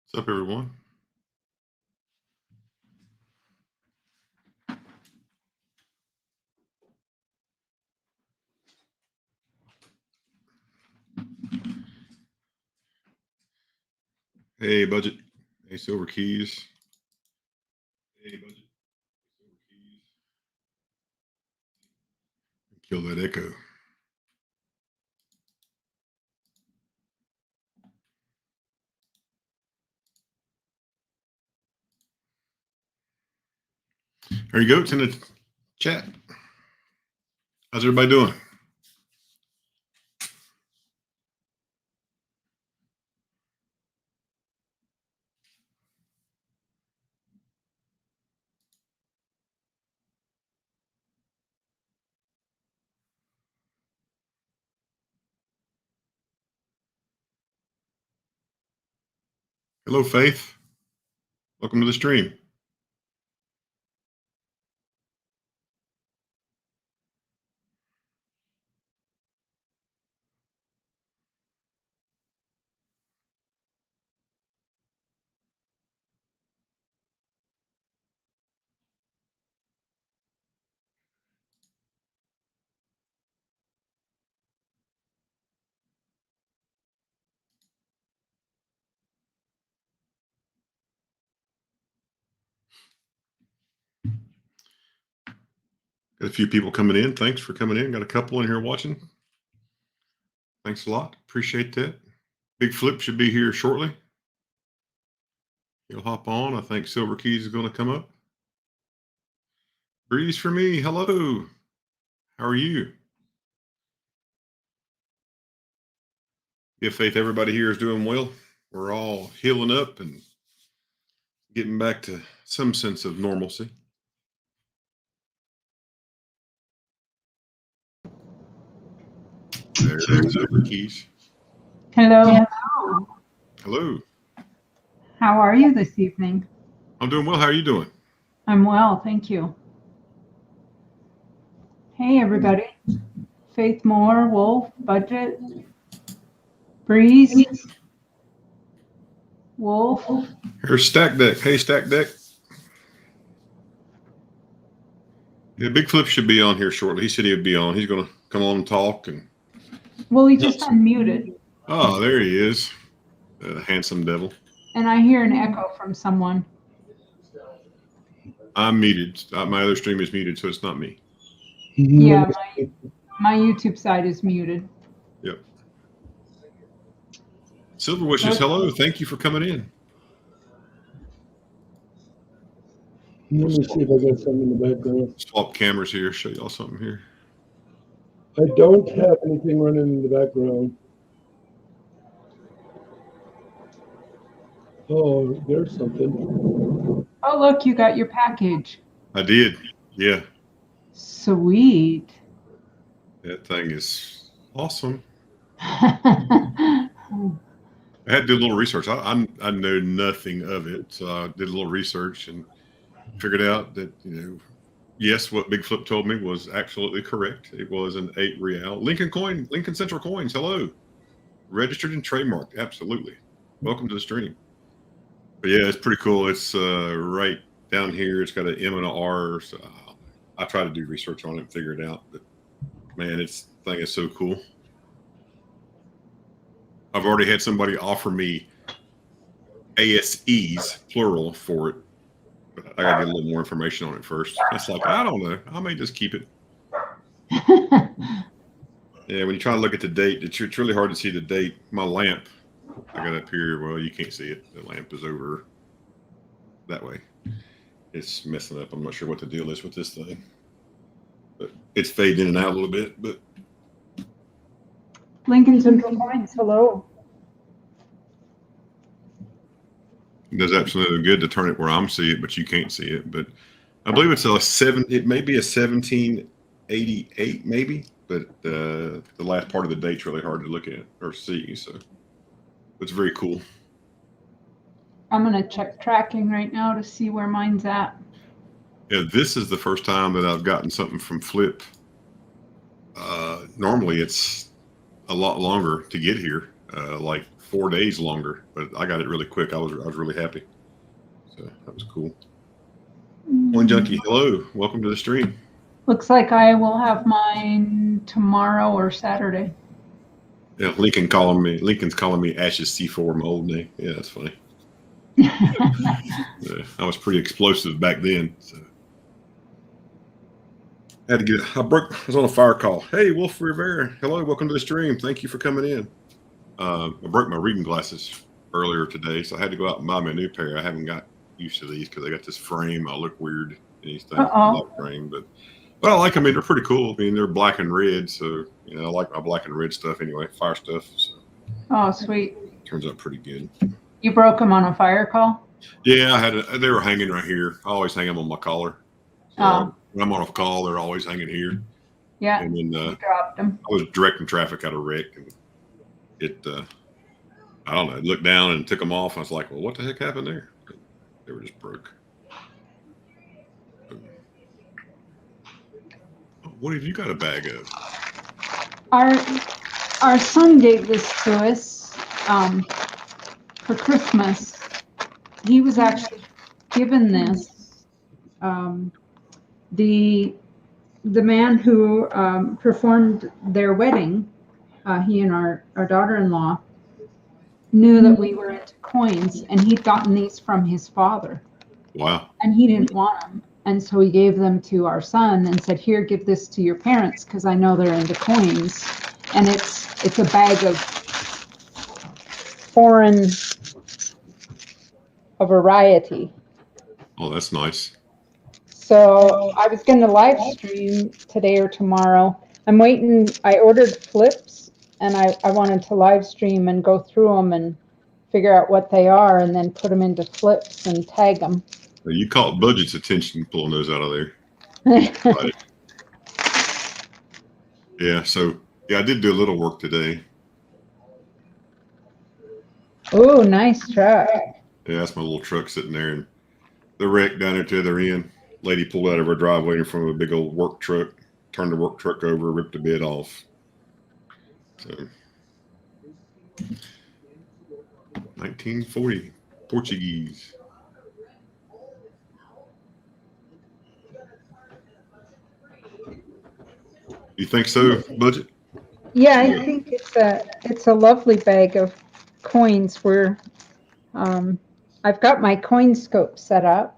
What's up, everyone? Hey, Budget. Hey, Silver Keys. Hey, Budget. Silver Keys. Kill that echo. There you go. It's in the chat. How's everybody doing? Hello, Faith. Welcome to the stream. Got a few people coming in. Thanks for coming in. Got a couple in here watching. Thanks a lot. Appreciate that. Big Flip should be here shortly. He'll hop on. I think Silver Keys is going to come up. Breeze for me. Hello. How are you? Yeah, Faith, everybody here is doing well. We're all healing up and getting back to some sense of normalcy. There's Silver Keys. Hello. Hello. How are you this evening? I'm doing well. How are you doing? I'm well, thank you. Hey, everybody. Faith Moore, Wolf, Budget, Breeze, Wolf. Here's Stack Deck. Hey, Stack Deck. Yeah, Big Flip should be on here shortly. He said he would be on. He's going to come on and talk. Well, he just unmuted. Oh, there he is. Handsome devil. And I hear an echo from someone. I'm muted. My other stream is muted, so it's not me. Yeah, my YouTube side is muted. Yep. Silver Wishes, hello. Thank you for coming in. Let me see if I got something in the background. Swap cameras here. Show y'all something here. I don't have anything running in the background. Oh, there's something. Oh, look, you got your package. I did. Yeah. Sweet. That thing is awesome. I I had to do a little research. I know nothing of it, so I did a little research and figured out that, yes, what Big Flip told me was absolutely correct. It was an 8 real. Lincoln Central Coins, hello. Registered and trademarked, absolutely. Welcome to the stream. But yeah, it's pretty cool. It's right down here. It's got an M and an R. So I try to do research on it and figure it out. But man, this thing is so cool. I've already had somebody offer me ASEs, plural, for it. But I got to get a little more information on it first. It's like, I don't know. I may just keep it. Yeah, when you try to look at the date, it's really hard to see the date. My lamp, I got up here. Well, you can't see it. The lamp is over that way. It's messing up. I'm not sure what the deal is with this thing. But it's fading in and out a little bit. But Lincoln Central Coins, hello. it does absolutely good to turn it where I'm seeing it, but you can't see it. But I believe it's it may be a 1788, maybe. But the last part of the date's really hard to look at or see. So it's very cool. I'm going to check tracking right now to see where mine's at. Yeah, this is the first time that I've gotten something from Flip. Normally it's a lot longer to get here, like 4 days longer, but I got it really quick. I was really happy. So that was cool. One Junkie, hello, welcome to the stream. Looks like I will have mine tomorrow or Saturday. Yeah, Lincoln's calling me Ash's C4, my old name. Yeah, that's funny. Yeah, I was pretty explosive back then. So I was on a fire call. Hey, Wolf Rivera, hello, welcome to the stream. Thank you for coming in. I broke my reading glasses earlier today, so I had to go out and buy me a new pair. I haven't got used to these because I got this frame. I look weird in these things, black frame, but I like them. I mean, they're pretty cool. I mean, they're black and red, so I like my black and red stuff anyway, fire stuff. So. Oh, sweet. Turns out pretty good. You broke them on a fire call? Yeah, they were hanging right here. I always hang them on my collar. So when I'm on a call, they're always hanging here. Yeah. And then you dropped them. I was directing traffic out of wreck, and it, I don't know, looked down and took them off. I was like, well, what the heck happened there? They were just broke. What have you got a bag of? Our son gave this to us for Christmas. He was actually given this. The man who performed their wedding, he and our daughter-in-law, knew that we were into coins, and he'd gotten these from his father. Wow. And he didn't want them. And so he gave them to our son and said, here, give this to your parents because I know they're into coins. And it's a bag of a variety. Oh, that's nice. So I was going to live stream today or tomorrow. I'm waiting. I ordered flips, and I wanted to live stream and go through them and figure out what they are and then put them into flips and tag them. You caught Budget's attention pulling those out of there. Right. Yeah, so I did do a little work today. Oh, nice truck. Yeah, that's my little truck sitting there, and the wreck down there to the other end. Lady pulled out of her driveway in front of a big old work truck, turned the work truck over, ripped the bed off. So 1940 Portuguese. You think so, Budget? Yeah, I think it's a lovely bag of coins. Where I've got my coin scope set up.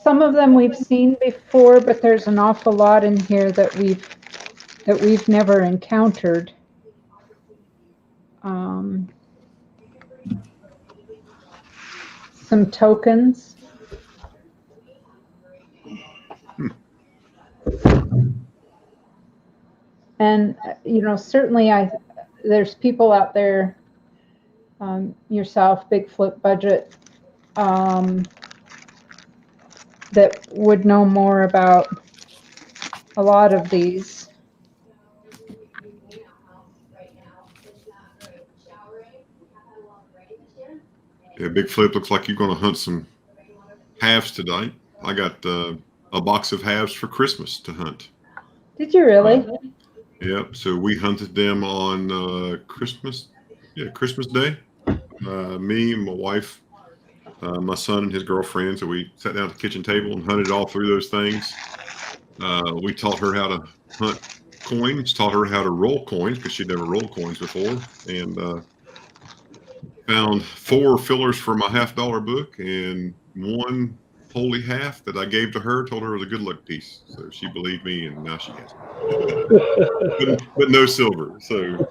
Some of them we've seen before, but there's an awful lot in here that we've never encountered. Some tokens. And certainly there's people out there, yourself, Big Flip Budget, that would know more about a lot of these. Yeah, Big Flip, looks like you're going to hunt some halves tonight. I got a box of halves for Christmas to hunt. Did you really? Yep. So we hunted them on Christmas Day. Me and my wife, my son and his girlfriend. So we sat down at the kitchen table and hunted all through those things. We taught her how to hunt coins, taught her how to roll coins because she'd never rolled coins before, and found 4 fillers for my $50 book and 1 holy half that I gave to her, told her it was a good luck piece. So she believed me, and now she has it. but no silver. So,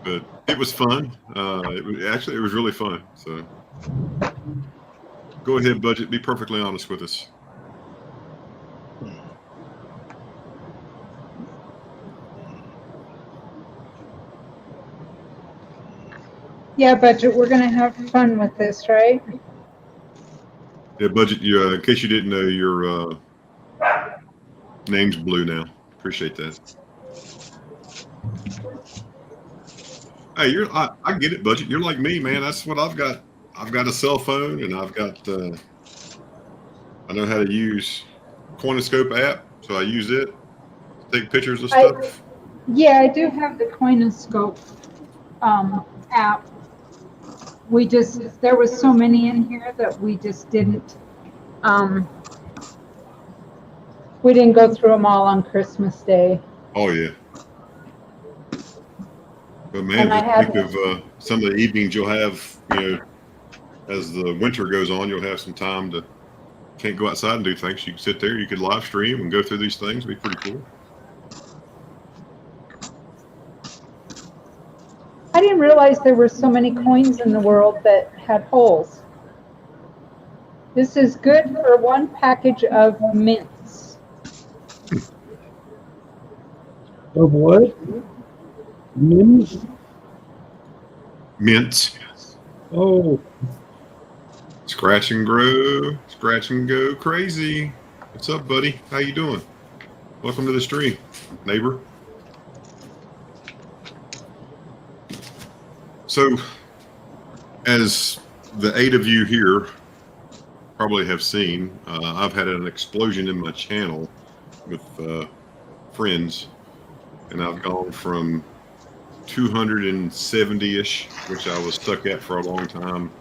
but it was fun. It was really fun. So go ahead, Budget. Be perfectly honest with us. Yeah, Budget, we're going to have fun with this, right? Yeah, Budget, in case you didn't know, your name's blue now. Appreciate that. Hey, I get it, Budget. You're like me, man. That's what I've got. I've got a cell phone, and I've got I know how to use Coinoscope app, so I use it to take pictures of I- stuff. Yeah, I do have the Coinoscope app. There was so many in here that we just didn't, we didn't go through them all on Christmas Day. Oh yeah. But man, And I just have- think of some of the evenings you'll have, as the winter goes on, you'll have some time to can't go outside and do things. You can sit there, you could live stream and go through these things. It'd be pretty cool. I didn't realize there were so many coins in the world that had holes. This is good for one package of mints. Of what? Mims? Mints. Oh, Scratch and grow, scratch and go crazy. What's up, buddy? How you doing? Welcome to the stream, neighbor. So, as the 8 of you here probably have seen, I've had an explosion in my channel with friends, and I've gone from 270-ish, which I was stuck at for a long time.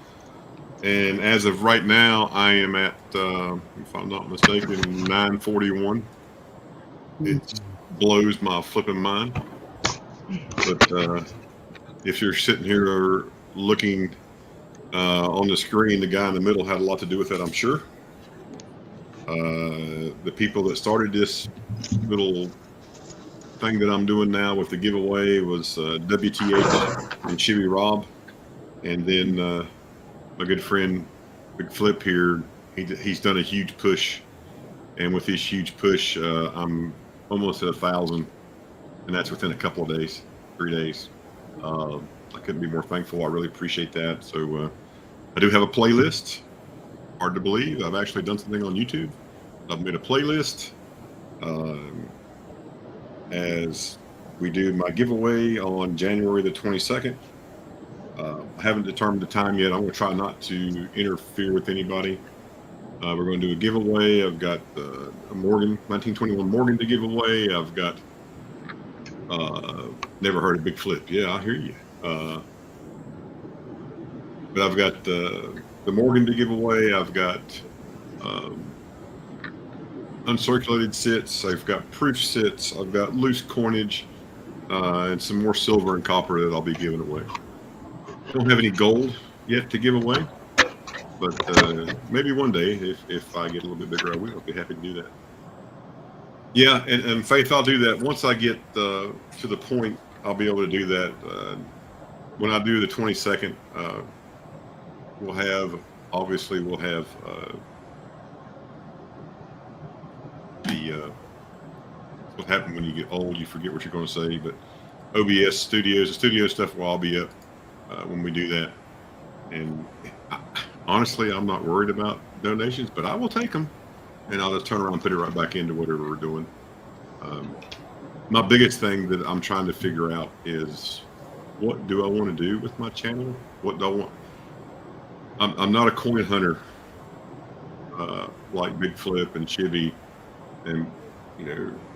And as of right now, I am at, if I'm not mistaken, 941. It blows my flipping mind. But if you're sitting here looking on the screen, the guy in the middle had a lot to do with that, I'm sure. The people that started this little thing that I'm doing now with the giveaway was WTH and Chivy Rob. And then my good friend Big Flip here, he's done a huge push, and with this huge push, I'm almost at 1,000, and that's within a couple of days, 3 days. I couldn't be more thankful. I really appreciate that. So I do have a playlist. Hard to believe, I've actually done something on YouTube. I've made a playlist as we do my giveaway on January the 22nd. I haven't determined the time yet. I'm going to try not to interfere with anybody. We're going to do a giveaway. I've got a Morgan, 1921 Morgan to give away. I've got never heard of Big Flip. Yeah, I hear you. But I've got the Morgan to give away. I've got uncirculated sits. I've got proof sits. I've got loose coinage and some more silver and copper that I'll be giving away. I don't have any gold yet to give away, but maybe one day, if I get a little bit bigger, I will. I'll be happy to do that. Yeah, and Faith, I'll do that. Once I get to the point, I'll be able to do that. When I do the 22nd, we'll have what happened when you get old, you forget what you're going to say, but OBS studios, the studio stuff will all be up when we do that. And honestly, I'm not worried about donations, but I will take them, and I'll just turn around and put it right back into whatever we're doing. My biggest thing that I'm trying to figure out is, what do I want to do with my channel? What do I want? I'm not a coin hunter like Big Flip and Chivy and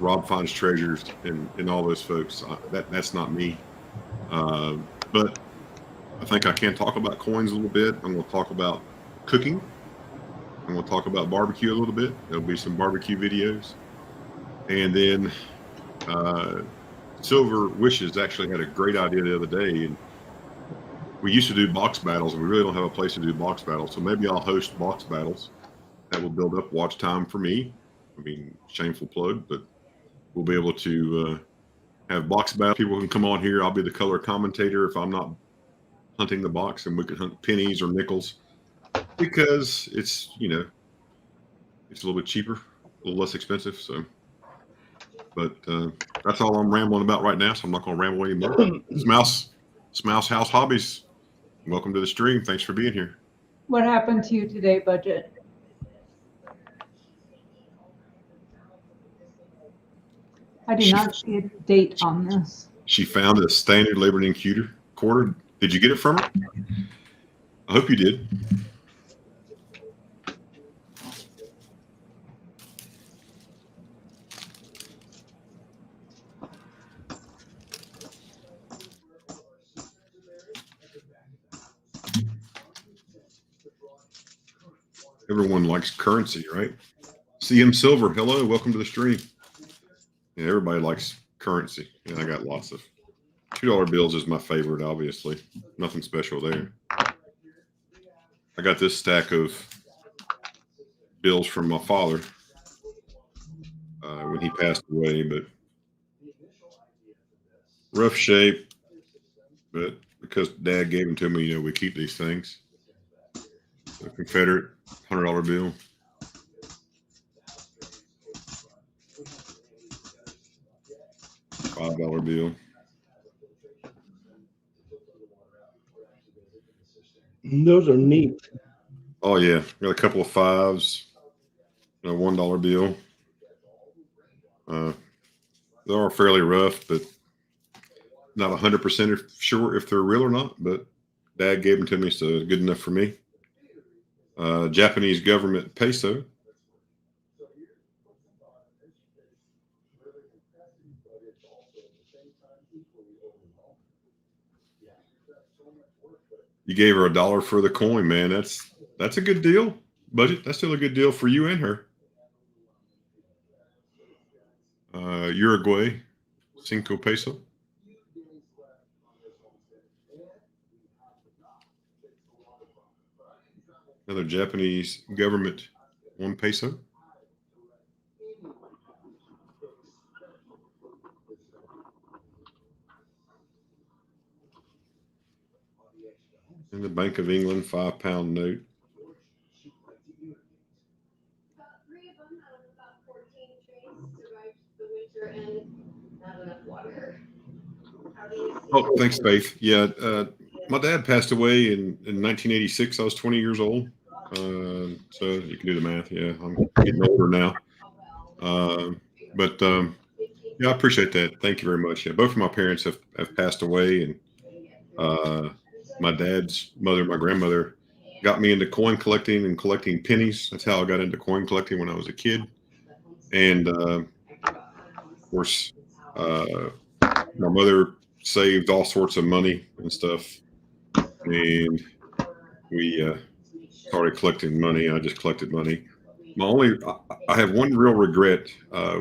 Rob Finds Treasures and all those folks. That's not me. But I think I can talk about coins a little bit. I'm going to talk about cooking. I'm going to talk about barbecue a little bit. There'll be some barbecue videos. And then Silver Wishes actually had a great idea the other day. And we used to do box battles, and we really don't have a place to do box battles. So maybe I'll host box battles. That will build up watch time for me. I mean, shameful plug, but we'll be able to have box battles. People can come on here. I'll be the color commentator if I'm not hunting the box, and we can hunt pennies or nickels, because it's it's a little bit cheaper, a little less expensive. So, but that's all I'm rambling about right now. So I'm not going to ramble anymore. Smouse House Hobbies, welcome to the stream. Thanks for being here. What happened to you today, Budget? I do not see a date on this. She found a standard Labrador quarter. Did you get it from her? I hope you did. Everyone likes currency, right? CM Silver, hello, welcome to the stream. Yeah, everybody likes currency. And I got lots of $2 bills is my favorite, obviously. Nothing special there. I got this stack of bills from my father when he passed away, but rough shape. But because Dad gave them to me, you know, we keep these things. A Confederate $100 bill. $5 bill. Those are neat. Oh yeah, got a couple of fives, a $1 bill. They are fairly rough, but not 100% sure if they're real or not. But Dad gave them to me, so it's good enough for me. Japanese government peso. You gave her $1 for the coin, man. That's a good deal. Budget. That's still a good deal for you and her. Uruguay, 5 peso. Another Japanese government 1 peso. And the Bank of England £5 note. Oh, thanks, Faith. Yeah, my dad passed away in 1986. I was 20 years old. So you can do the math. Yeah, I'm getting older now. But yeah, I appreciate that. Thank you very much. Yeah, both of my parents have passed away, and my dad's mother, my grandmother, got me into coin collecting and collecting pennies. That's how I got into coin collecting when I was a kid. And of course, my mother saved all sorts of money and stuff, and we started collecting money. I just collected money. I have one real regret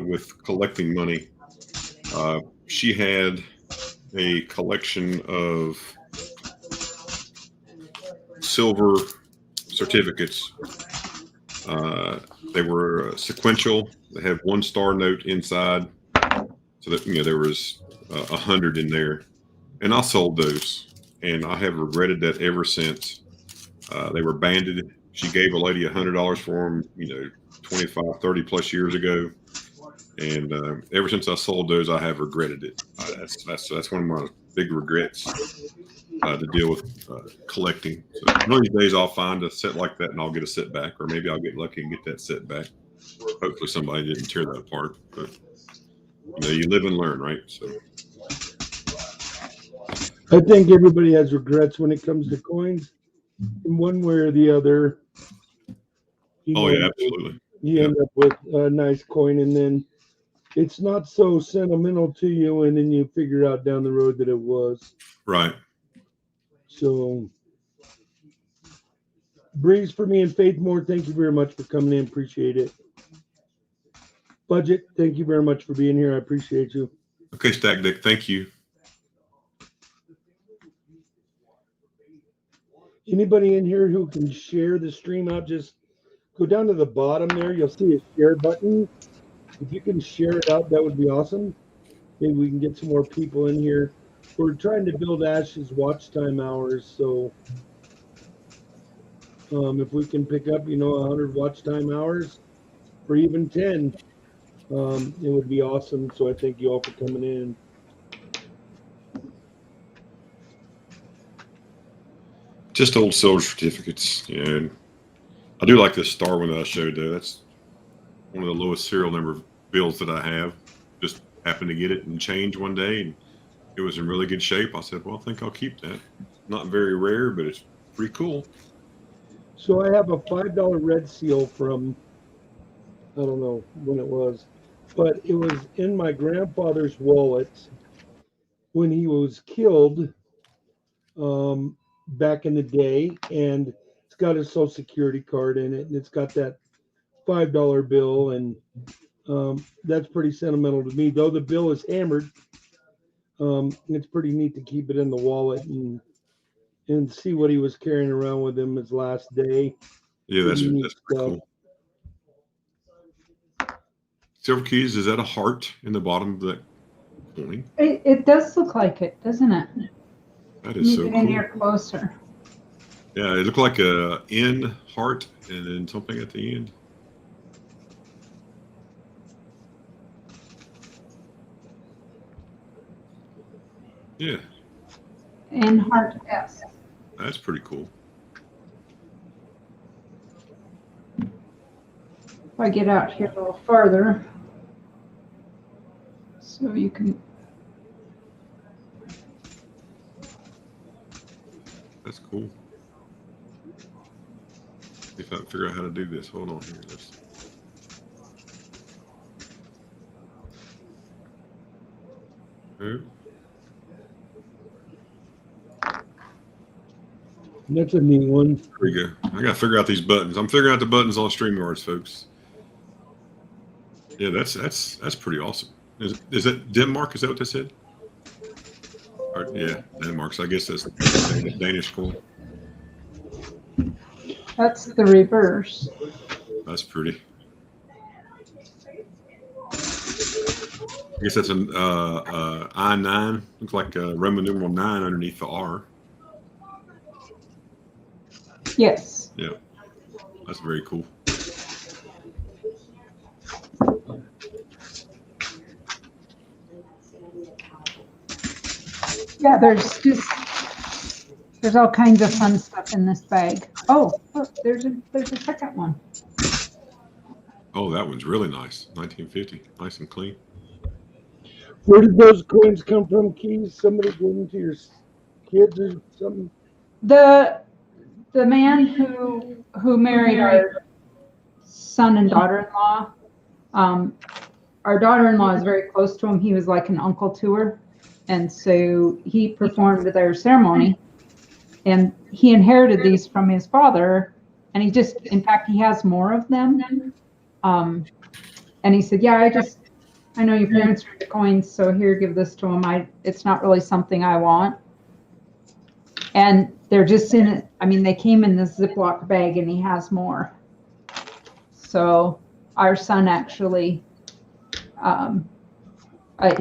with collecting money. She had a collection of silver certificates. They were sequential. They had 1-star note inside, so that there was 100 in there, and I sold those, and I have regretted that ever since. They were banded. She gave a lady $100 for them, 25, 30 plus years ago, and ever since I sold those, I have regretted it. That's one of my big regrets to deal with collecting. So one of these days I'll find a set like that and I'll get a set back, or maybe I'll get lucky and get that set back. Hopefully somebody didn't tear that apart, but you live and learn, right? So I think everybody has regrets when it comes to coins, in one way or the other. Yeah, absolutely. You end up with a nice coin, and then it's not so sentimental to you, and then you figure out down the road that it was. Right. So, Breeze for me and Faith Moore, thank you very much for coming in. Appreciate it. Budget, thank you very much for being here. I appreciate you. Okay, Stack Dick, thank you. Anybody in here who can share the stream out, just go down to the bottom there. You'll see a share button. If you can share it out, that would be awesome. Maybe we can get some more people in here. We're trying to build Ash's watch time hours, so if we can pick up, 100 watch time hours, or even 10, it would be awesome. So I thank you all for coming in. Just old silver certificates. And I do like this star one that I showed there. That's one of the lowest serial number bills that I have. Just happened to get it and change one day, and it was in really good shape. I said, well, I think I'll keep that. Not very rare, but it's pretty cool. So I have a $5 red seal from, I don't know when it was, but it was in my grandfather's wallet when he was killed back in the day. And It's got his social security card in it, and it's got that $5 bill, and that's pretty sentimental to me. Though the bill is hammered, it's pretty neat to keep it in the wallet and see what he was carrying around with him his last day. Yeah, that's Pretty neat pretty cool. Silver keys, is that a heart in the bottom of that coin? It does look like it, doesn't it? That is so Get in cool. here closer. Yeah, it looked like a N heart and then something at the end. Yeah, And heart S. that's pretty cool. If I get out here a little farther, so you can. That's cool. If I can figure out how to do this, hold on here. Okay. That's a neat one. There we go. I got to figure out these buttons. I'm figuring out the buttons on StreamYards, folks. Yeah, that's pretty awesome. Is that Denmark? Is that what they said? Or, yeah, Denmark. So I guess that's Danish coin. That's the reverse. That's pretty. I guess that's an I-9. Looks like Roman numeral 9 underneath the R. Yes. Yeah, that's very cool. Yeah, there's all kinds of fun stuff in this bag. Oh, look, there's a second one. Oh, that one's really nice. 1950, nice and clean. Where did those coins come from, Keys? Somebody gave them to your kids or something? The man who married our son and daughter-in-law, our daughter-in-law is very close to him. He was like an uncle to her. And so he performed their ceremony, and he inherited these from his father. And in fact, he has more of them. And he said, yeah, I know your parents are the coins, so here, give this to him. It's not really something I want. And they're just in it. I mean, they came in this Ziploc bag, and he has more. So our son actually,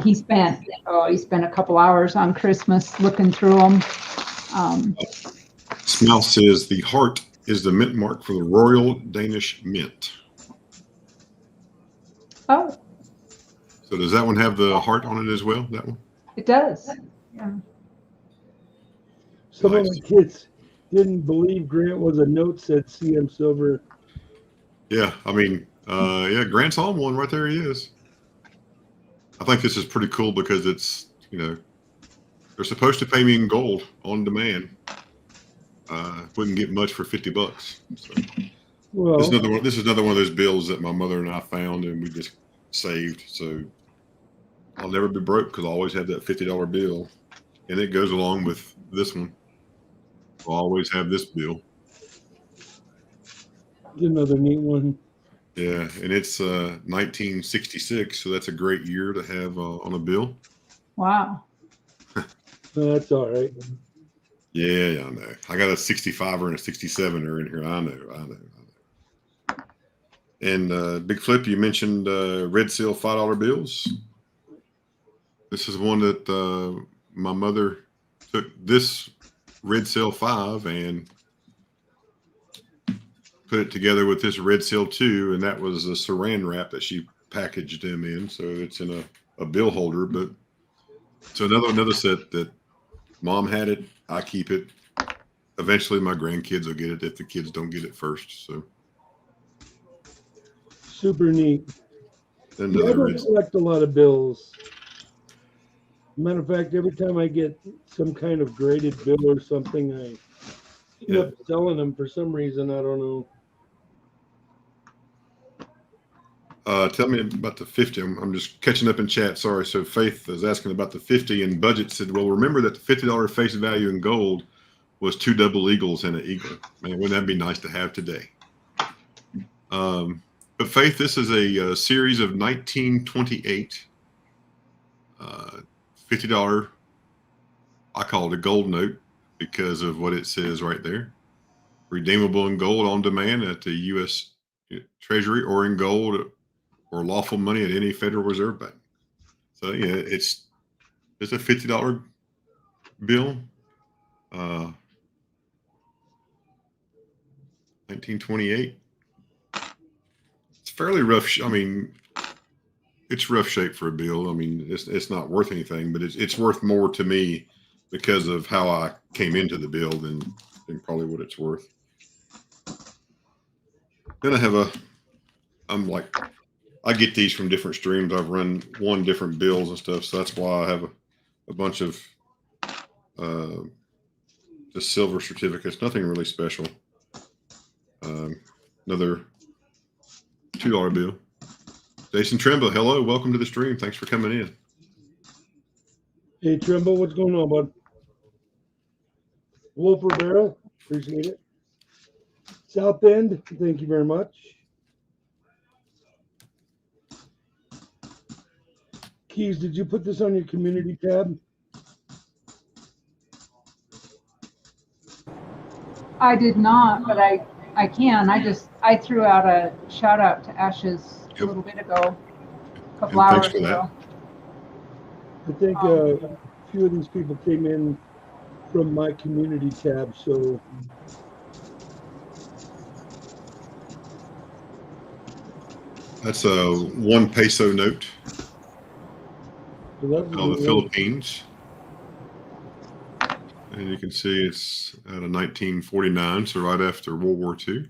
he spent a couple hours on Christmas looking through them. Smell says the heart is the mint mark for the Royal Danish Mint. Oh. So does that one have the heart on it as well? That one? It does. Yeah. Some of the kids didn't believe Grant was a note said CM Silver. Yeah, I mean, yeah, Grant's on one right there. He is. I think this is pretty cool because it's, they're supposed to pay me in gold on demand. Wouldn't get much for $50. So. Well, this is another one of those bills that my mother and I found and we just saved. So I'll never be broke because I always have that $50 bill, and it goes along with this one. I'll always have this bill. Another neat one. Yeah, and it's 1966, so that's a great year to have on a bill. Wow. That's all right. Yeah, I know. I got a 65er and a 67er in here. I know. And Big Flip, you mentioned red seal $5 bills. This is one that my mother took this red seal 5 and put it together with this red seal 2, and that was a saran wrap that she packaged them in. So it's in a bill holder. But so another set that Mom had it, I keep it. Eventually, my grandkids will get it if the kids don't get it first. So super neat. Yeah, I don't collect a lot of bills. Matter of fact, every time I get some kind of graded bill or something, I end up selling them for some reason. I don't know. Tell me about the 50. I'm just catching up in chat. Sorry. So Faith is asking about the 50, and Budget said, well, remember that the $50 face value in gold was 2 double eagles and an eagle. Man, wouldn't that be nice to have today? But Faith, this is a series of 1928 $50. I call it a gold note because of what it says right there. Redeemable in gold on demand at the U.S. Treasury, or in gold or lawful money at any Federal Reserve Bank. So yeah, it's a $50 bill. 1928. It's fairly rough. I mean, it's rough shape for a bill. I mean, it's not worth anything, but it's worth more to me because of how I came into the bill than probably what it's worth. Then I get these from different streams. I've run different bills and stuff, so that's why I have a bunch of just silver certificates. Nothing really special. Another $2 bill. Jason Trimble, hello, welcome to the stream. Thanks for coming in. Hey Trimble, what's going on, bud? Wolfer Barrel, appreciate it. South End, thank you very much. Keys, did you put this on your community tab? I did not, but I can. I threw out a shout out to Ashes a little bit ago, a couple hours ago. I think a few of these people came in from my community tab, so that's a 1 peso note out of the Philippines. And you can see it's out of 1949, so right after World War II.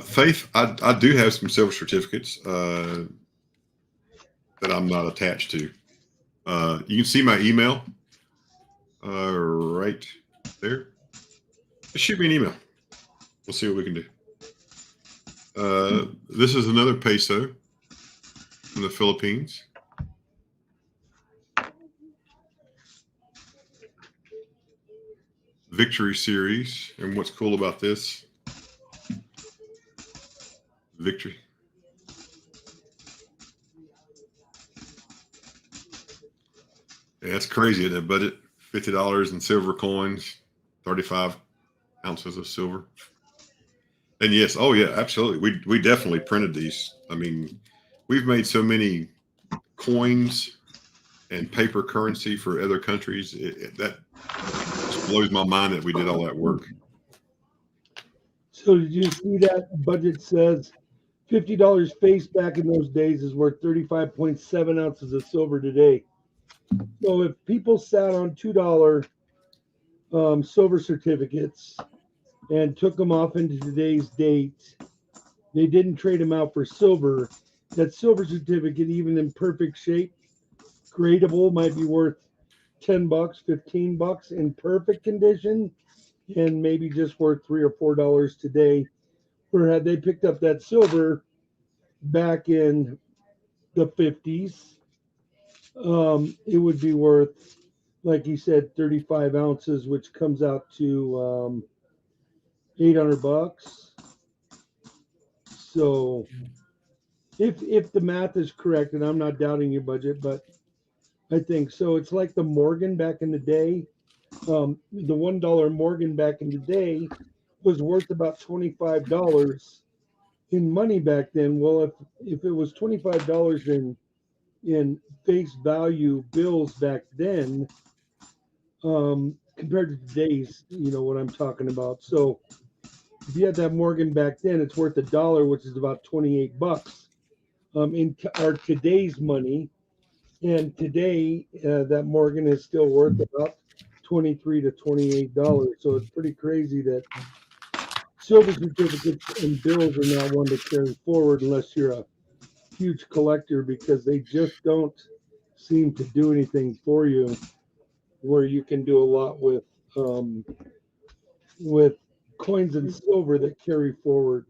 Faith, I do have some silver certificates that I'm not attached to. You can see my email right there. Just shoot me an email. We'll see what we can do. This is another peso from the Philippines. Victory series. And what's cool about this? Victory. Yeah, that's crazy, isn't it? Budget $50 in silver coins, 35 ounces of silver. And yes, oh yeah, absolutely. We definitely printed these. I mean, we've made so many coins and paper currency for other countries. That just blows my mind that we did all that work. So did you see that budget says $50 face back in those days is worth 35.7 ounces of silver today. So if people sat on $2 silver certificates and took them off into today's date, they didn't trade them out for silver. That silver certificate, even in perfect shape, gradable, might be worth $10, $15 in perfect condition, and maybe just worth $3 or $4 today. Or had they picked up that silver back in the 50s, it would be worth, like you said, 35 ounces, which comes out to $800. So if the math is correct, and I'm not doubting your budget, but I think so. It's like the Morgan back in the day. The $1 Morgan back in the day was worth about $25 in money back then. Well, if it was $25 in face value bills back then, compared to today's, you know what I'm talking about. So if you had that Morgan back then, it's worth $1, which is about $28 in our today's money. And today, that Morgan is still worth about $23 to $28. So it's pretty crazy that silver certificates and bills are not one to carry forward unless you're a huge collector, because they just don't seem to do anything for you, where you can do a lot with coins and silver that carry forward.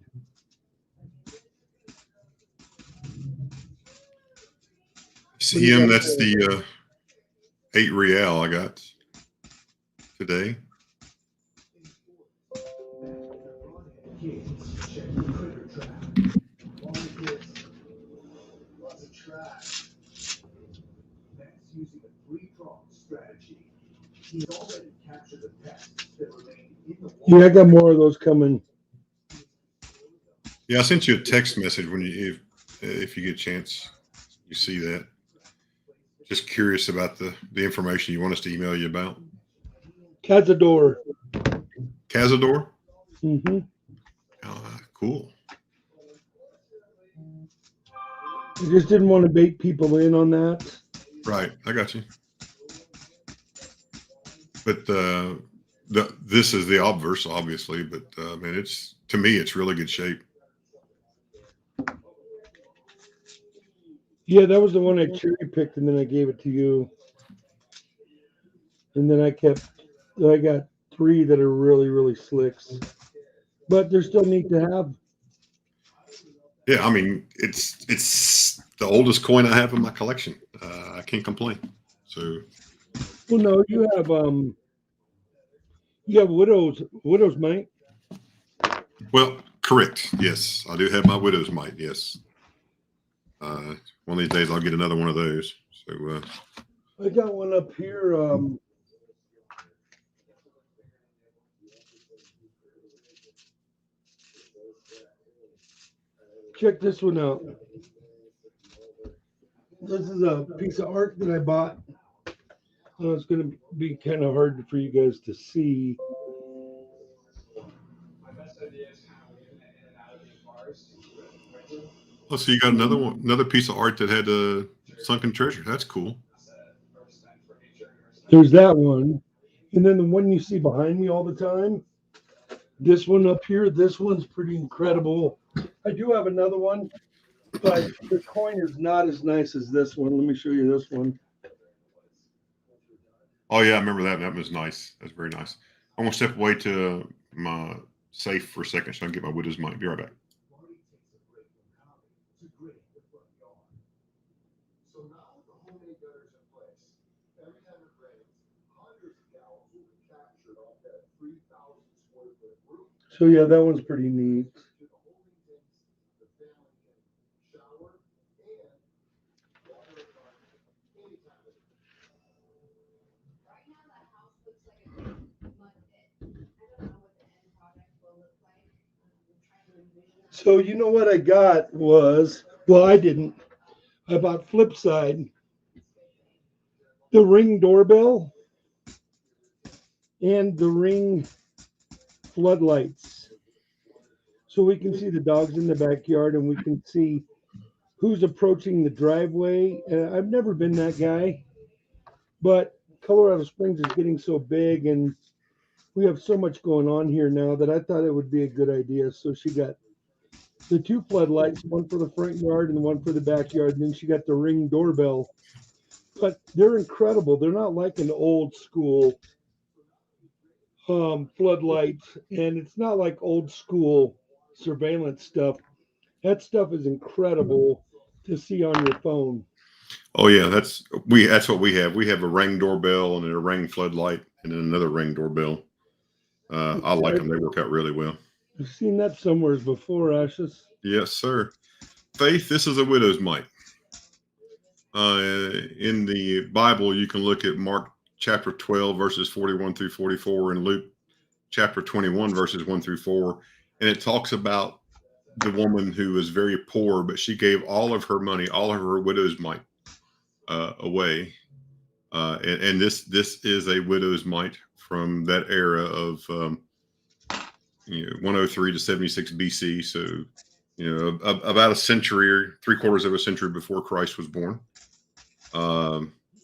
CM, that's the 8 real I got today. Yeah, I got more of those coming. Yeah, I sent you a text message when if you get a chance, you see that. Just curious about the information you want us to email you about. Cazador. Cazador? Mm-hmm. Cool. I just didn't want to bait people in on that. Right, I got you. But this is the obverse, obviously. But man, to me, it's really good shape. Yeah, that was the one I cherry picked, and then I gave it to you. And then I got 3 that are really, really slicks, but they're still neat to have. Yeah, I mean, it's the oldest coin I have in my collection. I can't complain. So, well, no, you have widow's mite. Well, correct. Yes, I do have my widow's mite. Yes. One of these days I'll get another one of those. So I got one up here. Check this one out. This is a piece of art that I bought. It's going to be kind of hard for you guys to see. oh, so you got another piece of art that had a sunken treasure. That's cool. There's that one, and then the one you see behind me all the time. This one up here. This one's pretty incredible. I do have another one, but the coin is not as nice as this one. Let me show you this one. Oh yeah, I remember that. That was nice. That's very nice. I'm gonna step away to my safe for a second so I can get my widow's mite. Be right back. So yeah, that one's pretty neat. So you know what I got was, well, I didn't. I bought Flipside, the Ring doorbell, and the Ring floodlights. So we can see the dogs in the backyard and we can see who's approaching the driveway. I've never been that guy, but Colorado Springs is getting so big and we have so much going on here now that I thought it would be a good idea. So she got the 2 floodlights, one for the front yard and one for the backyard. And then she got the Ring doorbell. But they're incredible. They're not like an old school floodlights, and it's not like old school surveillance stuff. That stuff is incredible to see on your phone. Oh yeah, that's what we have. We have a Ring doorbell and a Ring floodlight and then another Ring doorbell. I like them. They work out really well. I've seen that somewhere before, Ashes. Yes, sir. Faith, this is a widow's mite. In the Bible, you can look at Mark chapter 12, verses 41 through 44, and Luke chapter 21, verses 1 through 4. And it talks about the woman who was very poor, but she gave all of her money, all of her widow's mite away. And this is a widow's mite from that era of 103 to 76 BC. So, about a century or 3/4 of a century before Christ was born.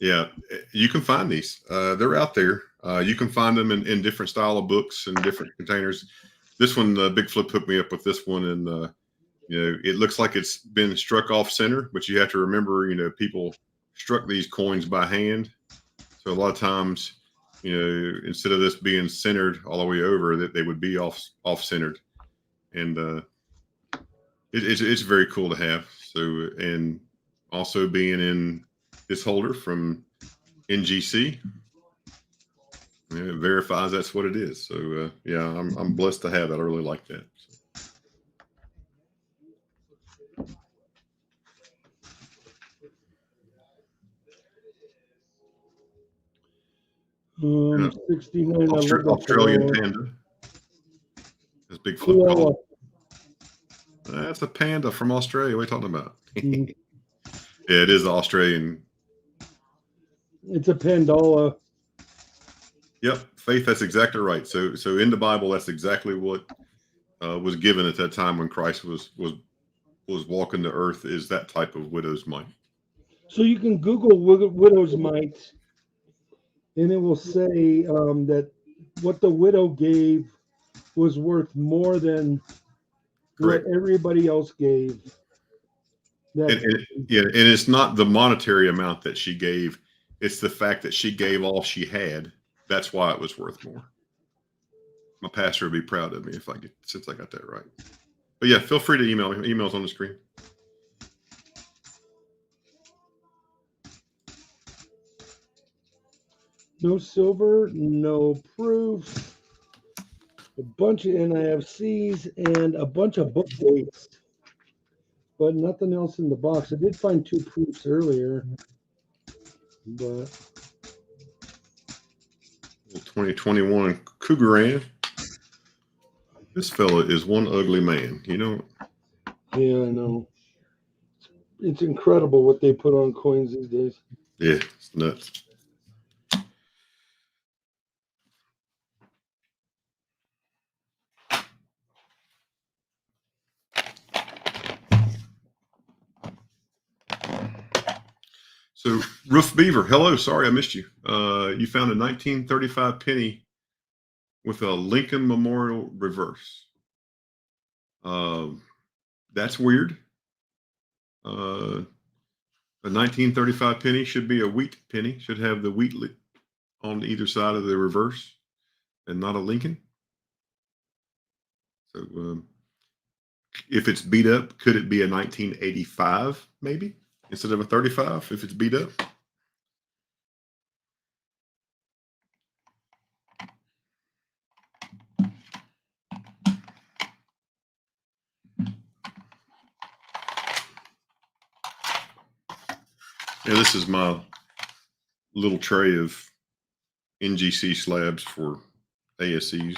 Yeah, you can find these. They're out there. You can find them in different style of books and different containers. This one, Big Flip hooked me up with this one, and it looks like it's been struck off center, but you have to remember, people struck these coins by hand. So a lot of times, instead of this being centered all the way over, that they would be off centered, and it's very cool to have. So, and also being in this holder from NGC. And it verifies that's what it is. So yeah, I'm blessed to have that. I really like that. So. 69. Australian panda. This big flip Koala. That's a panda from Australia. What are you talking about? Mm. Yeah, it is Australian. It's a pandala. Yep, Faith. That's exactly right. So in the Bible, that's exactly what was given at that time when Christ was walking the earth. Is that type of widow's mite? So you can Google widow's mite, and it will say that what the widow gave was worth more than Correct. what everybody else gave. And it's not the monetary amount that she gave; it's the fact that she gave all she had. That's why it was worth more. My pastor would be proud of me since I got that right. But yeah, feel free to email me. Email's on the screen. No silver, no proof, a bunch of NIFCs, and a bunch of book dates, but nothing else in the box. I did find 2 proofs earlier, but 2021 Cougaran. This fella is one ugly man. You know. yeah, I know. It's incredible what they put on coins these days. Yeah, it's nuts. So, Roof Beaver, hello. Sorry I missed you. You found a 1935 penny with a Lincoln Memorial reverse. That's weird. A 1935 penny should be a wheat penny. Should have the wheat on either side of the reverse, and not a Lincoln. So, if it's beat up, could it be a 1985 maybe instead of a 35 if it's beat up? Yeah, this is my little tray of NGC slabs for ASCs.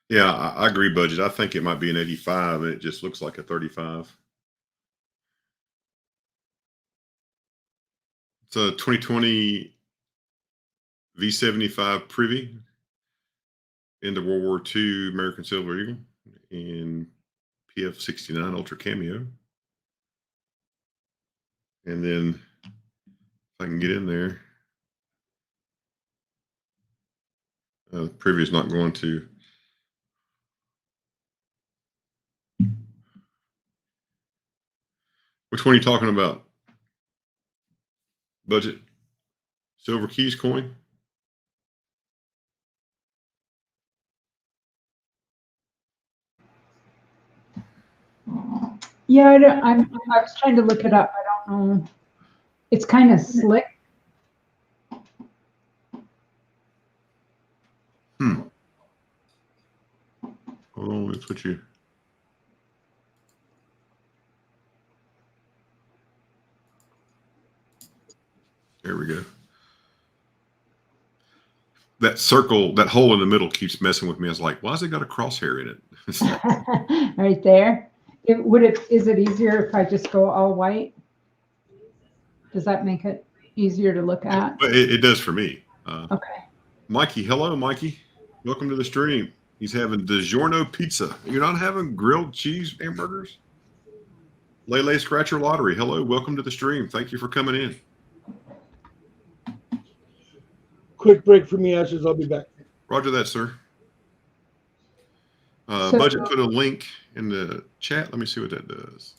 Yeah, I agree, Budget. I think it might be an 85, and it just looks like a 35. It's a 2020 V75 Privy into World War II American Silver Eagle in PF 69 Ultra Cameo. And then if I can get in there, Privy is not going to. Which one are you talking about? Budget? Silver Keys coin? Yeah, I was trying to look it up. I don't know. It's kind of slick. Hold on, let's put you. There we go. That circle, that hole in the middle keeps messing with me. I was like, why has it got a crosshair in it? Right there. Is it easier if I just go all white? Does that make it easier to look at? It does for me. Okay. Mikey, hello, Mikey. Welcome to the stream. He's having DiGiorno pizza. You're not having grilled cheese hamburgers? Lele Scratcher Lottery. Hello, welcome to the stream. Thank you for coming in. Quick break for me, Ashes. I'll be back. Roger that, sir. Budget put a link in the chat. Let me see what that does.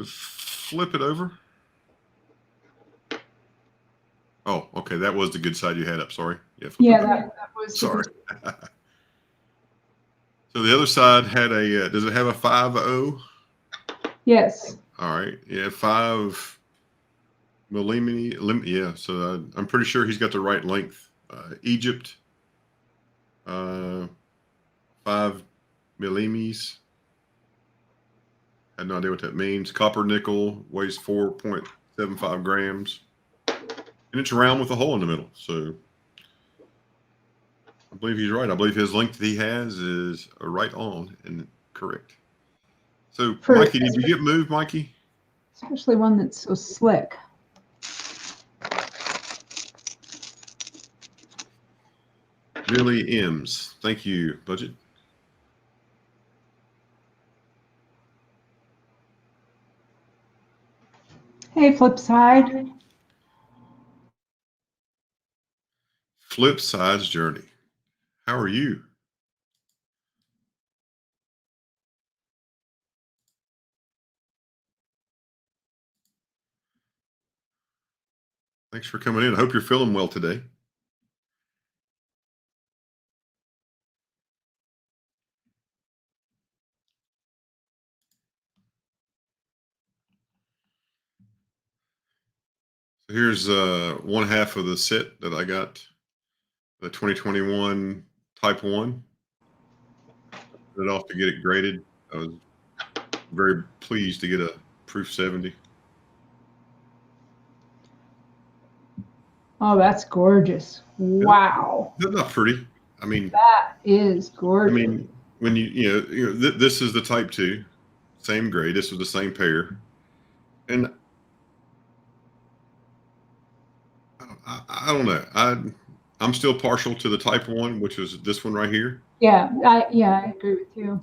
flip it over. Oh, okay. That was the good side you had up. Sorry. Yeah. Yeah, that was sorry. So the other side had a. Does it have a 5-0? Yes. All right. Yeah, 5 millimeters. Yeah. So I'm pretty sure he's got the right length. Egypt. 5 millimeters. I had no idea what that means. Copper nickel weighs 4.75 grams. And it's round with a hole in the middle. So I believe he's right. I believe his length that he has is right on and correct. So, Mikey, did you get moved, Mikey? Especially one that's so slick. Billy M's. Thank you, Budget. Hey, Flipside. Flipside's Journey. How are you? Thanks for coming in. I hope you're feeling well today. So here's one half of the set that I got, the 2021 Type 1. Put it off to get it graded. I was very pleased to get a proof 70. Oh, that's gorgeous. Wow. That's not pretty. I mean, that is gorgeous. I mean, when this is the Type 2, same grade. This was the same pair. And I don't know. I'm still partial to the Type 1, which is this one right here. Yeah, I agree with you.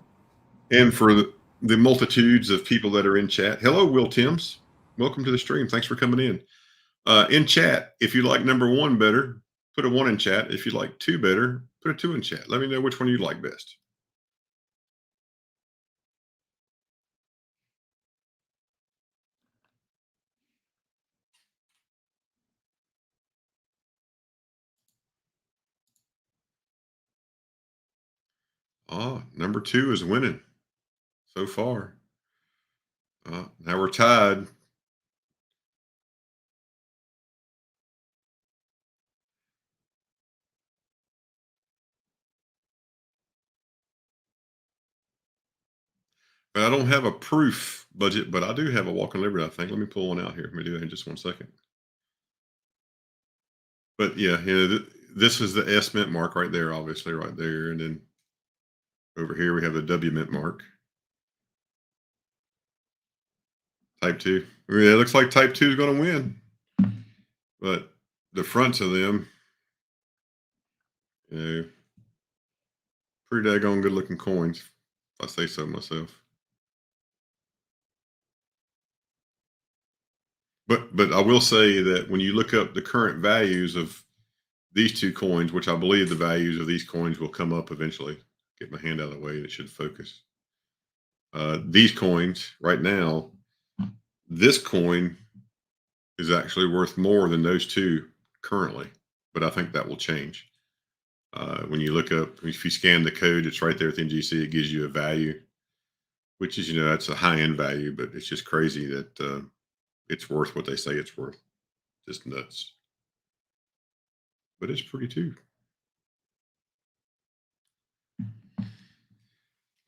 And for the multitudes of people that are in chat, hello, Will Timms. Welcome to the stream. Thanks for coming in. In chat, if you like number 1 better, put a 1 in chat. If you like 2 better, put a 2 in chat. Let me know which one you like best. Number 2 is winning so far. Now we're tied. But I don't have a proof budget, but I do have a walk in liberty, I think. Let me pull one out here. Let me do that in just 1 second. But yeah, this is the S mint mark right there, obviously, right there. And then over here we have the W mint mark. Type 2. Yeah, it looks like Type 2 is going to win. But the fronts of them, pretty daggone good looking coins, if I say so myself. But I will say that when you look up the current values of these 2 coins, which I believe the values of these coins will come up eventually. Get my hand out of the way, it should focus. These coins right now, this coin is actually worth more than those 2 currently, but I think that will change. When you look up, if you scan the code, it's right there at the NGC. It gives you a value, which is, that's a high-end value, but it's just crazy that it's worth what they say it's worth. Just nuts. But it's pretty too.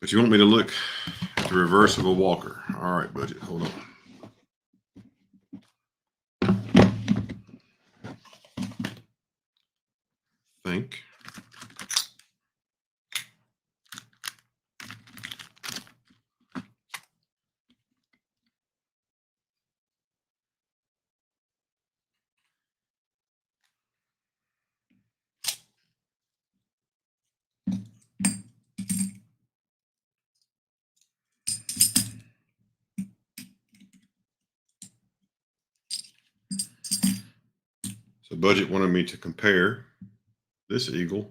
But you want me to look at the reverse of a walker. All right, budget, hold on. Think. So budget wanted me to compare this eagle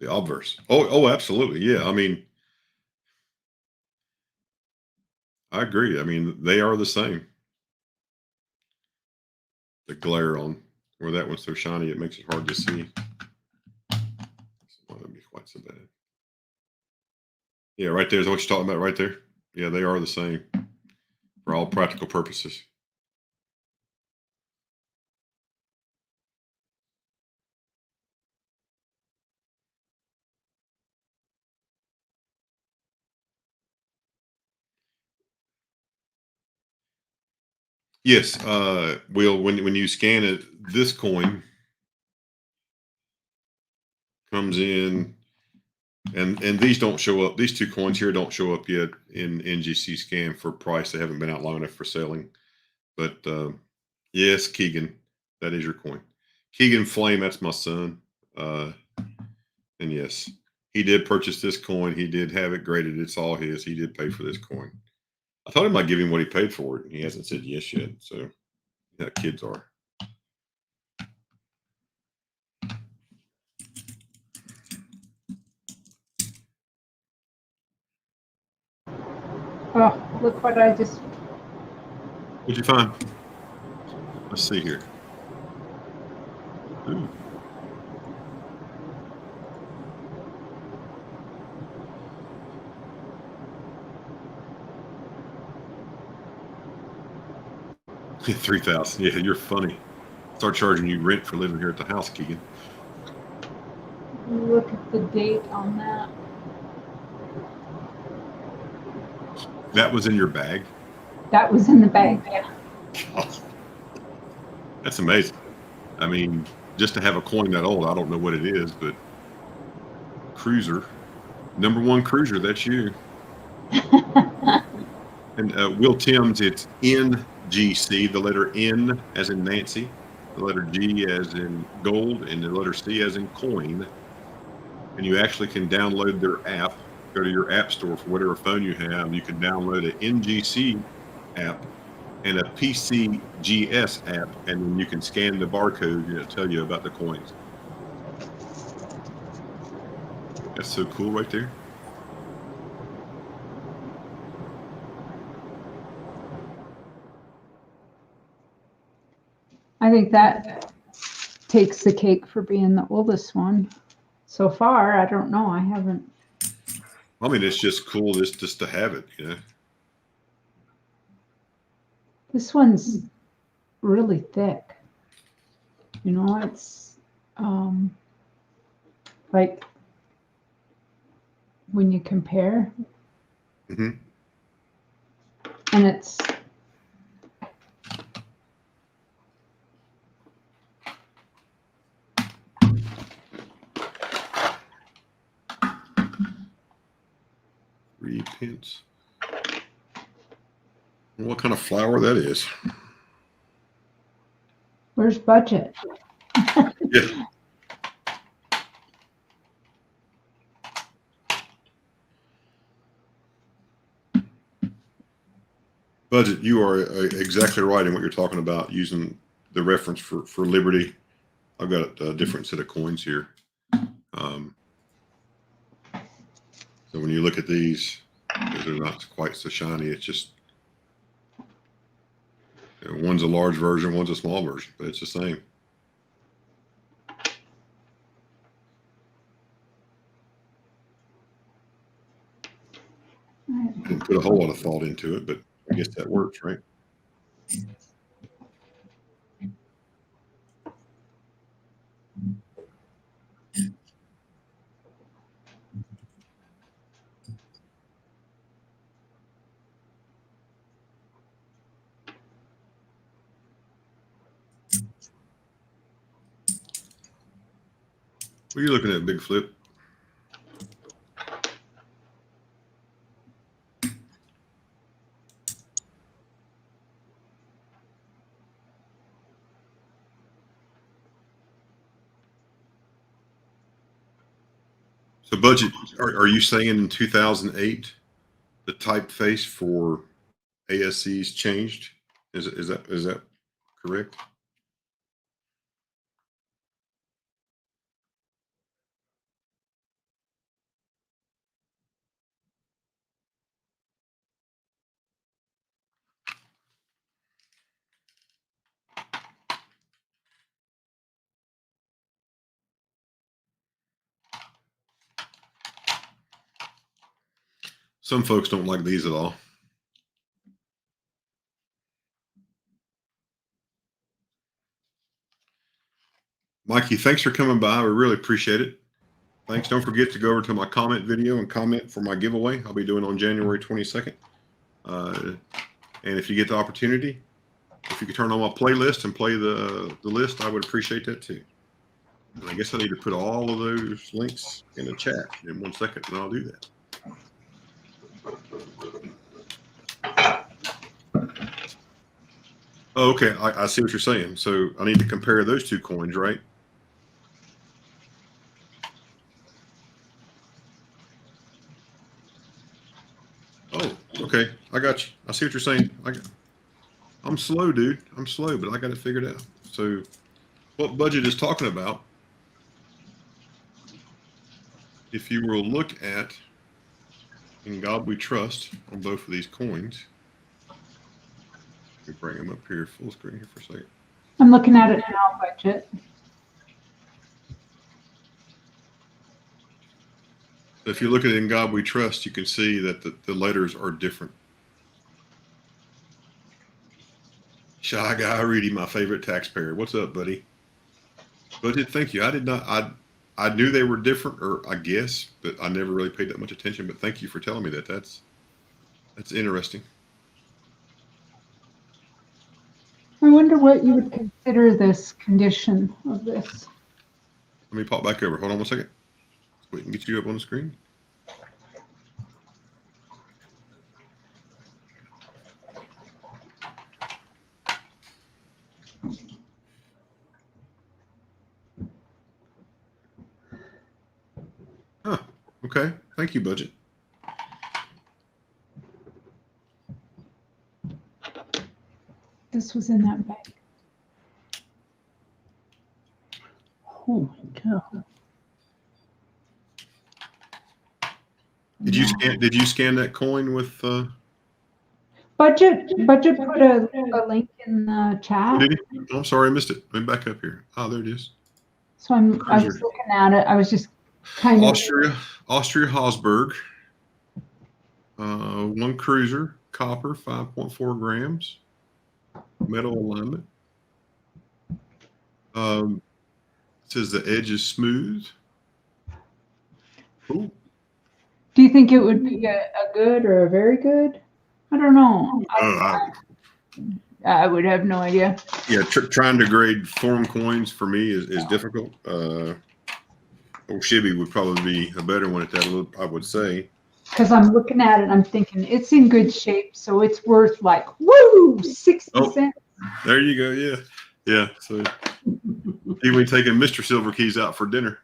The obverse. Oh, absolutely. Yeah. I mean, I agree. I mean, they are the same. The glare on where that one's so shiny, it makes it hard to see. This one wouldn't be quite so bad. Yeah, right there's what you're talking about right there. Yeah, they are the same for all practical purposes. Yes, Will, when you scan it, this coin comes in, and these don't show up. These two coins here don't show up yet in NGC scan for price. They haven't been out long enough for selling. But yes, Keegan, that is your coin. Keegan Flame, that's my son. And yes, he did purchase this coin. He did have it graded. It's all his. He did pay for this coin. I told him I'd give him what he paid for it, and he hasn't said yes yet. So, yeah, kids are. Oh, look what I just, What'd you find? Let's see here. Ooh. $3,000. Yeah, you're funny. Start charging you rent for living here at the house, Keegan. look at the date on that. That was in your bag. That was in the bag, yeah. That's amazing. I mean, just to have a coin that old, I don't know what it is, but cruiser, #1 cruiser, that's you. And Will Timms, it's NGC, the letter N as in Nancy, the letter G as in gold, and the letter C as in coin. And you actually can download their app. Go to your app store for whatever phone you have. You can download an NGC app and a PCGS app, and then you can scan the barcode and it'll tell you about the coins. That's so cool right there. I think that takes the cake for being the oldest one. So far, I don't know, I haven't. I mean, it's just cool just to have it, you know. This one's really thick. You know, it's like when you compare, Mm-hmm. and it's £3. What kind of flower that is? where's budget? Yeah. Budget, you are exactly right in what you're talking about, using the reference for Liberty. I've got a different set of coins here. So when you look at these, they're not quite so shiny. It's just, you know, one's a large version, one's a small version, but it's the same. I didn't put a whole lot of thought into it, but I guess that works, right? What are you looking at, Big Flip? So budget, are you saying in 2008 the typeface for ASCs changed? Is that correct? Some folks don't like these at all. Mikey, thanks for coming by. We really appreciate it. Thanks. Don't forget to go over to my comment video and comment for my giveaway I'll be doing on January 22nd. And if you get the opportunity, if you could turn on my playlist and play the list, I would appreciate that too. And I guess I need to put all of those links in the chat in 1 second, and I'll do that. Oh, okay. I see what you're saying. So I need to compare those two coins, right? Oh, okay. I got you. I see what you're saying. I'm slow, dude. I'm slow, but I got it figured out. So what budget is talking about, if you will look at In God We Trust on both of these coins, let me bring them up here full screen here for a second. I'm looking at it now, budget. So if you look at In God We Trust, you can see that the letters are different. Shy Guy Reedy, my favorite taxpayer. What's up, buddy? Budget, thank you. I did not, I knew they were different, or I guess, but I never really paid that much attention. But thank you for telling me that. That's interesting. I wonder what you would consider this condition of this. Let me pop back over. Hold on 1 second. So we can get you up on the screen. Huh. Okay. Thank you, budget. This was in that bag. Oh my God. Did you scan that coin with Budget put a link in the chat. did he? Oh, I'm sorry, I missed it. Let me back up here. Oh, there it is. So I was looking at it. I was just kind of Austria Hosberg. 1 cruiser, copper, 5.4 grams. Metal alignment. It says the edge is smooth. Cool. Do you think it would be a good or a very good? I don't know. I would have no idea. Yeah, trying to grade foreign coins for me is difficult. Old Shibby would probably be a better one at that, I would say. Because I'm looking at it, I'm thinking it's in good shape, so it's worth like, woo, 60 cents. There you go. Yeah. Yeah. So we taking Mr. Silver Keys out for dinner.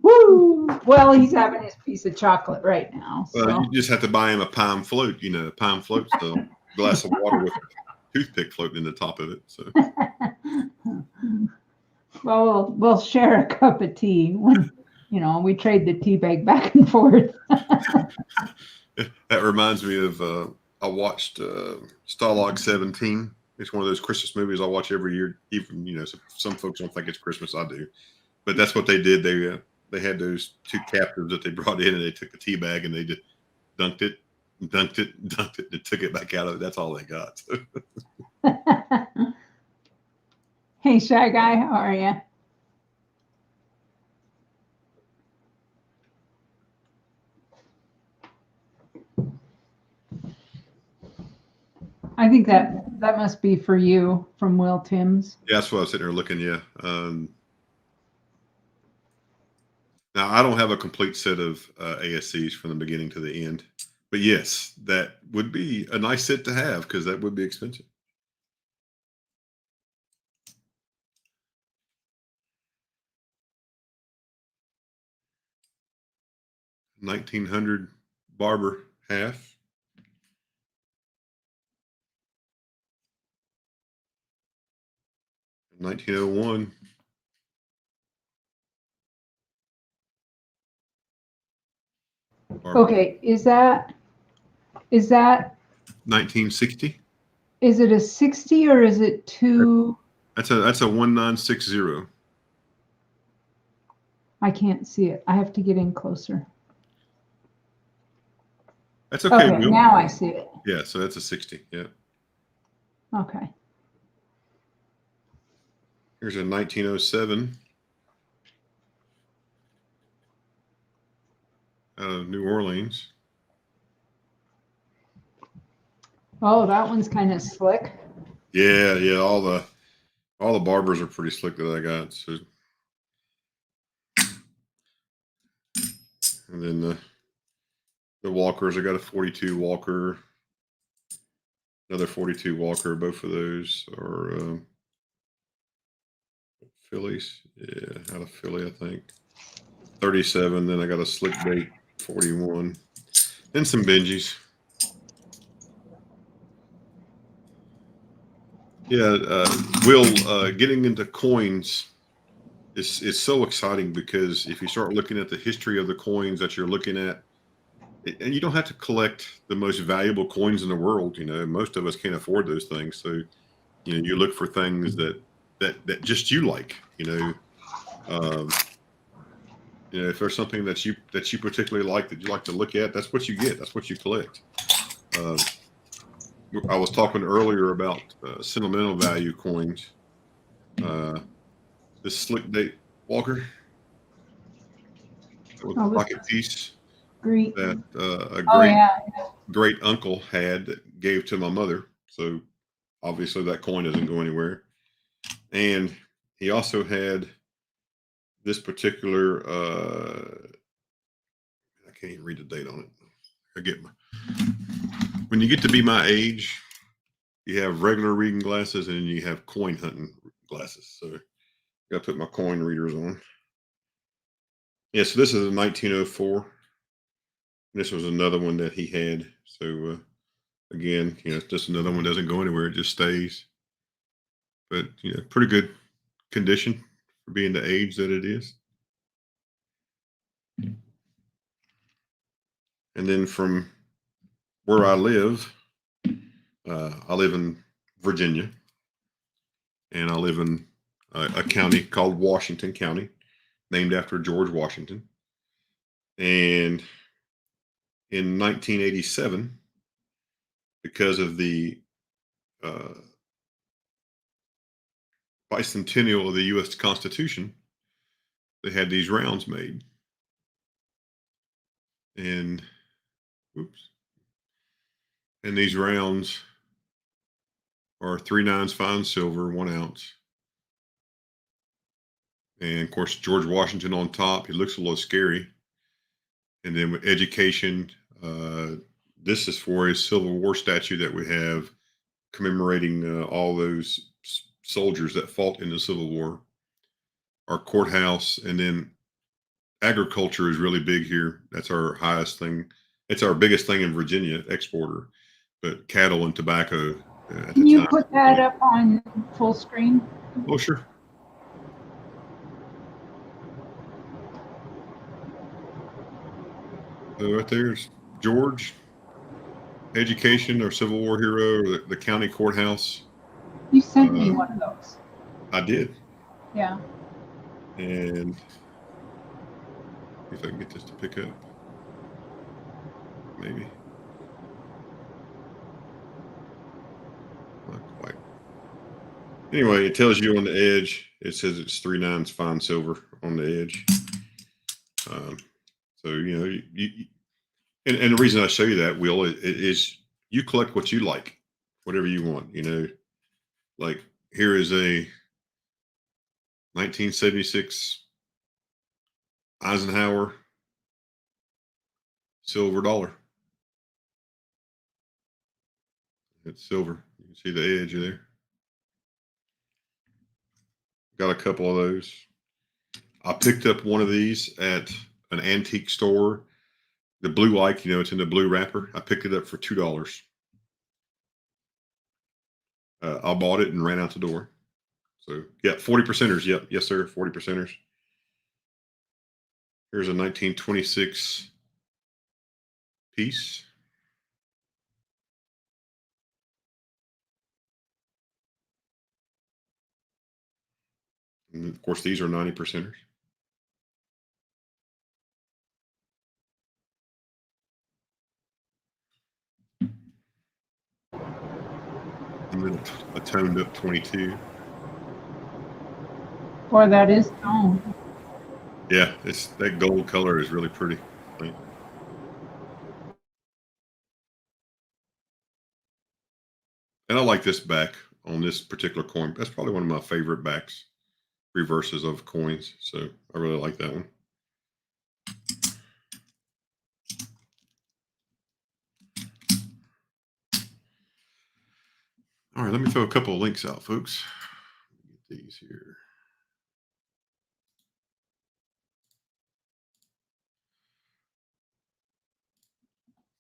Woo! Well, he's having his piece of chocolate right now. So. You just have to buy him a pine float. You know, pine float's the glass of water with a toothpick floating in the top of it. So. Well, we'll share a cup of tea when, we trade the tea bag back and forth. That reminds me of I watched Stalag 17. It's one of those Christmas movies I watch every year. Even some folks don't think it's Christmas. I do, but that's what they did. They had those 2 captives that they brought in, and they took the tea bag and they just dunked it, and took it back out of it. That's all they got. So. Hey, Shy Guy, how are you? I think that must be for you from Will Timms. Yeah, that's what I was sitting there looking. Yeah. Now I don't have a complete set of ASCs from the beginning to the end, but yes, that would be a nice set to have because that would be expensive. $1,900 Barber half. $1901. Barber. Okay, is that 1960? Is it a 60 or is it 2? That's a 1960. I can't see it. I have to get in closer. That's okay, Okay, Will. now I see it. Yeah, so that's a 60. Yeah. Okay. Here's a 1907 out of New Orleans. Oh, that one's kind of slick. Yeah, yeah. All the Barbers are pretty slick that I got. So, and then the Walkers, I got a 42 Walker, another 42 Walker. Both of those are Phillies. Yeah, out of Philly, I think. 37. Then I got a Slick Bait 41, and some Benjis. Yeah, Will, getting into coins is so exciting because if you start looking at the history of the coins that you're looking at, and you don't have to collect the most valuable coins in the world. You know, most of us can't afford those things. So, you know, you look for things that just you like. Um, if there's something that you particularly like that you like to look at, that's what you get. That's what you collect. Um, I was talking earlier about sentimental value coins. This Slick Date Walker with Oh, the this pocket is piece great. that a Oh, yeah. great uncle had that gave to my mother. So obviously that coin doesn't go anywhere. And he also had this particular I can't even read the date on it. When you get to be my age, you have regular reading glasses and you have coin hunting glasses. So I got to put my coin readers on. Yeah, so this is a 1904. This was another one that he had. So again, it's just another one doesn't go anywhere; it just stays. But pretty good condition for being the age that it is. And then from where I live in Virginia, and I live in a county called Washington County, named after George Washington. And in 1987, because of the uh, bicentennial of the U.S. Constitution, they had these rounds made. And oops. And these rounds are 3/9 fine silver, 1 ounce. And of course, George Washington on top. He looks a little scary. And then with education, this is for a Civil War statue that we have commemorating all those soldiers that fought in the Civil War. Our courthouse, and then agriculture is really big here. That's our highest thing. It's our biggest thing in Virginia, exporter. But cattle and tobacco at Can the you time. put that up on full screen? Oh, sure. So right there's George, education or Civil War hero, or the county courthouse. You sent me one of those. I did. Yeah. And see if I can get this to pick up. Maybe. Not quite. Anyway, it tells you on the edge, it says it's 3/9 fine silver on the edge. So, and the reason I show you that, Will, is you collect what you like, whatever you want, like here is a 1976 Eisenhower silver dollar. It's silver. You can see the edge there. Got a couple of those. I picked up one of these at an antique store. The blue like, it's in the blue wrapper. I picked it up for $2. I bought it and ran out the door. So yeah, 40%ers. Yep, yes sir, 40%ers. Here's a 1926 piece. And of course, these are 90%ers. a toned up 22. Boy, that is toned. Yeah, it's that gold color is really pretty. And I like this back on this particular coin. That's probably one of my favorite backs, reverses of coins. So I really like that one. All right, let me throw a couple of links out, folks. Get these here.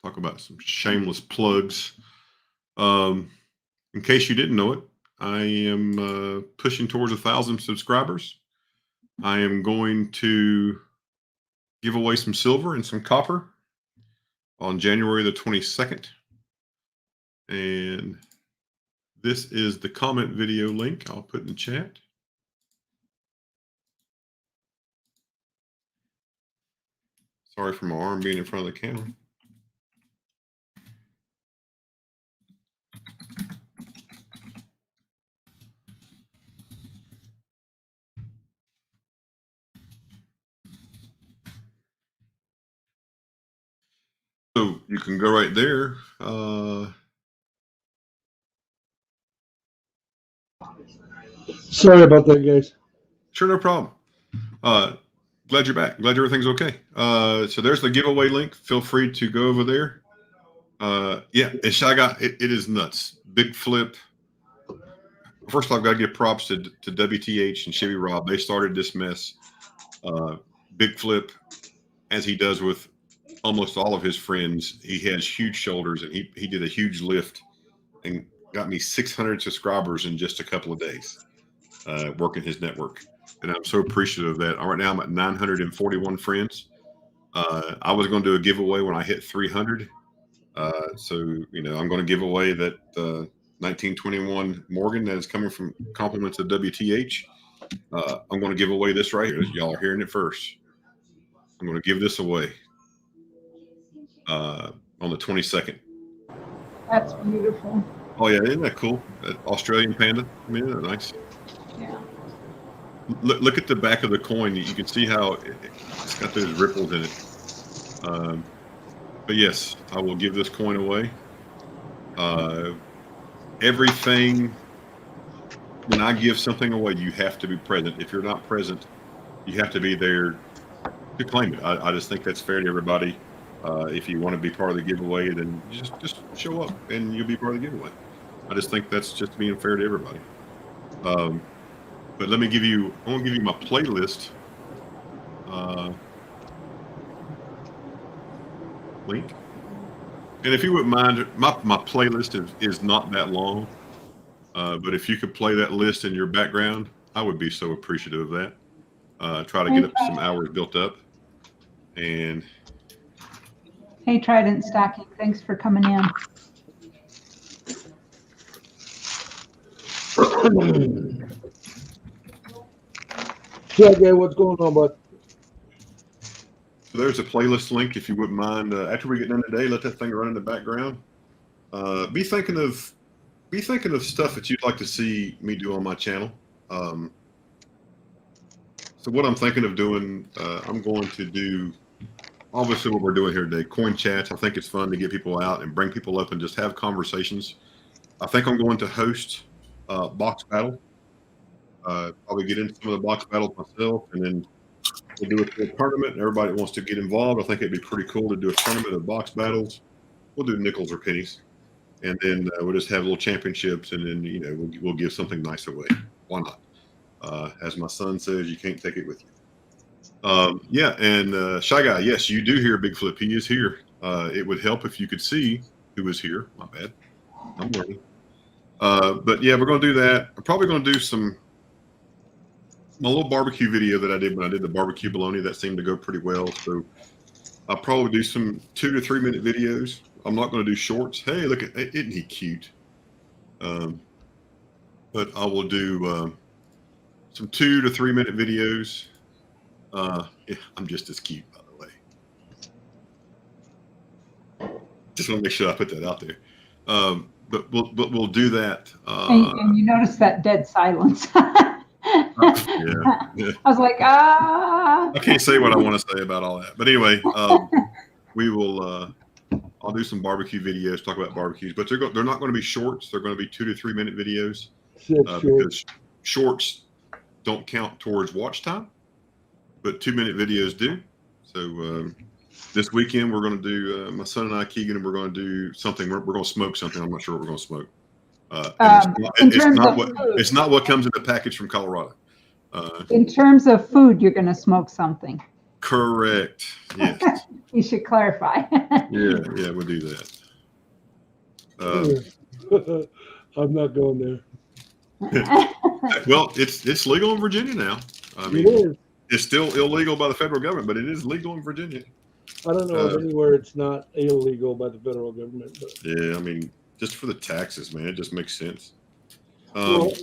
Talk about some shameless plugs. In case you didn't know it, I am pushing towards 1,000 subscribers. I am going to give away some silver and some copper on January the 22nd. And this is the comment video link I'll put in the chat. Sorry for my arm being in front of the camera. So you can go right there. Sorry about that, guys. Sure, no problem. Glad you're back. Glad everything's okay. So there's the giveaway link. Feel free to go over there. Yeah, and Shy Guy, it is nuts. Big flip. First off, I've got to give props to WTH and Chevy Rob. They started this mess. Big flip, as he does with almost all of his friends. He has huge shoulders, and he did a huge lift and got me 600 subscribers in just a couple of days, working his network. And I'm so appreciative of that. Right now, I'm at 941 friends. I was going to do a giveaway when I hit 300. So, I'm going to give away that 1921 Morgan that is coming from compliments of WTH. I'm going to give away this right here. Y'all are hearing it first. I'm going to give this away on the 22nd. That's beautiful. Oh, yeah. Isn't that cool? That Australian panda. I mean, isn't that nice? Yeah. Look at the back of the coin. You can see how it's got those ripples in it. But yes, I will give this coin away. Everything, when I give something away, you have to be present. If you're not present, you have to be there to claim it. I just think that's fair to everybody. If you want to be part of the giveaway, then you just show up and you'll be part of the giveaway. I just think that's just being fair to everybody. But I want to give you my playlist link. And if you wouldn't mind, my playlist is not that long. But if you could play that list in your background, I would be so appreciative of that. Try to get up some hours built up. And Hey, Trident Stacking, thanks for coming in. Yeah, guy, what's going on, bud? so there's a playlist link if you wouldn't mind. After we get done today, let that thing run in the background. Be thinking of stuff that you'd like to see me do on my channel. So what I'm thinking of doing, I'm going to do obviously what we're doing here today, coin chats. I think it's fun to get people out and bring people up and just have conversations. I think I'm going to host box battle. Probably get into some of the box battles myself, and then we'll do a tournament. Everybody that wants to get involved, I think it'd be pretty cool to do a tournament of box battles. We'll do nickels or pennies, and then we'll just have little championships, and then we'll give something nice away. Why not? As my son says, you can't take it with you. Yeah, and Shy Guy, yes, you do hear Big Flip. He is here. It would help if you could see who is here. My bad. I'm learning. But yeah, we're going to do that. I'm probably going to do my little barbecue video that I did when I did the barbecue bologna. That seemed to go pretty well. So I'll probably do some 2 to 3 minute videos. I'm not going to do shorts. Hey, look at, isn't he cute? But I will do some 2 to 3 minute videos. Yeah, I'm just as cute, by the way. Just want to make sure I put that out there. but we'll do that. And you notice that dead silence. Yeah. I was like, I can't say what I want to say about all that, but anyway, we will. I'll do some barbecue videos, talk about barbecues, but they're not going to be shorts. They're going to be 2 to 3 minute videos because shorts don't count towards watch time, but 2-minute videos do. So this weekend we're going to do my son and I, Keegan, and we're going to do something. We're going to smoke something. I'm not sure what we're going to smoke. It's not what comes in the package from Colorado. In terms of food, you're going to smoke something. Correct. Yes. You should clarify. Yeah, we'll do that. I'm not going there. Well, it's legal in Virginia now. I mean, it's still illegal by the federal government, but it is legal in Virginia. I don't know of anywhere it's not illegal by the federal government. But. Yeah, I mean, just for the taxes, man, it just makes sense. Well,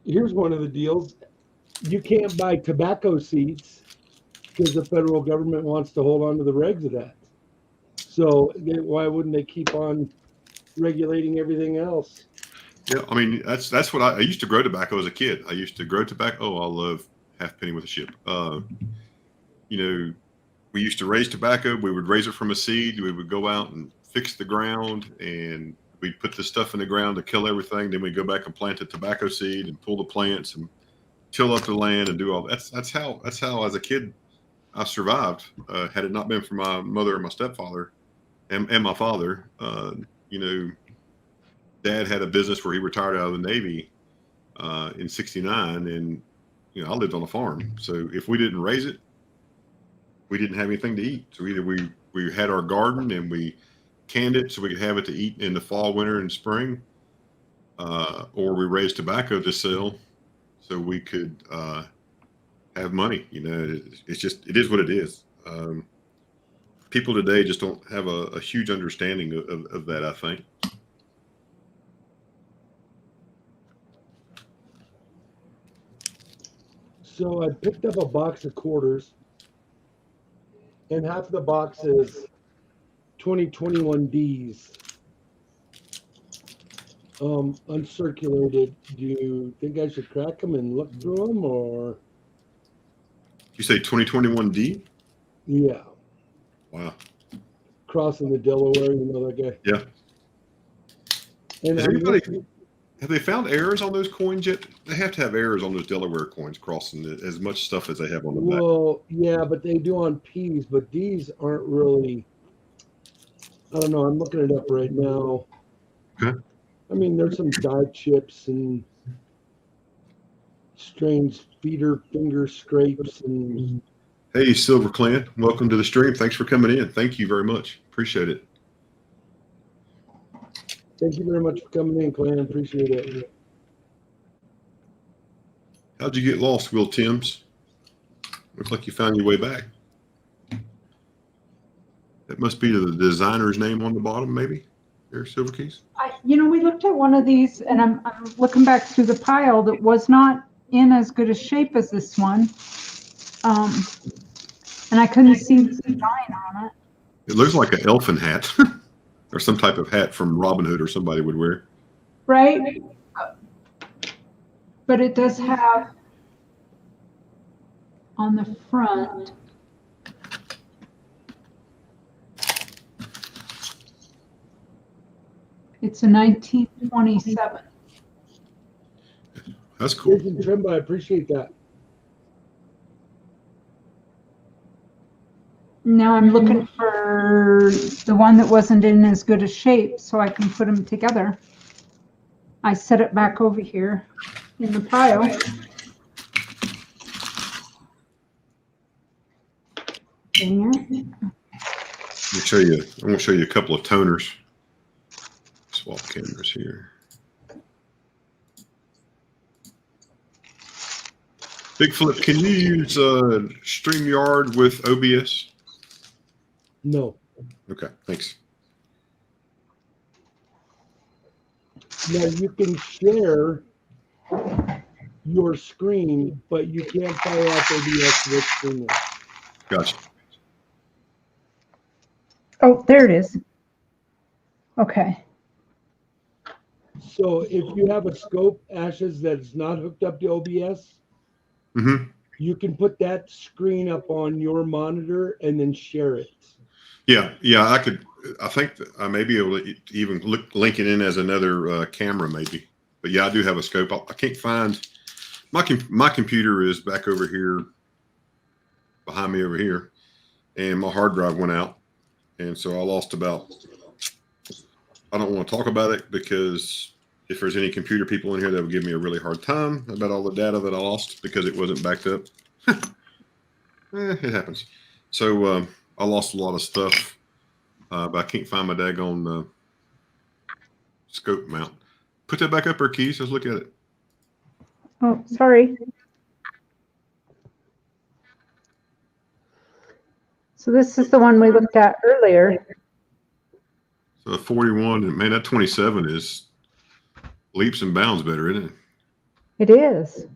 here's one of the deals. You can't buy tobacco seeds because the federal government wants to hold on to the regs of that. So why wouldn't they keep on regulating everything else? Yeah, I mean, that's what I used to grow tobacco as a kid. I used to grow tobacco. Oh, I love half penny with a ship. You know, we used to raise tobacco. We would raise it from a seed. We would go out and fix the ground, and we'd put the stuff in the ground to kill everything. Then we'd go back and plant the tobacco seed and pull the plants and till up the land and do all that. That's how as a kid I survived. Had it not been for my mother and my stepfather and my father, you know, Dad had a business where he retired out of the Navy in '69, and you know, I lived on a farm. So if we didn't raise it, we didn't have anything to eat. So either we had our garden and we canned it so we could have it to eat in the fall, winter, and spring, or we raised tobacco to sell so we could have money. You know, it's just, it is what it is. People today just don't have a huge understanding of that, I think. So I picked up a box of quarters, and half of the box is 2021 Ds. Uncirculated. Do you think I should crack them and look through them, or? You say 2021D? Yeah. Wow. Crossing the Delaware, you know that guy? Yeah. And have they found errors on those coins yet? They have to have errors on those Delaware coins crossing as much stuff as they have on the back. Well, yeah, but they do on Ps, but Ds aren't really. I don't know. I'm looking it up right now. Okay. I mean, there's some die chips and strange feeder finger scrapes and. Hey, Silver Clan, welcome to the stream. Thanks for coming in. Thank you very much. Appreciate it. Thank you very much for coming in, Clan. Appreciate it. How'd you get lost, Will Timms? Looks like you found your way back. That must be the designer's name on the bottom, maybe. There, Silver Keys. You know, we looked at one of these, and I'm looking back through the pile that was not in as good a shape as this one. And I couldn't see the design on it. It looks like an elfin hat or some type of hat from Robin Hood or somebody would wear. Right? But it does have on the front. It's a 1927. That's cool. Trimba, I appreciate that. Now I'm looking for the one that wasn't in as good a shape so I can put them together. I set it back over here in the pile. Dang it. I'm going to show you a couple of toners. Swap cameras here. Big Flip, can you use StreamYard with OBS? No. Okay, thanks. Now you can share your screen, but you can't fire off OBS with screen. Gotcha. Oh, there it is. Okay. So if you have a scope, Ashes, that's not hooked up to OBS, Mm-hmm. you can put that screen up on your monitor and then share it. Yeah, yeah, I could. I think that I may be able to even link it in as another camera, maybe. But yeah, I do have a scope. I can't find my computer is back over here behind me over here, and my hard drive went out, and so I lost about. I don't want to talk about it because if there's any computer people in here, that would give me a really hard time about all the data that I lost because it wasn't backed up. It happens. So I lost a lot of stuff, but I can't find my daggone scope mount. Put that back up there, Keys. Let's look at it. Oh, sorry. So this is the one we looked at earlier. So 41, and man, that 27 is leaps and bounds better, isn't it? It is.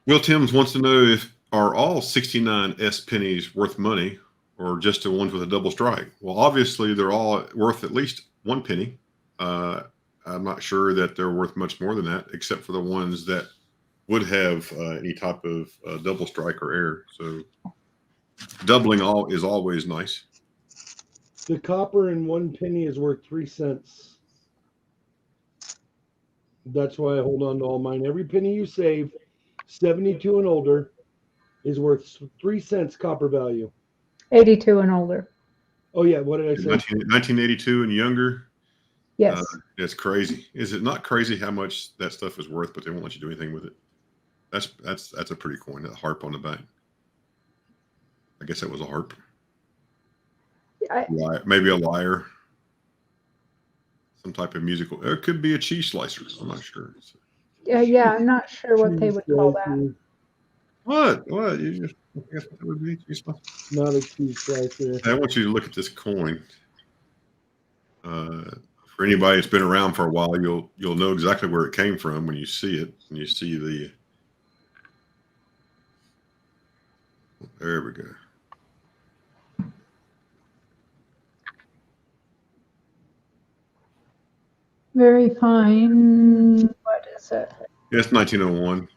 Will Timms wants to know if are all 69 S pennies worth money or just the ones with a double strike? Well, obviously they're all worth at least 1 penny. I'm not sure that they're worth much more than that, except for the ones that would have any type of double strike or error. So doubling all is always nice. The copper in 1 penny is worth 3 cents. That's why I hold on to all mine. Every penny you save, 72 and older, is worth 3 cents copper value. 82 and older. Oh yeah, what did I say? 1982 and younger. Yes. It's crazy. Is it not crazy how much that stuff is worth, but they won't let you do anything with it? That's a pretty coin. That harp on the back. I guess that was a harp. Maybe a lyre. Some type of musical. It could be a cheese slicer. I'm not sure. Yeah, I'm not sure what they would call that. What? You just I guess that would be cheese slicer. Not a cheese slicer. I want you to look at this coin. For anybody that's been around for a while, you'll know exactly where it came from when you see it. And you see the. There we go. Very fine. What is it? Yeah, it's 1901.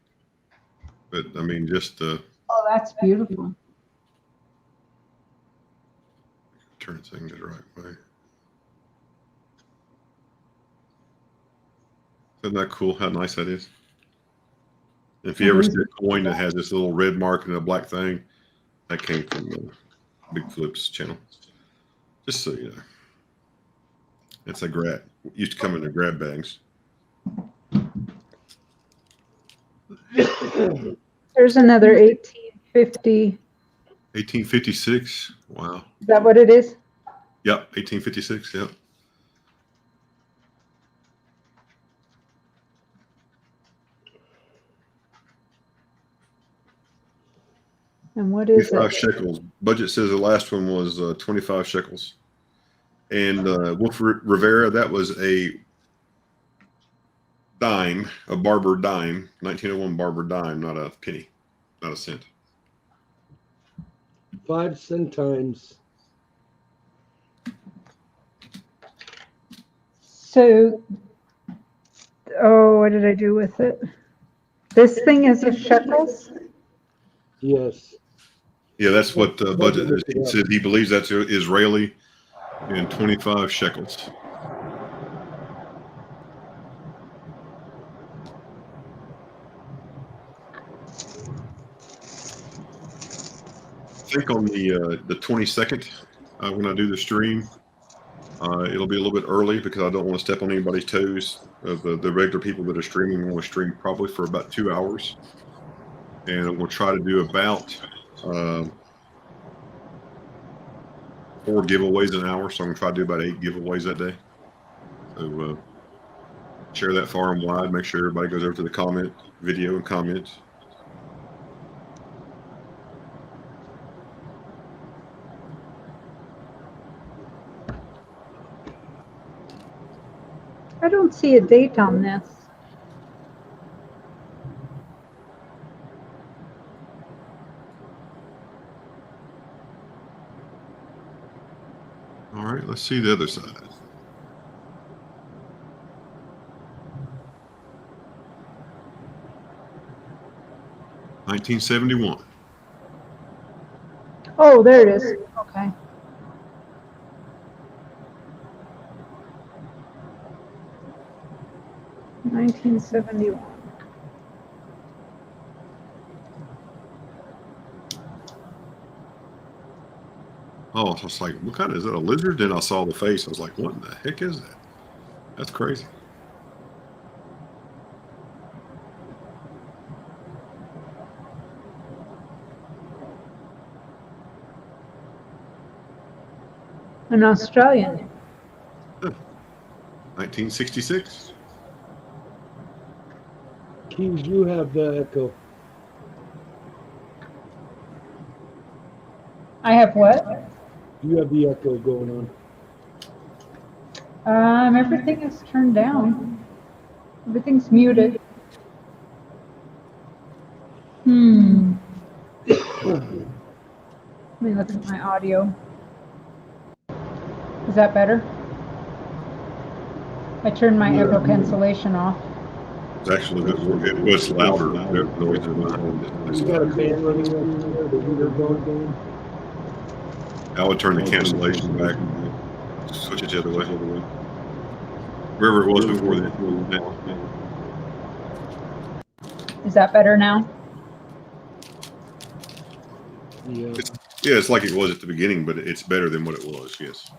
But I mean, just Oh, that's beautiful. turn things the right way. Isn't that cool? How nice that is. If you ever see a coin that has this little red mark and a black thing, that came from Big Flip's channel. Just so you know, it's a grab. Used to come in the grab bags. There's another 1850. 1856. Wow. Is that what it is? Yep. 1856. Yep. And what is 25 it? shekels. Budget says the last one was 25 shekels. And Wolf Rivera, that was a dime, a Barber dime, 1901 Barber dime, not a penny, not a cent. 5 centimes. So, oh, what did I do with it? This thing is a shekels? Yes. Yeah, that's what budget is. He said he believes that's Israeli and 25 shekels. I think on the 22nd, when I do the stream, it'll be a little bit early because I don't want to step on anybody's toes. The regular people that are streaming will stream probably for about 2 hours, and we'll try to do about 4 giveaways an hour. So I'm gonna try to do about 8 giveaways that day. So share that far and wide. Make sure everybody goes over to the comment video and comments. I don't see a date on this. Let's see the other side. $1971. Oh, there it is. Okay. $1971. Oh, I was like, what kind is that? A lizard? Then I saw the face. I was like, what in the heck is that? That's crazy. An Australian. 1966. Keys, you have the echo. I have what? You have the echo going Everything is turned down. Everything's muted. Let me look at my audio. Is that better? I turned my echo cancellation off. It's actually it was louder. The noises behind it. on. You got a fan running right there, the heater going. I would turn the cancellation back, switch it the other way. Wherever it was before that. Is that better now? Yeah. It's like it was at the beginning, but it's better than what it was. Yes.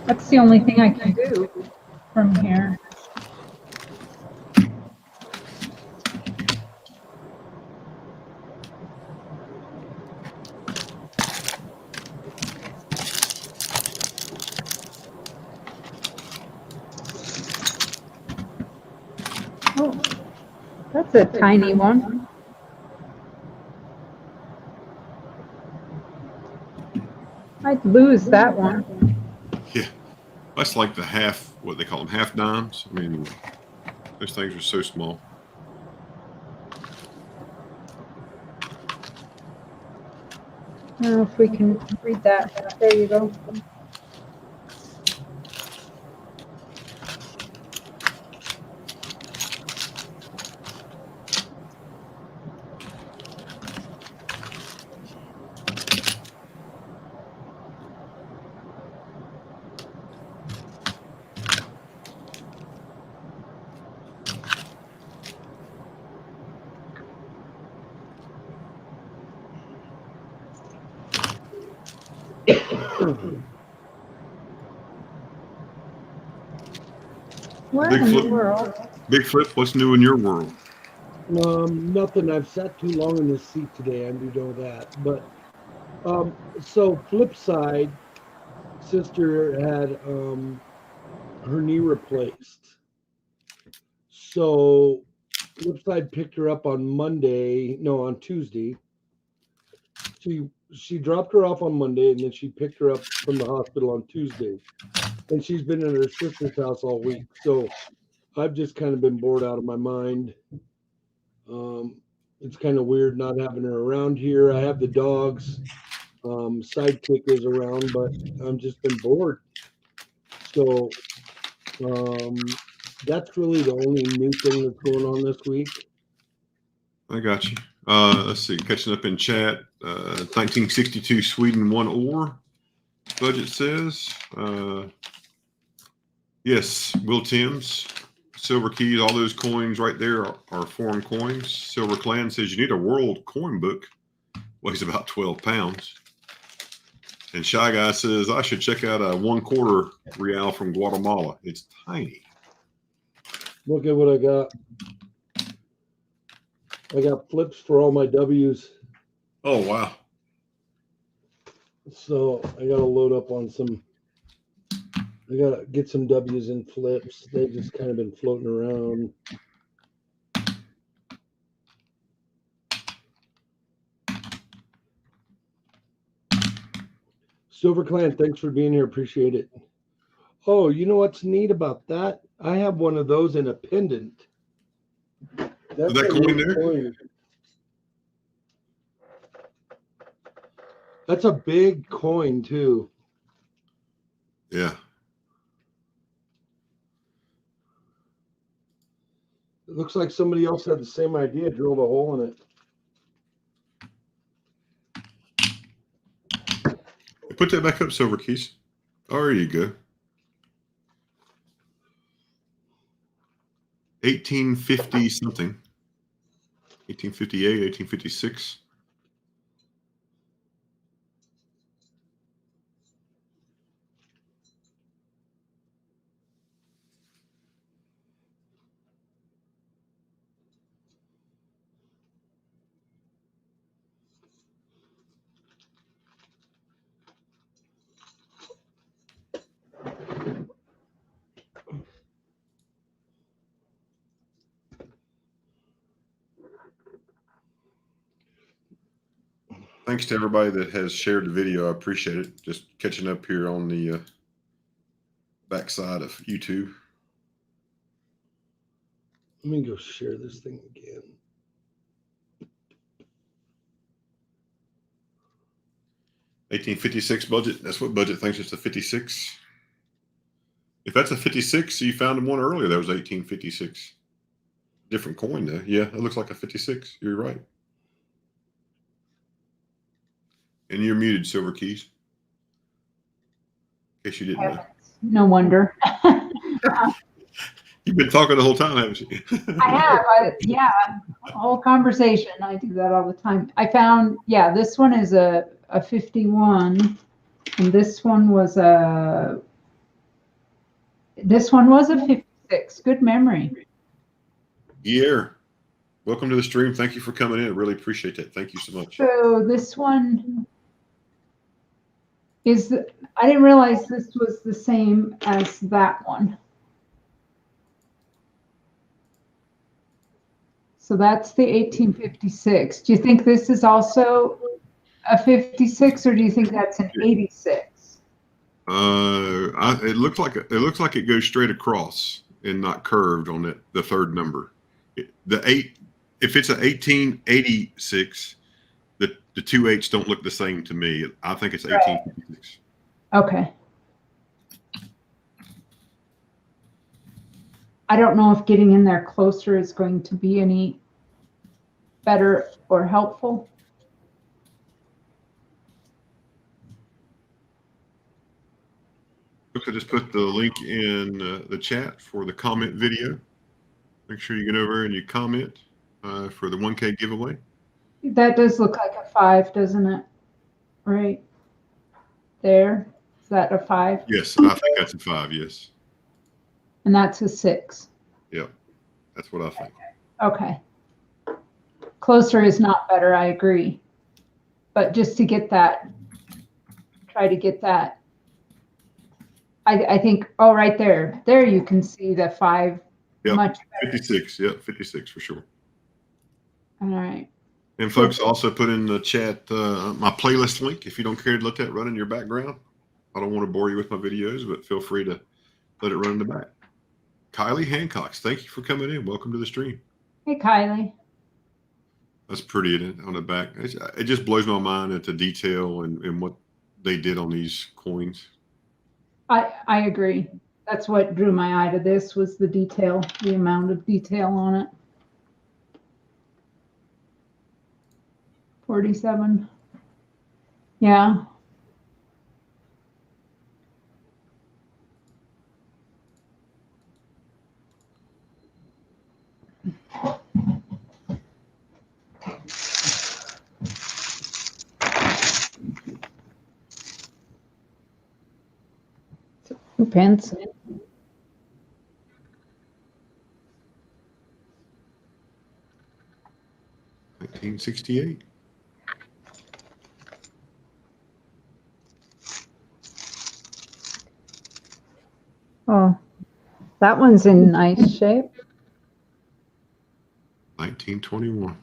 That's the only thing I can do from here. Oh, that's a tiny one. I'd lose that one. Yeah. That's like the half, what they call them, half dimes. I mean, those things are so small. I don't know if we can read that. There you go. What Big in the flip. world? Big Flip, what's new in your world? Nothing. I've sat too long in this seat today. I do know that. But so flip side, sister had her knee replaced. So flip side picked her up on on Tuesday. She dropped her off on Monday, and then she picked her up from the hospital on Tuesday. And she's been at her sister's house all week. So I've just kind of been bored out of my mind. It's kind of weird not having her around here. I have the dogs. Sidekick is around, but I've just been bored. So that's really the only new thing that's going on this week. I got you. Let's see, catching up in chat. 1962 Sweden 1 ore. Budget says. Yes, Will Timms. Silver Keys, all those coins right there are foreign coins. Silver Clan says you need a world coin book. Weighs about 12 pounds. And Shy Guy says I should check out a 1/4 real from Guatemala. It's tiny. Look at what I got. I got flips for all my W's. Oh, wow. So I got to load up on some. I got to get some W's and flips. They've just kind of been floating around. Silver Clan, thanks for being here. Appreciate it. Oh, you know what's neat about that? I have one of those in a pendant. That's that a coin neat there? coin. That's a big coin too. Yeah. It looks like somebody else had the same idea, drilled a hole in it. Put that back up, Silver Keys. There you go. 1850 something. 1858, 1856. Thanks to everybody that has shared the video. I appreciate it. Just catching up here on the backside of YouTube. Let me go share this thing again. 1856 budget. That's what budget thinks it's a 56. If that's a 56, you found one earlier that was 1856. Different coin though. Yeah, it looks like a 56. You're right. And you're muted, Silver Keys. In case you didn't know. No wonder. You've been talking the whole time, haven't you? I have. Yeah, whole conversation. I do that all the time. I found, yeah, this one is a 51, and this one was a 56. Good memory. Yeah. Welcome to the stream. Thank you for coming in. I really appreciate that. Thank you so much. So this one is, I didn't realize this was the same as that one. So that's the 1856. Do you think this is also a 56, or do you think that's an 86? It looks like it goes straight across and not curved on it. The third number, if it's an 1886, the two eights don't look the same to me. I think it's 1856. Okay. I don't know if getting in there closer is going to be any better or helpful. I just put the link in the chat for the comment video. Make sure you get over and you comment for the 1K giveaway. That does look like a 5, doesn't it? Right there. Is that a 5? Yes, I think that's a 5. Yes. And that's a 6. Yep, that's what I think. Okay. Closer is not better, I agree. But just to get that, try to get that. I think, oh, right there. There you can see the 5 Yep, much better. 56. Yep, 56 for sure. All right. And folks, also put in the chat my playlist link if you don't care to let that run in your background. I don't want to bore you with my videos, but feel free to let it run in the back. Kylie Hancock, thank you for coming in. Welcome to the stream. Hey, Kylie. That's pretty on the back. It just blows my mind at the detail and what they did on these coins. I agree. That's what drew my eye to this, was the detail, the amount of detail on it. 47. Yeah. Pence. 1968. Oh, that one's in nice shape. 1921. Is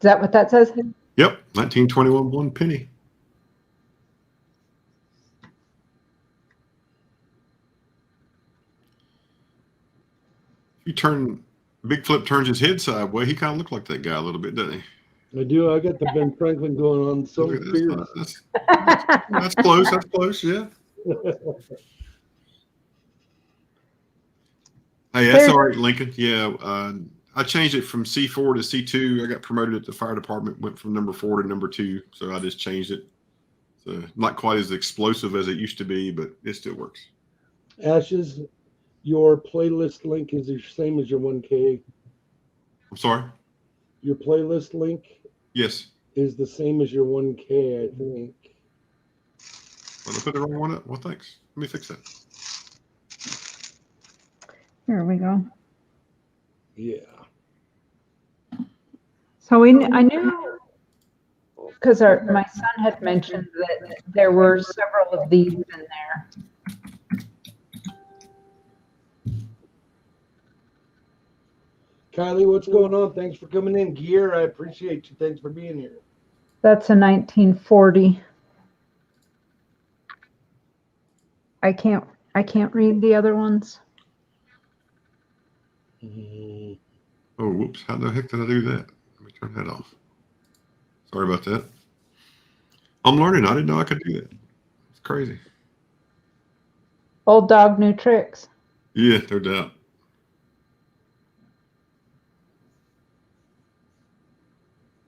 that what that says? Yep, 1921 1 penny. If you turn, Big Flip turns his head sideways, he kind of looked like that guy a little bit, doesn't he? I do. I got the Ben Franklin going on so Okay, fierce. that's close. That's close. Yeah. Hey, that's all right, Lincoln. Yeah, I changed it from C4 to C2. I got promoted at the fire department, went from number 4 to number 2, so I just changed it. So not quite as explosive as it used to be, but it still works. Ashes, your playlist link is the same as your 1K. I'm sorry. Your playlist link Yes. is the same as your 1K, I think. Well, I put the wrong one up. Well, thanks. Let me fix that. Here we go. Yeah. So I knew, because my son had mentioned that there were several of these in there. Kylie, what's going on? Thanks for coming in. Gear, I appreciate you. Thanks for being here. That's a 1940. I can't read the other ones. Oh, whoops. How the heck did I do that? Let me turn that off. Sorry about that. I'm learning. I didn't know I could do that. It's crazy. Old dog, new tricks. Yeah, no doubt.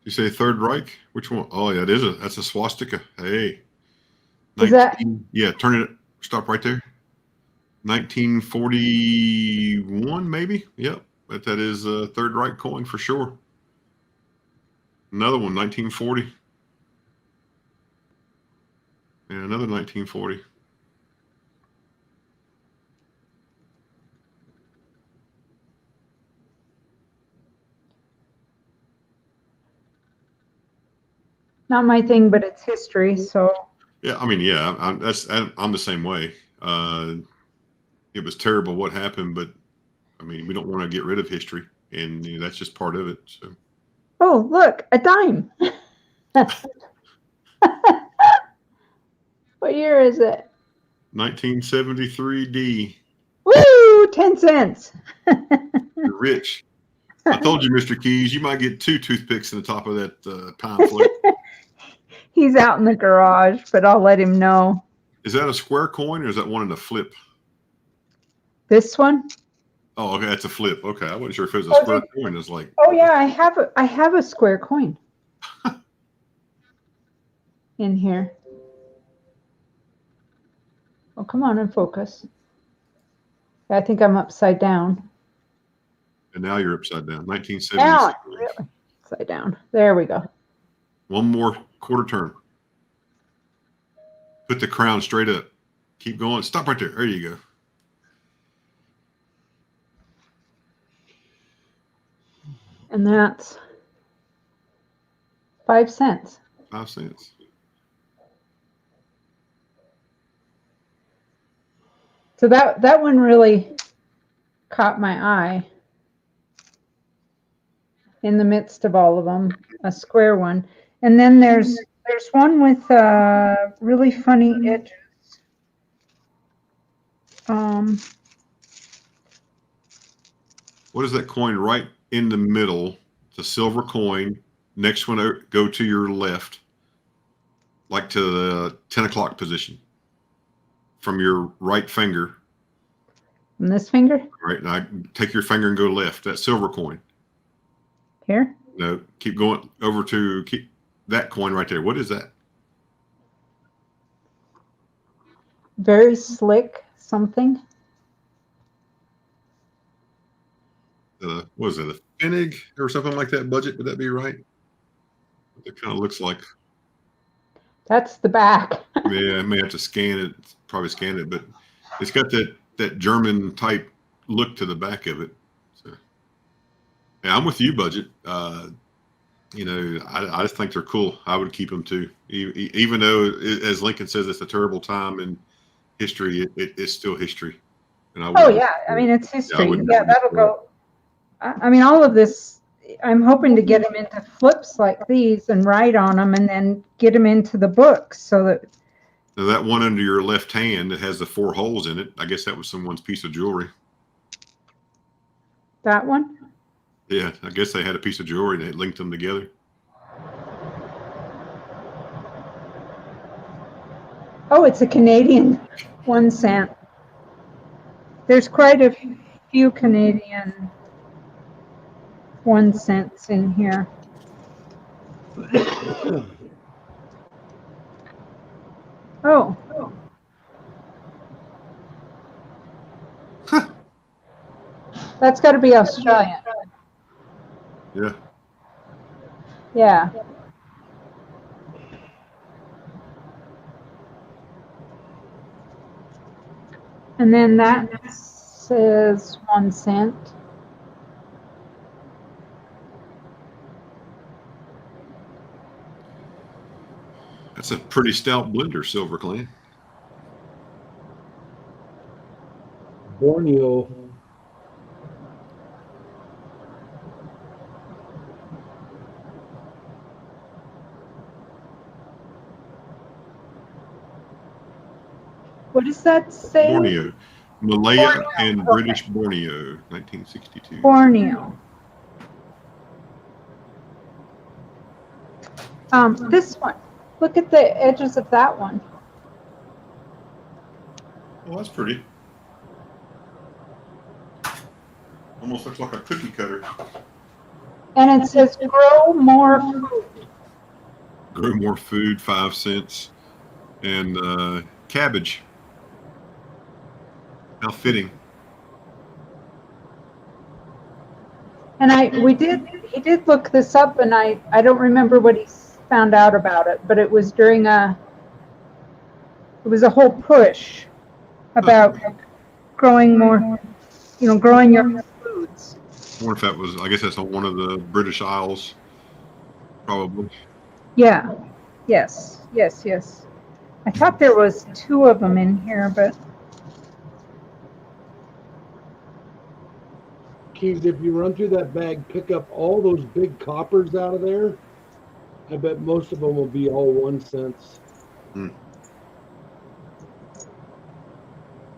You say Third Reich? Which one? Oh, yeah, that's a swastika. Hey. Is that? Yeah, turn it. Stop right there. 1941, maybe. Yep. But that is a Third Reich coin for sure. Another one, 1940. And another 1940. Not my thing, but it's history, so. Yeah, I mean, yeah, I'm the same way. It was terrible what happened, but I mean, we don't want to get rid of history, and that's just part of it. So. Oh, look, a dime. What year is it? 1973 D. Woo! 10 cents. You're rich. I told you, Mr. Keys, you might get 2 toothpicks in the top of that pamphlet. He's out in the garage, but I'll let him know. Is that a square coin or is that one in a flip? This one? Oh, okay, that's a flip. Okay, I wasn't sure if it was a square coin. It's like. Oh yeah, I have a square coin in here. Oh, come on and focus. I think I'm upside down. And now you're upside down. 1976. Now, really upside down. There we go. One more quarter turn. Put the crown straight up. Keep going. Stop right there. There you go. And that's 5 cents. 5 cents. So that one really caught my eye in the midst of all of them, a square one. And then there's one with really funny edges. What is that coin right in the middle? It's a silver coin. Next one, go to your left, like to the 10 o'clock position. From your right finger. From this finger? Right. Now take your finger and go left. That silver coin. Here? No, keep going over to that coin right there. What is that? Very slick something. What is it? A Finnig or something like that budget? Would that be right? It kind of looks like. That's the back. Yeah, I may have to scan it. Probably scan it, but it's got that German type look to the back of it. So, yeah, I'm with you, budget. I just think they're cool. I would keep them too, even though, as Lincoln says, it's a terrible time in history. It's still history. And I mean, it's history. Yeah, that'll go. I mean, all of this. I'm hoping to get them into flips like these and write on them, and then get them into the books so that. Now that one under your left hand that has the 4 holes in it, I guess that was someone's piece of jewelry. That one? Yeah, I guess they had a piece of jewelry and they linked them together. Oh, it's a Canadian 1 cent. There's quite a few Canadian 1 cents in here. Oh. Huh. That's got to be Australian. Yeah. Yeah. And then that says 1 cent. That's a pretty stout blender, Silver Clan. Borneo. What does that say? Borneo. Malaya Borneo, and okay. British Borneo, 1962. Borneo. This one. Look at the edges of that one. Well, that's pretty. Almost looks like a cookie cutter. And it says grow more food. Grow more food, 5 cents. And cabbage. How fitting. And he did look this up, and I don't remember what he found out about it, but it was during it was a whole push about growing more, growing your foods. I wonder if that was, I guess that's on one of the British Isles, probably. Yeah. Yes. I thought there was 2 of them in here, but Keith, if you run through that bag, pick up all those big coppers out of there. I bet most of them will be all 1 cents.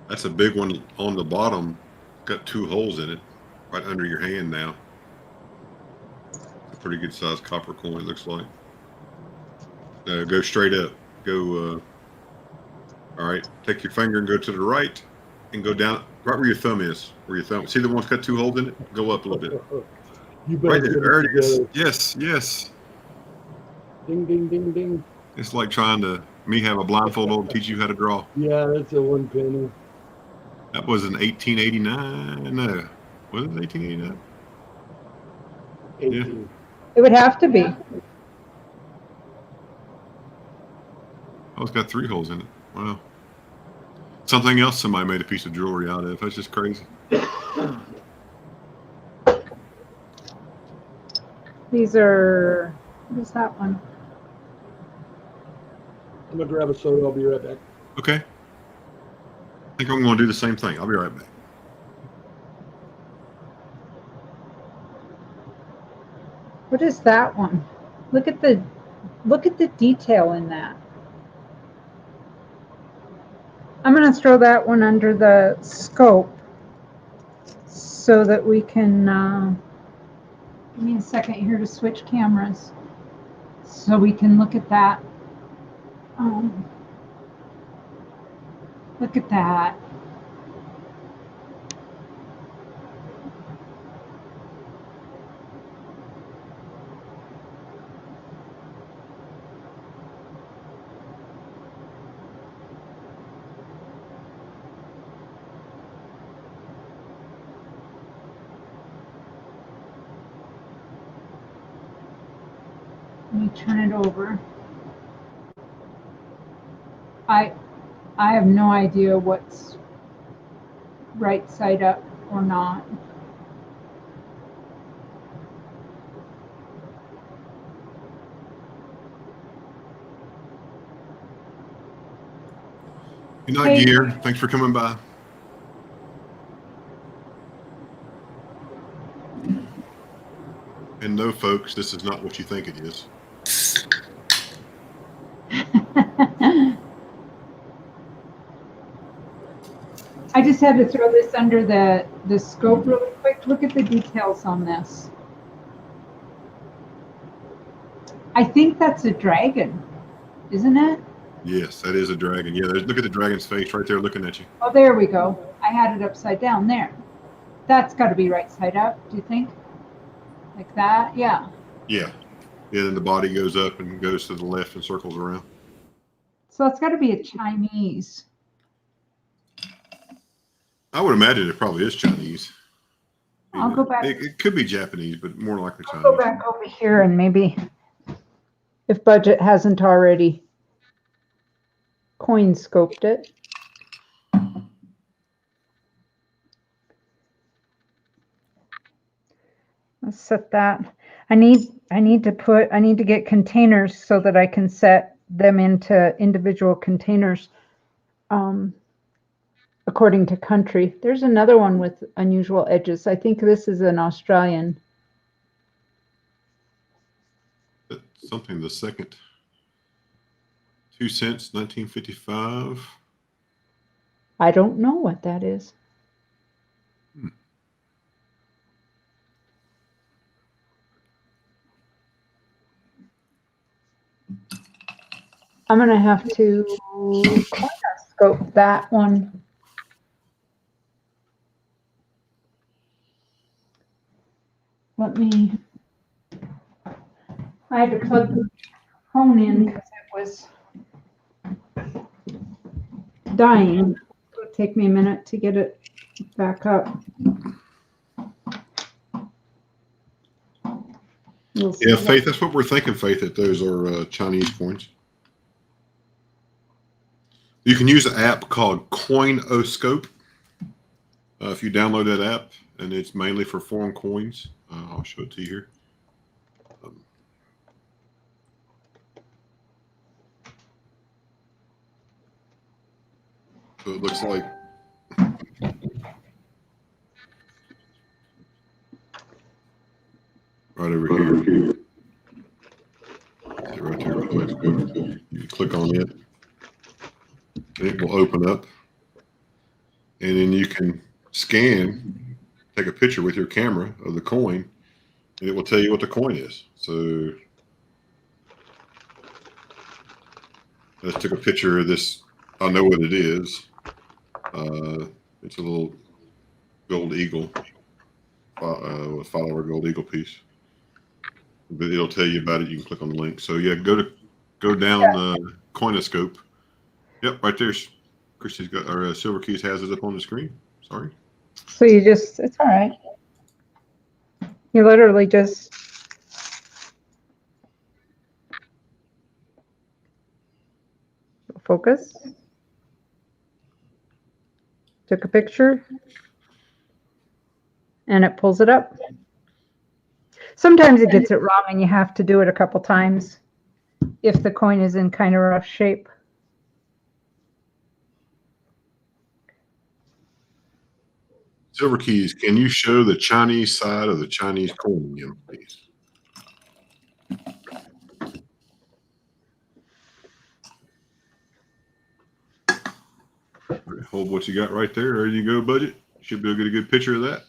That's a big one on the bottom. Got 2 holes in it, right under your hand now. A pretty good sized copper coin, looks like. Go straight up. Go. All right. Take your finger and go to the right, and go down right where your thumb is. Where your thumb. See the one's got 2 holes in it. Go up a little bit. You better Right there. get There it it is. together. Yes. Ding, ding, ding, ding. It's like trying to have a blindfold on and teach you how to draw. Yeah, that's a 1 penny. That was in 1889. No, was it 1889? 18. it would have to be. Oh, it's got 3 holes in it. Wow. Something else somebody made a piece of jewelry out of. That's just crazy. These are, what is that one? I'm going to grab a soda. I'll be right back. Okay. I think I'm going to do the same thing. I'll be right back. What is that one? Look at the detail in that. I'm going to throw that one under the scope so that we can, give me a second here to switch cameras so we can look at that. Look at that. Let me turn it over. I have no idea what's right side up or not. Good night, Hey. Gear. Thanks for coming by. And no, folks, this is not what you think it is. I just had to throw this under the scope really quick. Look at the details on this. I think that's a dragon, isn't it? Yes, that is a dragon. Yeah, look at the dragon's face right there looking at you. Oh, there we go. I had it upside down there. That's got to be right side up, do you think? Like that? Yeah. Yeah. Yeah, then the body goes up and goes to the left and circles around. So it's got to be a Chinese. I would imagine it probably is Chinese. I'll go back. It could be Japanese, but more likely I'll Chinese. go back over here and maybe, if budget hasn't already coin scoped it. Let's set that. I need to get containers so that I can set them into individual containers according to country. There's another one with unusual edges. I think this is an Australian. Something the second. 2 cents, 1955. I don't know what that is. I'm going to have to scope that one. I had to plug the phone in because it was dying. It'll take me a minute to get it back up. Yeah, Faith, that's what we're thinking, Faith, that those are Chinese coins. You can use an app called Coinoscope. If you download that app, and it's mainly for foreign coins. I'll show it to you here. So it looks like right over here. Right there. You click on it, and it will open up, and then you can scan, take a picture with your camera of the coin, and it will tell you what the coin is. So I just took a picture of this. I know what it is. It's a little gold eagle, $5 gold eagle piece. But it'll tell you about it. You can click on the link. So yeah, go down Coinoscope. Yep, right there. Christy's got, or Silver Keys has it up on the screen. Sorry. So it's all right. You literally just focus. Took a picture. And it pulls it up. Sometimes it gets it wrong and you have to do it a couple times if the coin is in kind of rough shape. Silver Keys, can you show the Chinese side of the Chinese coin again, please? Hold what you got right there. There you go, budget. Should be able to get a good picture of that.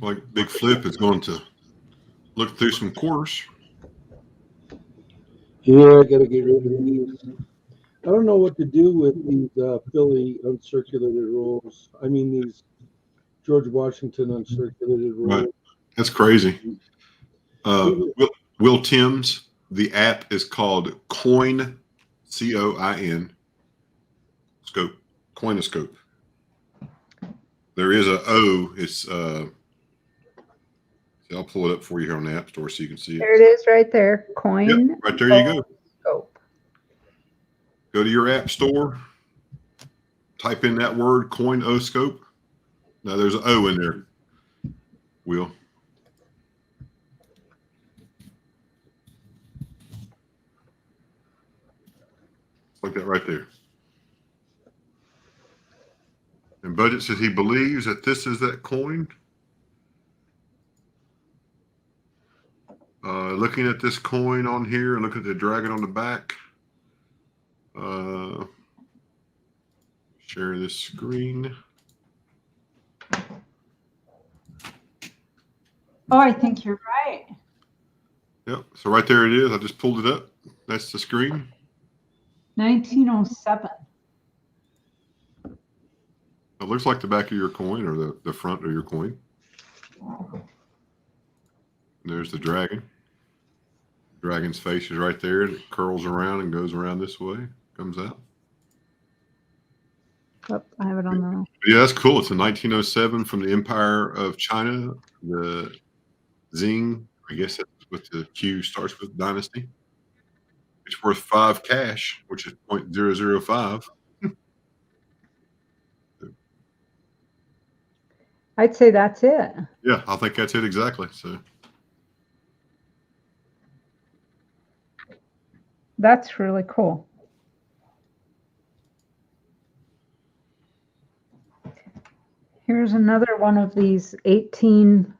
Like Big Flip is going to look through some quarters. Yeah, I got to get rid of these. I don't know what to do with these Philly uncirculated rolls. I mean, these George Washington uncirculated rolls. Right. That's crazy. Will Timms, the app is called Coin, COIN, Scope, Coinoscope. There is a O. It's I'll pull it up for you here on the App Store so you can see it. There it is right there. Coin. Yep, right there you go. Scope. Go to your App Store. Type in that word, Coinoscope. Now there's an O in there. Will. Like that right there. And Budget says he believes that this is that coin. Looking at this coin on here and looking at the dragon on the back. Share this screen. Oh, I think you're right. Yep. So right there it is. I just pulled it up. That's the screen. 1907. It looks like the back of your coin or the front of your coin. There's the dragon. Dragon's face is right there. It curls around and goes around this way. Comes out. Oh, I have it on the. Yeah, that's cool. It's a 1907 from the Empire of China. The Zing, I guess that's what the Q starts with, dynasty. It's worth 5 cash, which is 0.005. I'd say that's it. Yeah, I think that's it exactly. So That's really cool. Here's another one of these 18.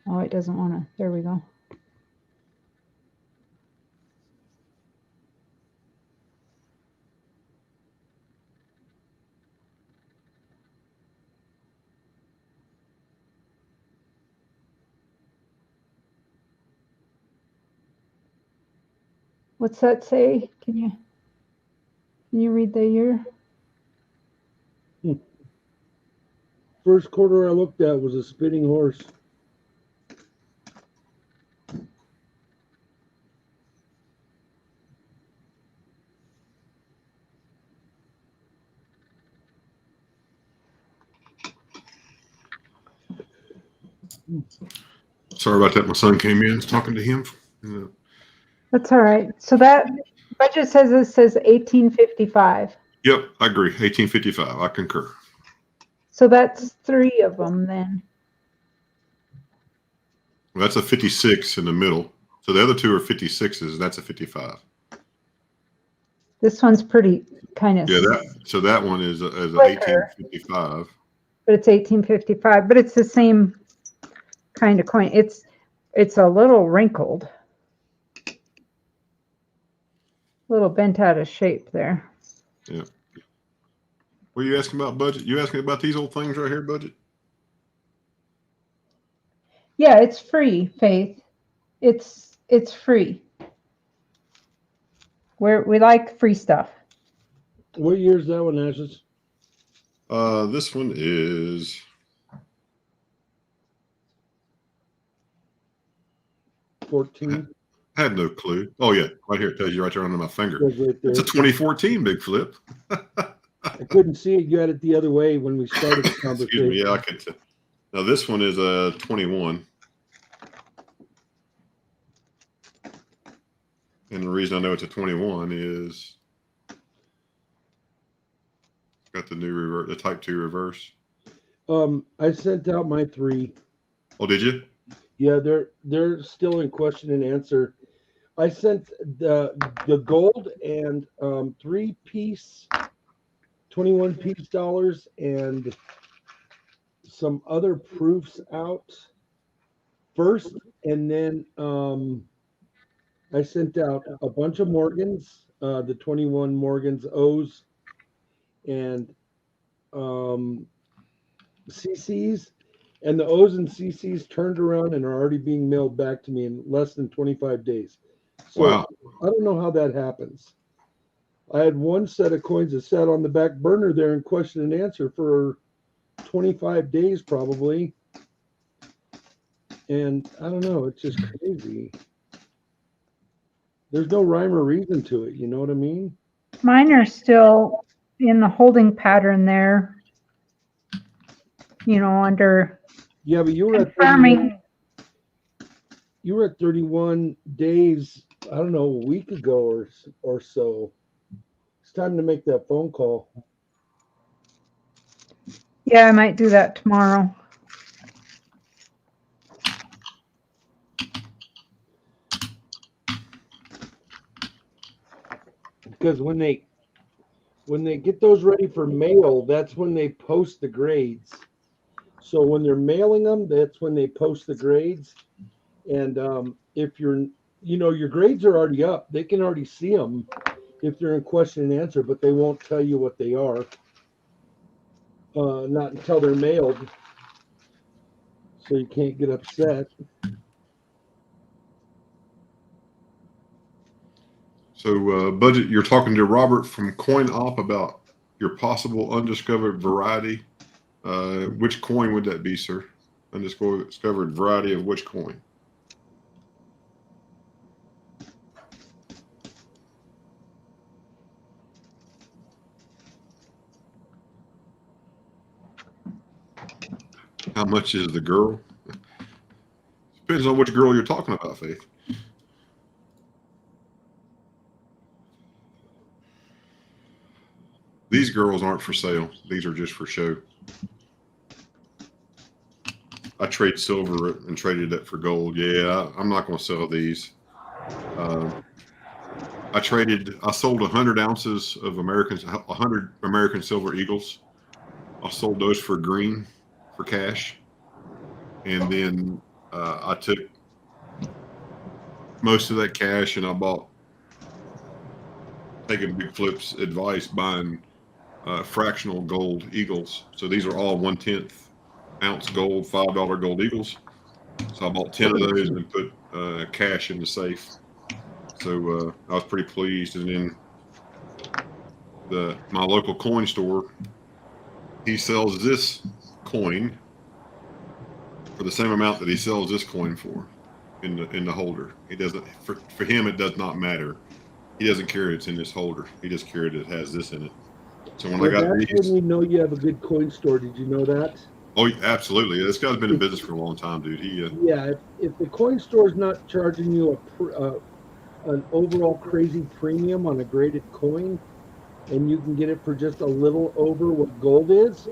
Oh, it doesn't want to. There we go. What's that say? Can you read the year? First quarter I looked at was a spitting horse. sorry about that. My son came in. I was talking to him. That's all right. So that budget says this says 1855. Yep, I agree. 1855. I concur. So that's 3 of them then. Well, that's a 56 in the middle. So the other 2 are 56s. That's a 55. This one's pretty kind of. Yeah, so that one is a Slicker. 1855. But it's 1855. But it's the same kind of coin. It's a little wrinkled, a little bent out of shape there. Yeah. What are you asking about, Budget? You asking about these old things right here, Budget? Yeah, it's free, Faith. It's free. We like free stuff. What year is that one, Ashes? This one is 14. I have no clue. Oh yeah, right here. It tells you right there under my finger. Right there. It's a 2014 Big Flip. I couldn't see it. You had it the other way when we started the conversation. Excuse me. Yeah, I can tell. Now this one is a 21. And the reason I know it's a 21 is got the new reverse, the Type 2 reverse. I sent out my 3. Oh, did you? Yeah, they're still in question and answer. I sent the gold and 3-piece, 21-piece dollars and some other proofs out first, and then I sent out a bunch of Morgans, the 21 Morgans O's and CCs. And the O's and CCs turned around and are already being mailed back to me in less than 25 days. So Wow. I don't know how that happens. I had one set of coins that sat on the back burner there in question and answer for 25 days probably. And I don't know, it's just crazy. There's no rhyme or reason to it, you know what I mean? Mine are still in the holding pattern there, under Yeah, but you were at 31, confirming. you were at 31 days, I don't know, a week ago or so. It's time to make that phone call. Yeah, I might do that tomorrow. because when they get those ready for mail, that's when they post the grades. So when they're mailing them, that's when they post the grades. And if your grades are already up, they can already see them if they're in question and answer, but they won't tell you what they are. Not until they're mailed. So you can't get upset. So, Budget, you're talking to Robert from CoinOp about your possible undiscovered variety. Which coin would that be, sir? Undiscovered variety of which coin? How much is the girl? Depends on which girl you're talking about, Faith. These girls aren't for sale. These are just for show. I trade silver and traded it for gold. Yeah, I'm not going to sell these. I sold 100 ounces of 100 American Silver Eagles. I sold those for green, for cash. And then I took most of that cash and I bought, taking Big Flip's advice, buying fractional gold Eagles. So these are all 1/10 ounce gold, $5 gold Eagles. So I bought 10 of those and put cash in the safe. So I was pretty pleased. And then my local coin store, he sells this coin for the same amount that he sells this coin for in the holder. He doesn't, for him, it does not matter. He doesn't care it's in this holder. He just cares it has this in it. So when I got that's these, when you know you have a good coin store. Did you know that? oh, absolutely. This guy's been in business for a long time, dude. Yeah, if the coin store is not charging you an overall crazy premium on a graded coin, and you can get it for just a little over what gold is,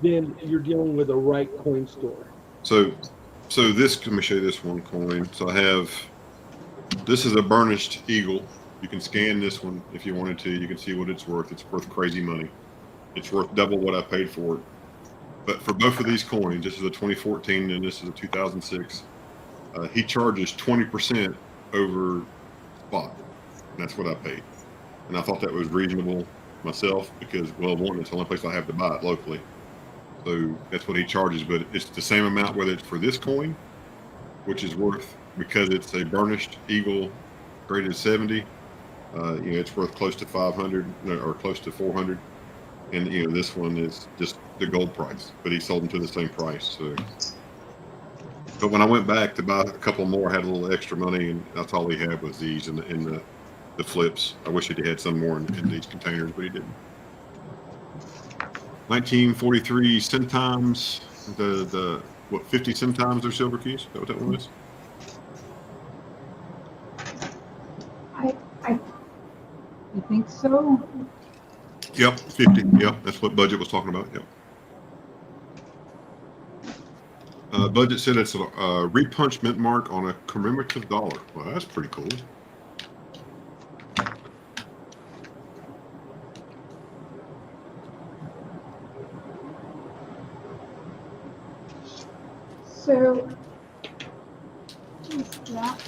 then you're dealing with a right coin store. So this, let me show you this one coin. So this is a burnished eagle. You can scan this one if you wanted to. You can see what it's worth. It's worth crazy money. It's worth double what I paid for it. But for both of these coins, this is a 2014 and this is a 2006. He charges 20% over spot. And that's what I paid. And I thought that was reasonable myself because, well, one, it's the only place I have to buy it locally. So that's what he charges. But it's the same amount whether it's for this coin, which is worth, because it's a burnished eagle graded 70, it's worth close to 500 or close to 400. And this one is just the gold price, but he sold them to the same price. So, but when I went back to buy a couple more, I had a little extra money, and that's all he had was these and the flips. I wish he'd had some more in these containers, but he didn't. 1943 centimes, the 50 centimes are silver keys? Is that what that one is? I think so. Yep, 50. Yep, that's what Budget was talking about. Yep. Budget said it's a repunchment mark on a commemorative dollar. Well, that's pretty cool. So, what's that?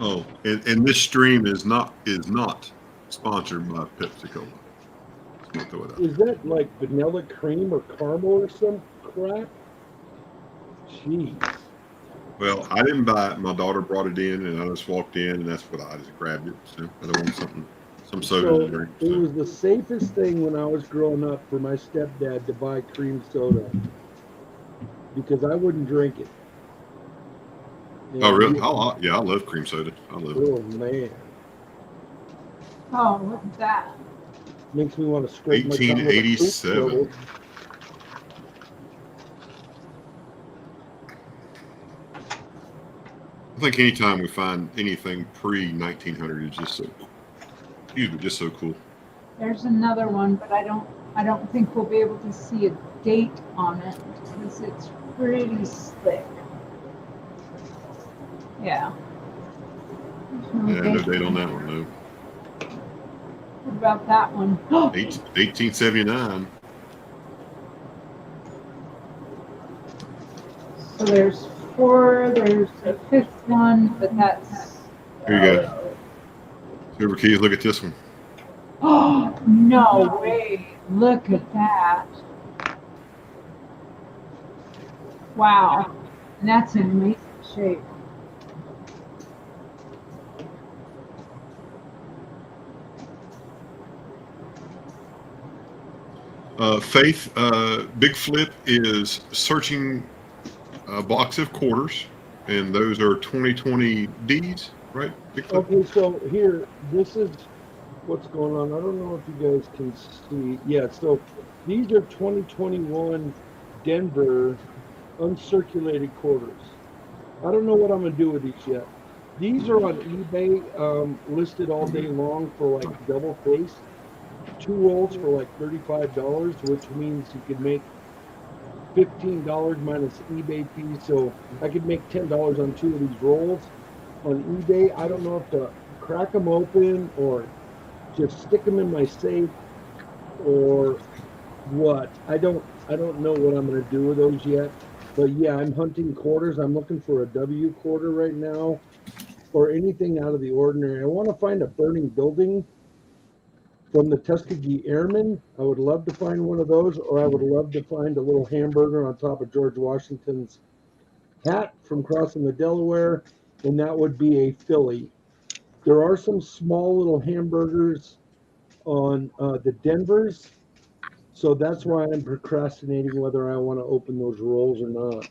Oh, and this stream is not sponsored by Pepsi Cola. Is that like vanilla cream or caramel or some crap? Jeez. Well, I didn't buy it. My daughter brought it in, and I just walked in, and that's what I just grabbed it. So I don't want some soda to drink. It was the safest thing when I was growing up for my stepdad to buy cream soda because I wouldn't drink it. Oh, really? Yeah, I love cream soda. I love it. Oh, man. Oh, look at that. Makes me want to scrape my tongue with a 1887. I think anytime we find anything pre-1900 is just so cool. There's another one, but I don't think we'll be able to see a date on it because it's pretty slick. Yeah. Yeah, no date on that one, no. What about that one? 1879. So there's 4, there's a 5th one, but that's... Here you go. Silver keys, look at this one. Oh, no way. Look at that. Wow. And that's in amazing shape. Faith, Big Flip is searching a box of quarters, and those are 2020 Ds, right? Big Flip? Okay, so here, this is what's going on. I don't know if you guys can see. Yeah, so these are 2021 Denver uncirculated quarters. I don't know what I'm gonna do with these yet. These are on eBay, listed all day long for like double face. 2 rolls for like $35, which means you could make $15 minus eBay fee. So I could make $10 on 2 of these rolls on eBay. I don't know if to crack them open or just stick them in my safe or what. I don't know what I'm going to do with those yet. But yeah, I'm hunting quarters. I'm looking for a W quarter right now or anything out of the ordinary. I want to find a burning building from the Tuskegee Airmen. I would love to find one of those, or I would love to find a little hamburger on top of George Washington's hat from crossing the Delaware, and that would be a Philly. There are some small little hamburgers on the Denvers, so that's why I'm procrastinating whether I want to open those rolls or not.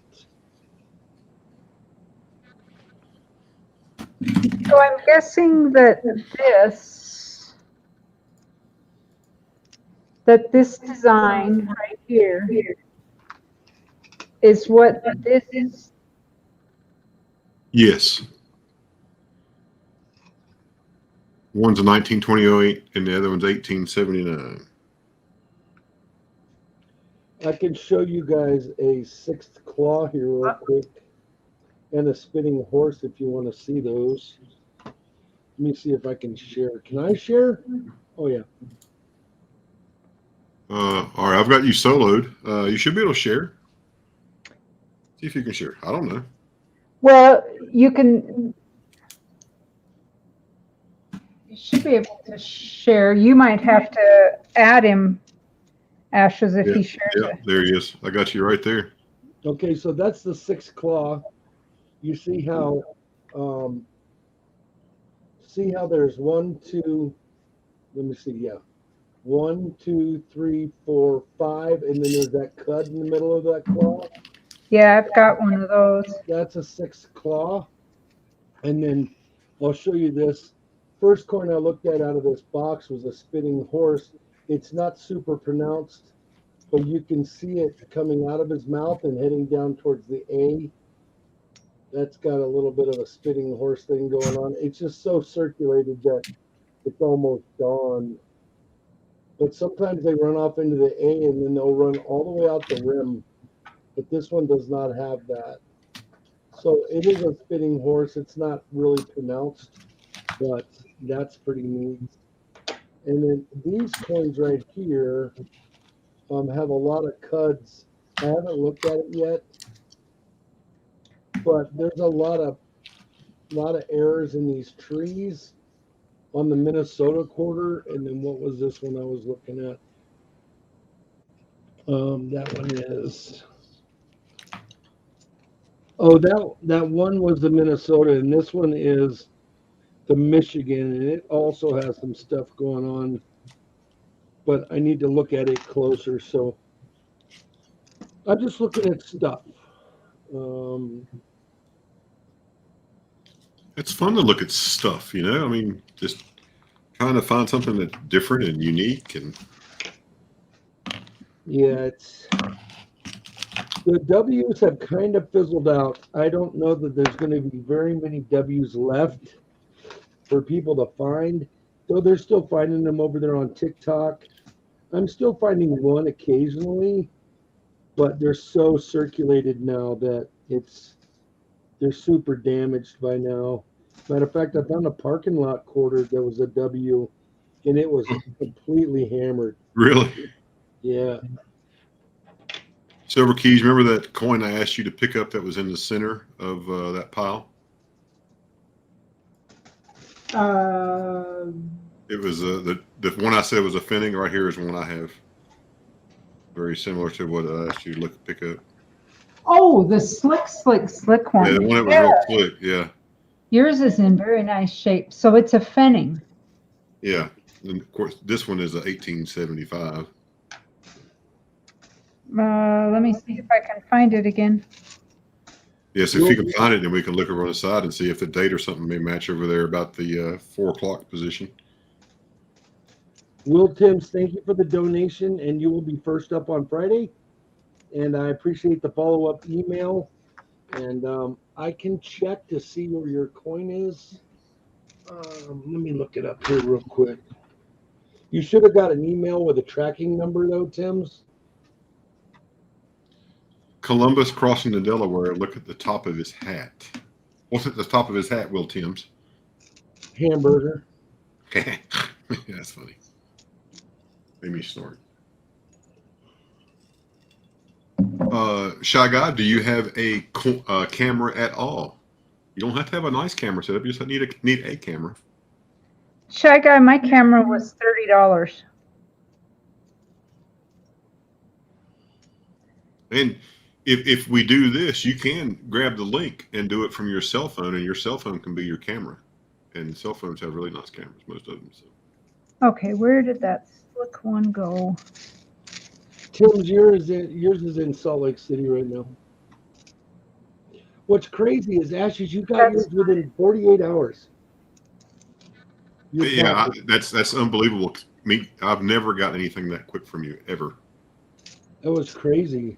So I'm guessing that this design right here is what this is. Yes. One's a 1920-08 and the other one's 1879. I can show you guys a 6th claw here real quick and a spinning horse if you want to see those. Let me see if I can share. Can I share? Oh, yeah. All right, I've got you soloed. You should be able to share. See if you can share. I don't know. Well, you should be able to share. You might have to add him, Ashes, if he shares it. There he is. I got you right there. Okay, so that's the 6th claw. You see how there's 1, 2, let me see, yeah. 1, 2, 3, 4, 5, and then there's that cud in the middle of that claw. Yeah, I've got one of those. That's a 6th claw. And then I'll show you this. First coin I looked at out of this box was a spinning horse. It's not super pronounced, but you can see it coming out of his mouth and heading down towards the A. That's got a little bit of a spinning horse thing going on. It's just so circulated that it's almost gone. But sometimes they run off into the A and then they'll run all the way out the rim. But this one does not have that. So it is a spinning horse. It's not really pronounced, but that's pretty neat. And then these coins right here have a lot of cuds. I haven't looked at it yet, but there's a lot of errors in these trees on the Minnesota quarter. And then what was this one I was looking at? That one is. Oh, that one was the Minnesota, and this one is the Michigan, and it also has some stuff going on. But I need to look at it closer. So I'm just looking at stuff. It's fun to look at stuff, you know? I mean, just trying to find something that's different and unique. And yeah, the W's have kind of fizzled out. I don't know that there's going to be very many W's left for people to find, though they're still finding them over there on TikTok. I'm still finding one occasionally, but they're so circulated now that They're super damaged by now. Matter of fact, I found a parking lot quarter that was a W, and it was completely hammered. Really? Yeah. Silver Keys, remember that coin I asked you to pick up that was in the center of that pile? It was the one I said was a Finning. Right here is one I have. Very similar to what I asked you to pick up. Oh, the slick one. Yeah, the one that was real slick. Yeah. Yours is in very nice shape. So it's a Fenning. Yeah. And of course, this one is a 1875. Let me see if I can find it again. Yes, if you can find it, then we can look over on the side and see if the date or something may match over there about the 4 o'clock position. Will Timms, thank you for the donation, and you will be first up on Friday. And I appreciate the follow-up email. And I can check to see where your coin is. Let me look it up here real quick. You should have got an email with a tracking number, though, Timms. Columbus crossing the Delaware. Look at the top of his hat. What's at the top of his hat, Will Timms? Hamburger. That's funny. Made me snort. Shy Guy, do you have a camera at all? You don't have to have a nice camera setup. You just need a camera. Shy Guy, my camera was $30. And if we do this, you can grab the link and do it from your cell phone, and your cell phone can be your camera. And cell phones have really nice cameras, most of them. So. Okay, where did that slick one go? Tim's, yours is in Salt Lake City right now. What's crazy is, Ashes, you got yours within 48 hours. Yeah, that's unbelievable. I've never gotten anything that quick from you, ever. That was crazy.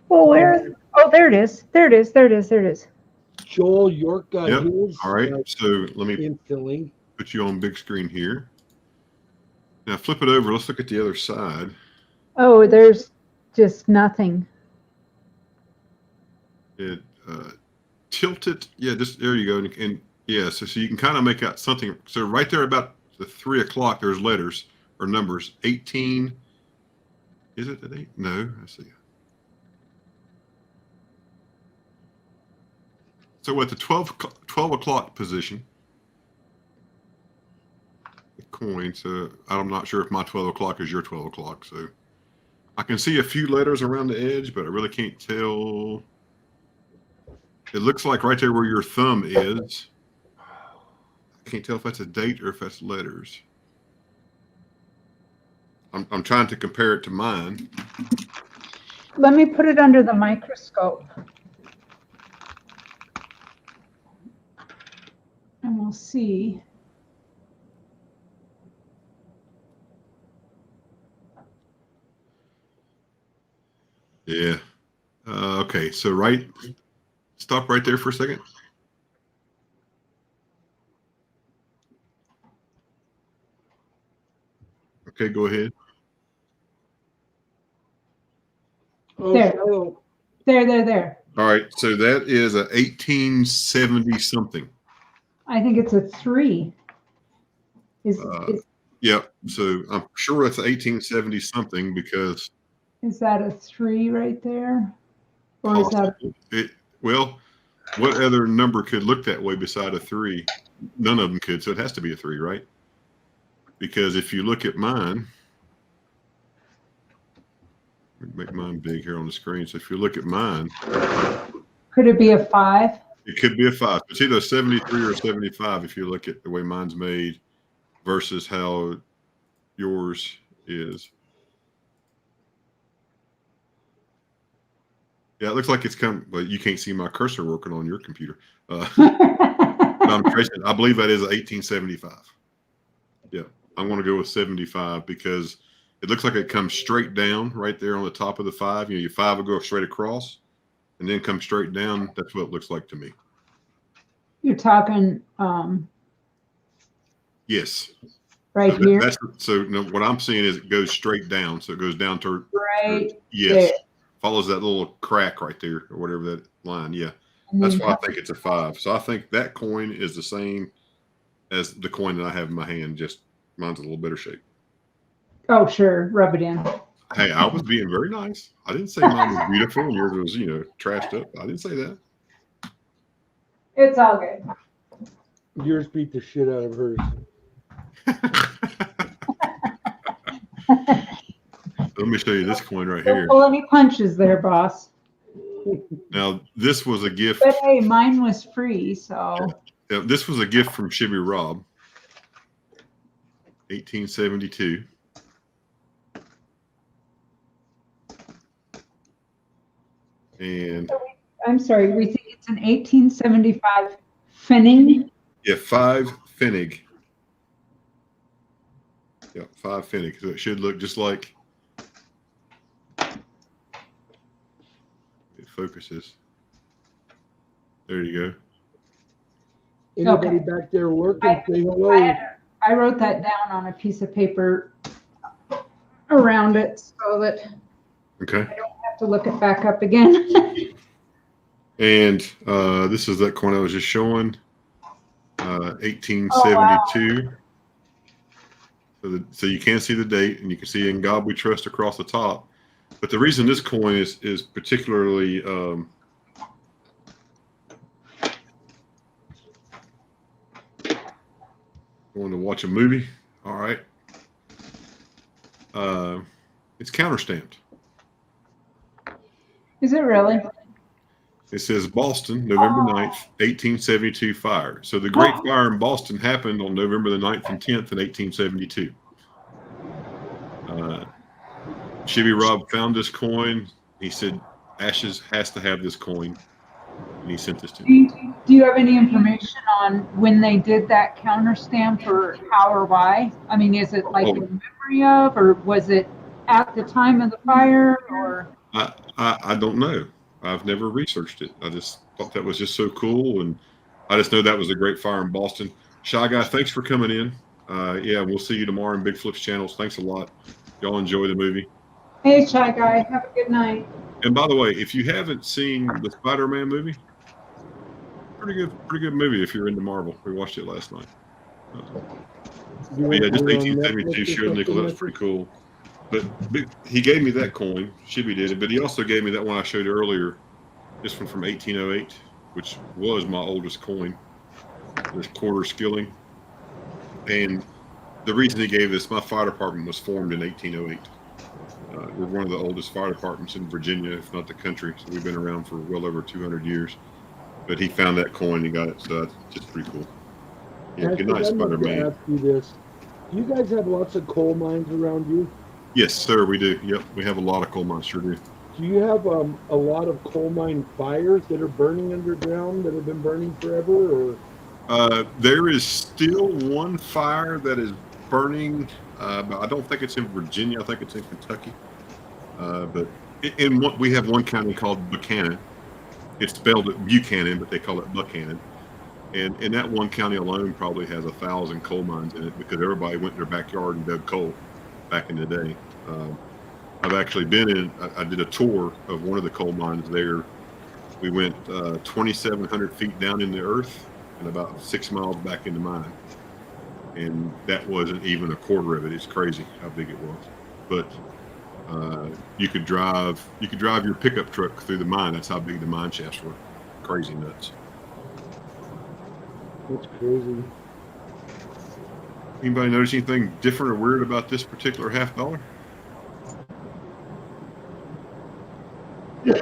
Well, where? Oh, there it is. There it is. Joel York got his. All right, so let me instantly put you on big screen here. Now flip it over. Let's look at the other side. Oh, there's just nothing. It tilt it. Yeah, just there you go. And yeah, so you can kind of make out something. So right there about the 3 o'clock, there's letters or numbers. 18. Is it the 8? No, I see. So at the 12 o'clock position, the coin. So I'm not sure if my 12 o'clock is your 12 o'clock. So I can see a few letters around the edge, but I really can't tell. It looks like right there where your thumb is. I can't tell if that's a date or if that's letters. I'm trying to compare it to mine. Let me put it under the microscope. And we'll see. Yeah. Okay, so stop right there for a second. Okay, go ahead. Oh, There. All right, so that is a 1870 something. I think it's a 3. Yep. So I'm sure that's 1870 something because. Is that a 3 right there? Or is that? Well, what other number could look that way beside a 3? None of them could, so it has to be a 3, right? Because if you look at mine, make mine big here on the screen. So if you look at mine, could it be a 5? It could be a 5. It's either a 73 or a 75 if you look at the way mine's made versus how yours is. Yeah, it looks like it's come, but you can't see my cursor working on your computer. I'm tracing. I believe that is 1875. Yeah, I'm going to go with 75 because it looks like it comes straight down right there on the top of the 5. You know, your 5 will go straight across and then come straight down. That's what it looks like to me. You're talking yes. Right so here. No, what I'm seeing is it goes straight down. So it goes down to right. Yes. There. follows that little crack right there or whatever that line. Yeah, And that's then why I think it's a 5. So I think that coin is the same as the coin that I have in my hand. Just mine's a little better shape. oh, sure, rub it in. Hey, I was being very nice. I didn't say mine was beautiful and yours was, trashed up. I didn't say that. It's all good. Yours beat the shit out of hers. Let me show you this coin right Don't here. pull any punches there, boss. Now, this was a gift. But hey, mine was free, so. Yeah, this was a gift from Shibby Rob, 1872. And I'm sorry, we think it's an 1875 Finning. yeah, 5 Pfennig. Yeah, 5 Pfennig. So it should look just like it focuses. There you go. Anybody Okay. back there working? Say hello. I wrote that down on a piece of paper around it so that Okay. I don't have to look it back up again. And this is that coin I was just showing, 1872. So you can see the date, and you can see "In God We Trust" across the top. But the reason this coin is particularly going to watch a movie. All right. It's counter stamped. Is it really? It says Boston, November 9th, 1872 fire. So the Great Fire in Boston happened on November the 9th and 10th in 1872. Shibby Rob found this coin. He said, Ashes has to have this coin. And he sent this to me. Do you have any information on when they did that counter stamp or how or why? I mean, is it like in memory of, or was it at the time of the fire, or? I don't know. I've never researched it. I just thought that was just so cool. And I just know that was a great fire in Boston. Shy Guy, thanks for coming in. Yeah, we'll see you tomorrow in Big Flips channels. Thanks a lot. Y'all enjoy the movie. Hey, Shy Guy, have a good night. And by the way, if you haven't seen the Spider-Man movie, pretty good movie if you're into Marvel. We watched it last night. Yeah, just 1872 Shield Nickel. That was pretty cool. But he gave me that coin. Shibby did it. But he also gave me that one I showed earlier. This one from 1808, which was my oldest coin. This quarter skilling. And the reason he gave this, my fire department was formed in 1808. We're one of the oldest fire departments in Virginia, if not the country. So we've been around for well over 200 years. But he found that coin and got it, so that's just pretty cool. Yeah, good night, Spider-Man. Ask you this: do you guys have lots of coal mines around you? Yes, sir, we do. Yep, we have a lot of coal mines, sure do. Do you have a lot of coal mine fires that are burning underground that have been burning forever, or? There is still one fire that is burning, but I don't think it's in Virginia. I think it's in Kentucky. But we have one county called Buchanan. It's spelled Buchanan, but they call it Buchanan. And in that one county alone probably has 1,000 coal mines in it because everybody went in their backyard and dug coal back in the day. I've actually been I did a tour of one of the coal mines there. We went 2,700 feet down in the earth and about 6 miles back in the mine. And that wasn't even a quarter of it. It's crazy how big it was. But you could drive your pickup truck through the mine. That's how big the mine shafts were. Crazy nuts. That's crazy. Anybody notice anything different or weird about this particular $50? Is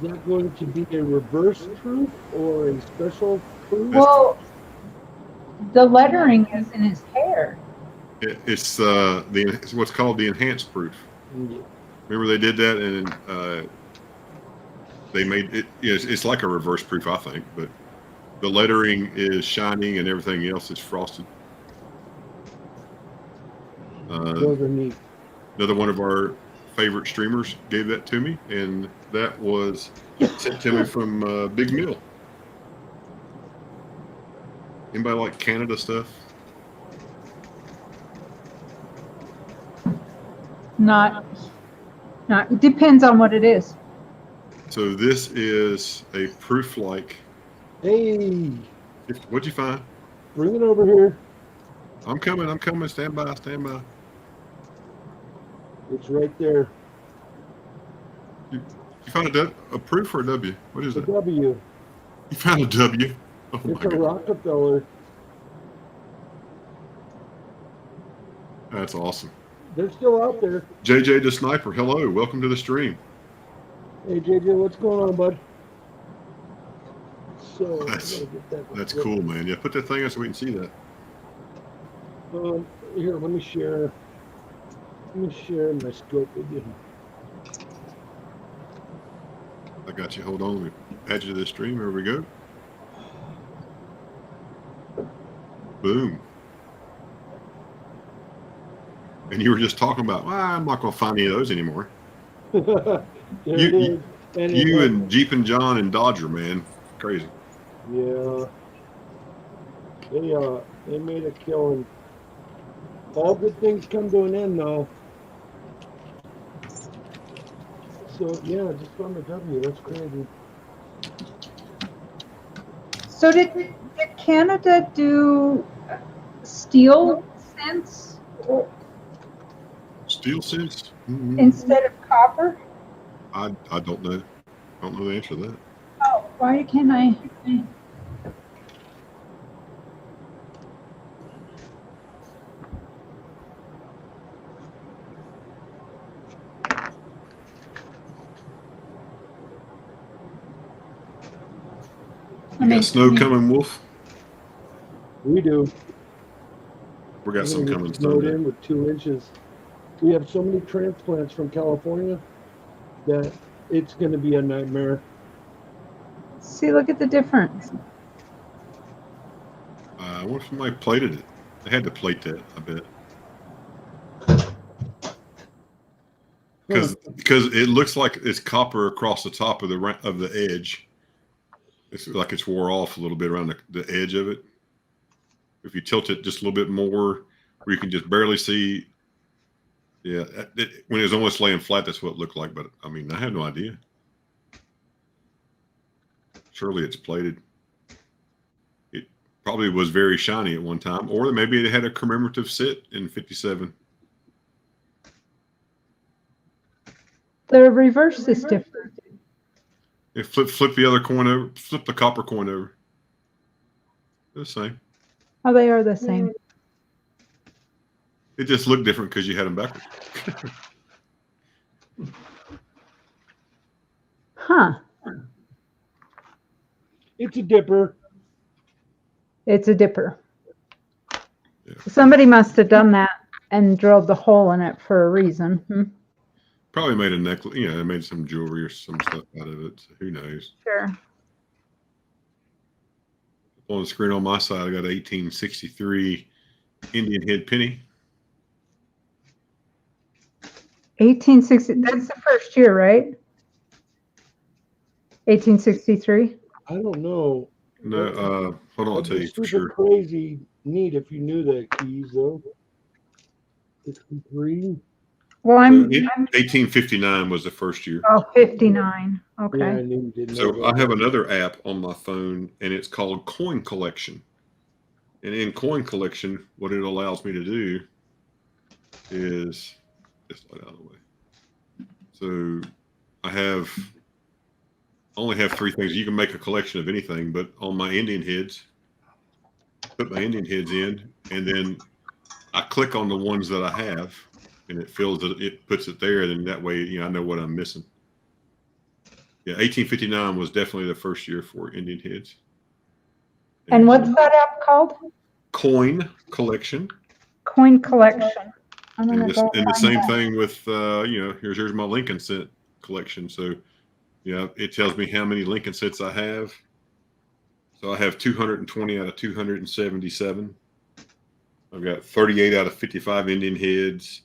that going to be a reverse proof or a special proof? Well, the lettering is in his hair. It's what's called the enhanced proof. Yeah. Remember they did that, and they made it. It's like a reverse proof, I think, but the lettering is shining and everything else is frosted. Those are neat. Another one of our favorite streamers gave that to me, and that was sent to me from Big Mill. Anybody like Canada stuff? Not It depends on what it is. So this is a proof-like. Hey, What'd you find? bring it over here. I'm coming. I'm coming. Stand by. Stand by. It's right there. You found a proof or a W? What is A it? W. You found a W? Oh my It's a God. Rockefeller. That's awesome. They're still out there. JJ the Sniper, hello. Welcome to the stream. Hey, JJ, what's going on, bud? So, That's cool, man. Yeah, put that thing up so we can see that. Here, let me share. Let me share my scope with you. I got you. Hold on. Let me add you to the stream. Here we go. Boom. And you were just talking about, well, I'm not going to find any of those anymore. You and Jeep and John and Dodger, man. Crazy. Yeah. They made a killing. All good things come to an end, though. So, yeah, just found a W. That's crazy. So did Canada do steel cents Steel cents? instead of copper? I don't know. I don't know the answer to that. Oh, why can't I? You got snow coming, Wolf? We do. We got some coming snowed Sunday. in with 2 inches. We have so many transplants from California that it's going to be a nightmare. See, look at the difference. I wonder if somebody plated it. They had to plate that, I bet. Because it looks like it's copper across the top of the edge. It's like it's wore off a little bit around the edge of it. If you tilt it just a little bit more, where you can just barely see. Yeah, when it was almost laying flat, that's what it looked like. But I mean, I had no idea. Surely it's plated. It probably was very shiny at one time, or maybe it had a commemorative sit in '57. The reverse is different. Yeah, flip the other coin over. Flip the copper coin over. They're the same. Oh, they are the same. It just looked different because you had them backwards. Huh. It's a dipper. It's a dipper. Yeah. Somebody must have done that and drilled the hole in it for a reason. Probably made a necklace. You know, they made some jewelry or some stuff out of it. So who knows? Sure. On the screen on my side, I got an 1863 Indian head penny. 1860. That's the first year, right? 1863. I don't know. No, hold on, I'll tell you for super sure. Crazy neat if you knew that keys though. 63. Well, So I'm 1859 was the first year. Oh, 59. Okay. Yeah, I didn't So know I that. have another app on my phone, and it's called Coin Collection. And in Coin Collection, what it allows me to do is just light out of the way. So I only have 3 things. You can make a collection of anything, but on my Indian heads, put my Indian heads in, and then I click on the ones that I have, and it fills it. It puts it there, and that way, I know what I'm missing. Yeah, 1859 was definitely the first year for Indian heads. And what's that app called? Coin Collection. Coin Collection. I'm And gonna go the find same that. thing with here's my Lincoln cent collection. So it tells me how many Lincoln cents I have. So I have 220 out of 277. I've got 38 out of 55 Indian heads.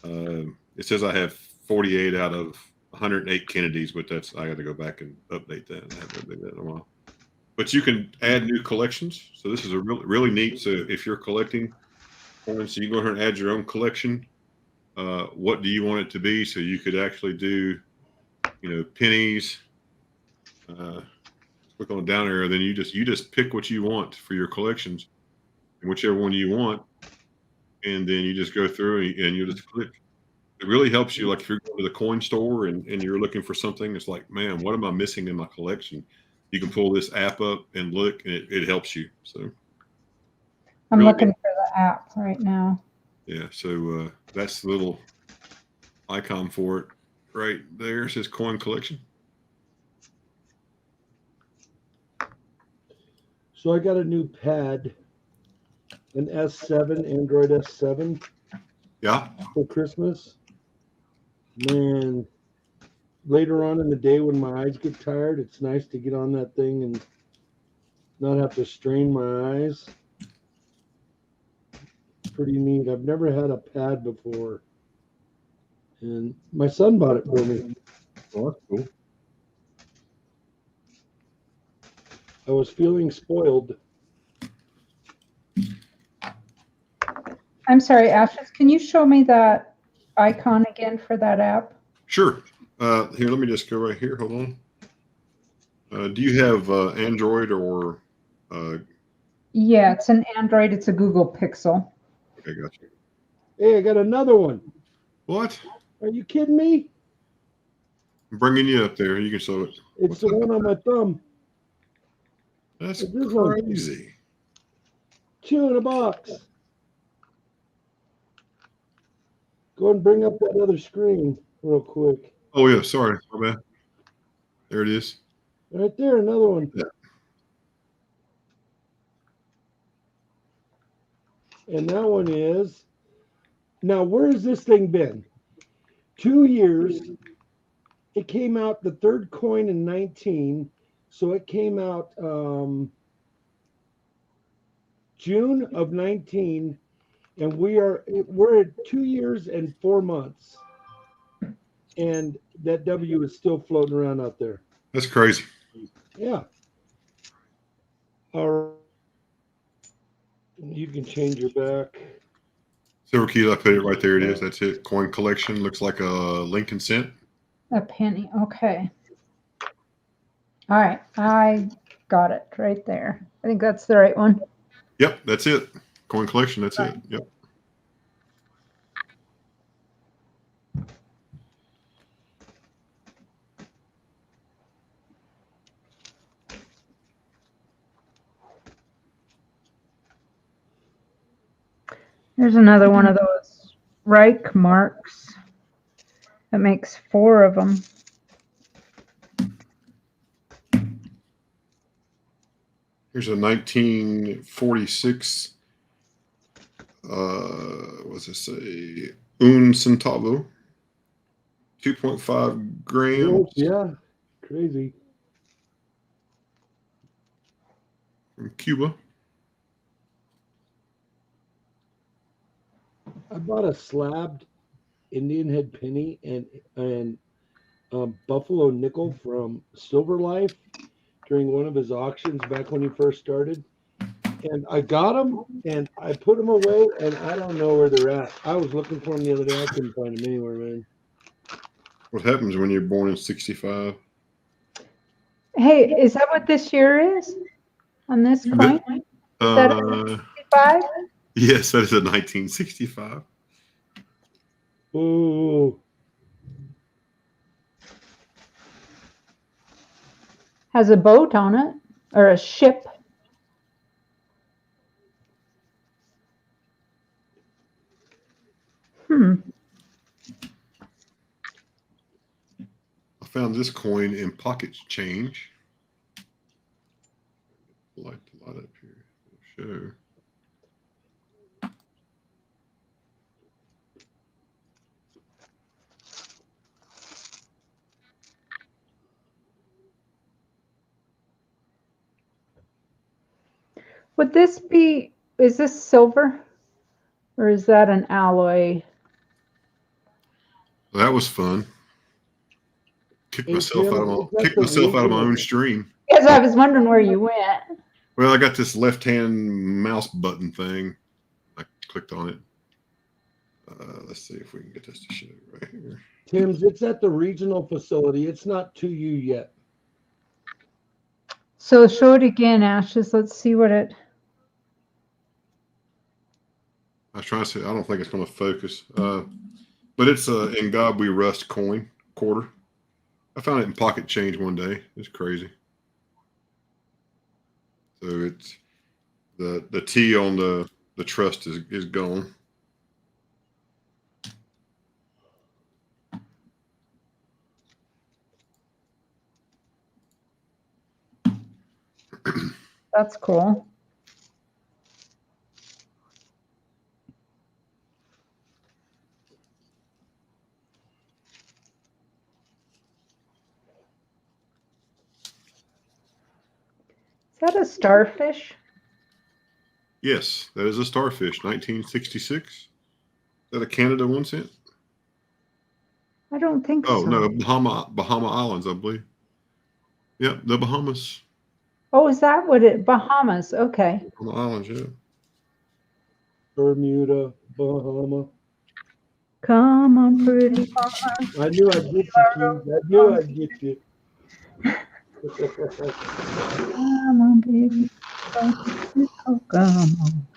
It says I have 48 out of 108 Kennedys, but I got to go back and update that. I haven't updated that in a while. But you can add new collections. So this is a really, really neat. So if you're collecting coins, so you go ahead and add your own collection. what do you want it to be, so you could actually do, pennies. Click on the down arrow, then you just pick what you want for your collections, and whichever one you want, and then you just go through and you just click. It really helps you. Like if you're going to the coin store and you're looking for something, it's like, man, what am I missing in my collection? You can pull this app up and look, and it helps you. So I'm really looking for the app right now. yeah. So that's the little icon for it right there. It says coin collection. So I got a new pad, an S7, Android S7 Yeah. for Christmas. Man, later on in the day when my eyes get tired, it's nice to get on that thing and not have to strain my eyes. Pretty neat. I've never had a pad before. And my son bought it for me. Oh, that's cool. I was feeling spoiled. I'm sorry, Ashes, can you show me that icon again for that app? Sure. Here, let me just go right here. Hold on. Do you have Android or? Yeah, it's an Android. It's a Google Pixel. Okay, gotcha. Hey, I got another one. What? Are you kidding me? I'm bringing you up there. You can show it. It's What's the that? one on my thumb. That's It's this one. crazy. 2 in a box. Go and bring up that other screen real quick. Oh yeah, sorry, my bad. There it is. Right there, another one. Yeah. And that one is, now where has this thing been? 2 years. It came out, the third coin in 19. So it came out June of 19. And we're at 2 years and 4 months. And that W is still floating around out there. That's crazy. Yeah. All right. You can change your back. Silver key, I put it right there. It is. That's it. Coin collection looks like a Lincoln cent. A penny. Okay. All right. I got it right there. I think that's the right one. Yep, that's it. Coin collection. That's it. Yep. There's another one of those Reich marks. That makes 4 of them. Here's a 1946. What's it say? Un centavo. 2.5 grams. Yeah, crazy. From Cuba. I bought a slabbed Indian head penny and buffalo nickel from Silver Life during one of his auctions back when he first started. And I got them and I put them away and I don't know where they're at. I was looking for them the other day. I couldn't find them anywhere, man. What happens when you're born in 65? Hey, is that what this year is on this coin? Is that a 65? Yes, that is a 1965. Ooh. Has a boat on it or a ship. I found this coin in pocket change. Light the light up here. Show. Would this be, is this silver or is that an alloy? That was fun. Kicked Hey, myself Jim, out of is that kicked the myself out of my Lincoln? own stream. Because I was wondering where you went. Well, I got this left-hand mouse button thing. I clicked on it. Let's see if we can get this to show right here. Tim's, it's at the regional facility. It's not to you yet. So show it again, Ashes. Let's see what it. I was trying to say, I don't think it's going to focus. But it's a In God We Rust coin quarter. I found it in pocket change one day. It's crazy. So it's the T on the trust is gone. That's cool. Is that a starfish? Yes, that is a starfish, 1966. Is that a Canada 1 cent? I don't think Oh, so. no, Bahama Islands, I believe. Yep, the Bahamas. Oh, is that what it? Bahamas. Okay. Bahama Islands, yeah. Bermuda, Bahama. Come on, pretty mama. I knew I'd get you, Tim. I knew I'd get you. Come on, baby. Oh, come on.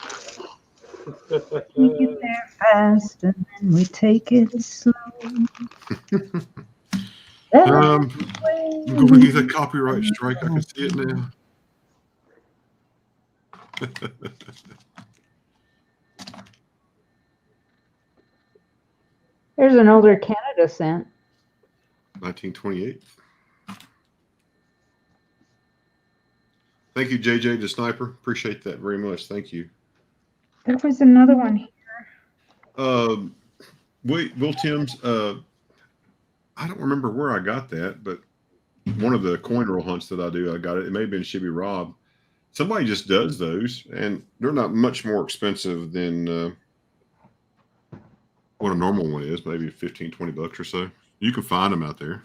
We get there fast and then we take it slow. I'm going to get that copyright strike. I can see it now. There's an older Canada cent. 1928. Thank you, JJ the Sniper. Appreciate that very much. Thank you. There was another one here. Will Tim's, I don't remember where I got that, but one of the coin roll hunts that I do, I got it. It may have been Shibby Rob. Somebody just does those, and they're not much more expensive than what a normal one is, maybe 15, 20 bucks or so. You can find them out there.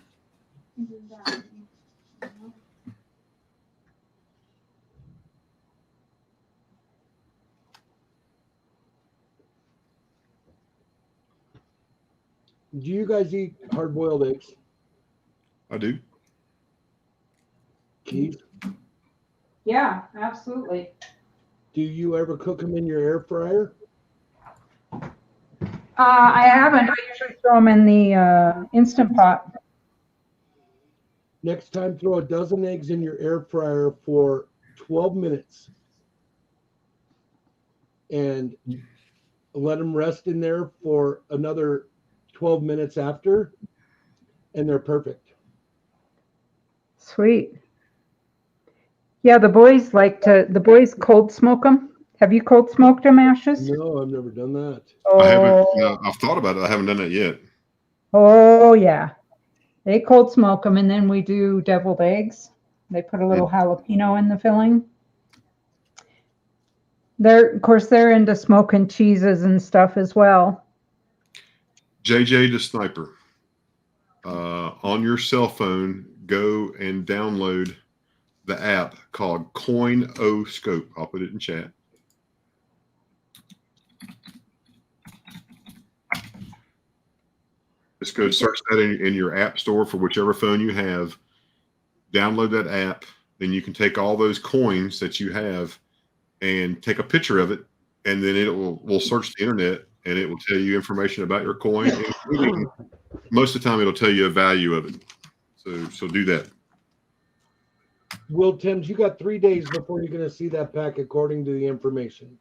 Do you guys eat hard-boiled eggs? I do. Keith, Yeah, absolutely. do you ever cook them in your air fryer? I haven't. I usually throw them in the Instant Pot. Next time, throw a dozen eggs in your air fryer for 12 minutes and let them rest in there for another 12 minutes after, and they're perfect. Sweet. Yeah, the boys cold smoke them. Have you cold smoked them, Ashes? No, I've never done that. I haven't. Oh, I've thought about it. I haven't done that yet. oh yeah. They cold smoke them, and then we do deviled eggs. They put a little jalapeno in the filling. Of course, they're into smoking cheeses and stuff as well. JJ the Sniper. On your cell phone, go and download the app called Coin O Scope. I'll put it in chat. Just go search that in your app store for whichever phone you have. Download that app. Then you can take all those coins that you have and take a picture of it, and then it will search the internet and it will tell you information about your coin, including most of the time it'll tell you a value of it. So do that. Will, Tim's, you got 3 days before you're going to see that pack according to the information.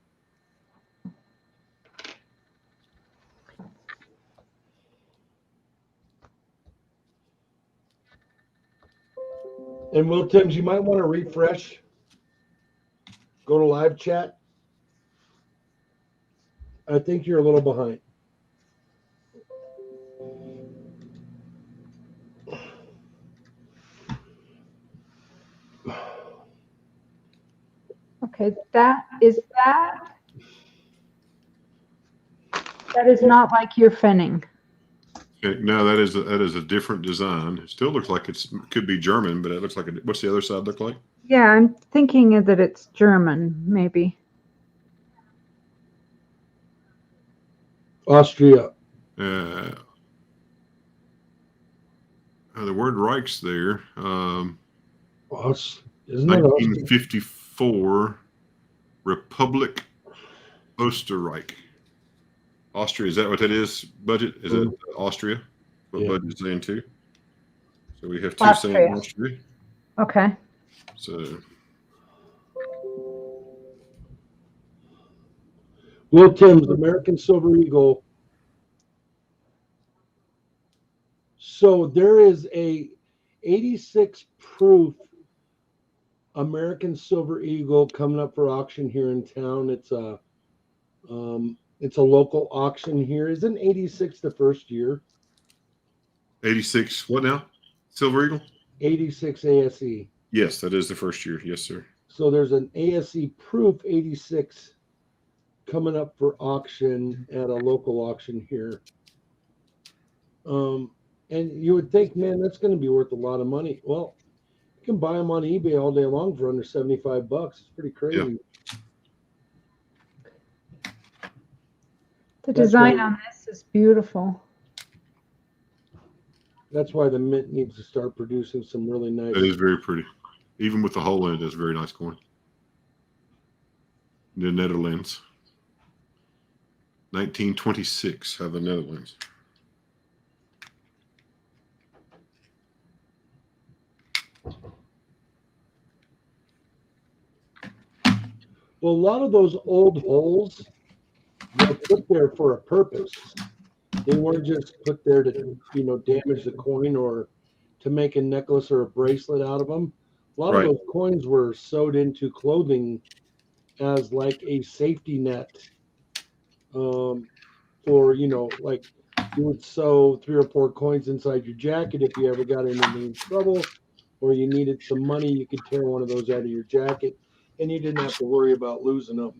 And Will, Tim's, you might want to refresh. Go to live chat. I think you're a little behind. Okay, that is not like your finning. Okay, no, that is a different design. It still looks like it could be German, but it looks like what's the other side look like? Yeah, I'm thinking that it's German, maybe. Austria. The word Reich's there. Isn't it Austria? 1954 Republic Österreich. Austria, is that what that is? Budget? Is it Austria? What Yeah. budget's saying too? So we have two saying Austria. Okay. So Will Tim's American Silver Eagle. So there is a 86 proof American Silver Eagle coming up for auction here in town. It's a local auction here. Isn't 86 the first year? 86, what now? Silver Eagle? 86 ASE. Yes, that is the first year. Yes, sir. So there's an ASE proof 86 coming up for auction at a local auction here. And you would think, man, that's going to be worth a lot of money. Well, you can buy them on eBay all day long for under $75. It's pretty crazy. Yeah. The design on this is beautiful. That's why the mint needs to start producing some really nice. That is very pretty. Even with the hole in it, it's very nice coin. The Netherlands. 1926 of the Netherlands. Well, a lot of those old holes were put there for a purpose. They weren't just put there to, damage the coin or to make a necklace or a bracelet out of them. A lot of those coins were sewed into clothing as like a safety net. For, like you would sew 3 or 4 coins inside your jacket if you ever got into any trouble or you needed some money, you could tear one of those out of your jacket and you didn't have to worry about losing them.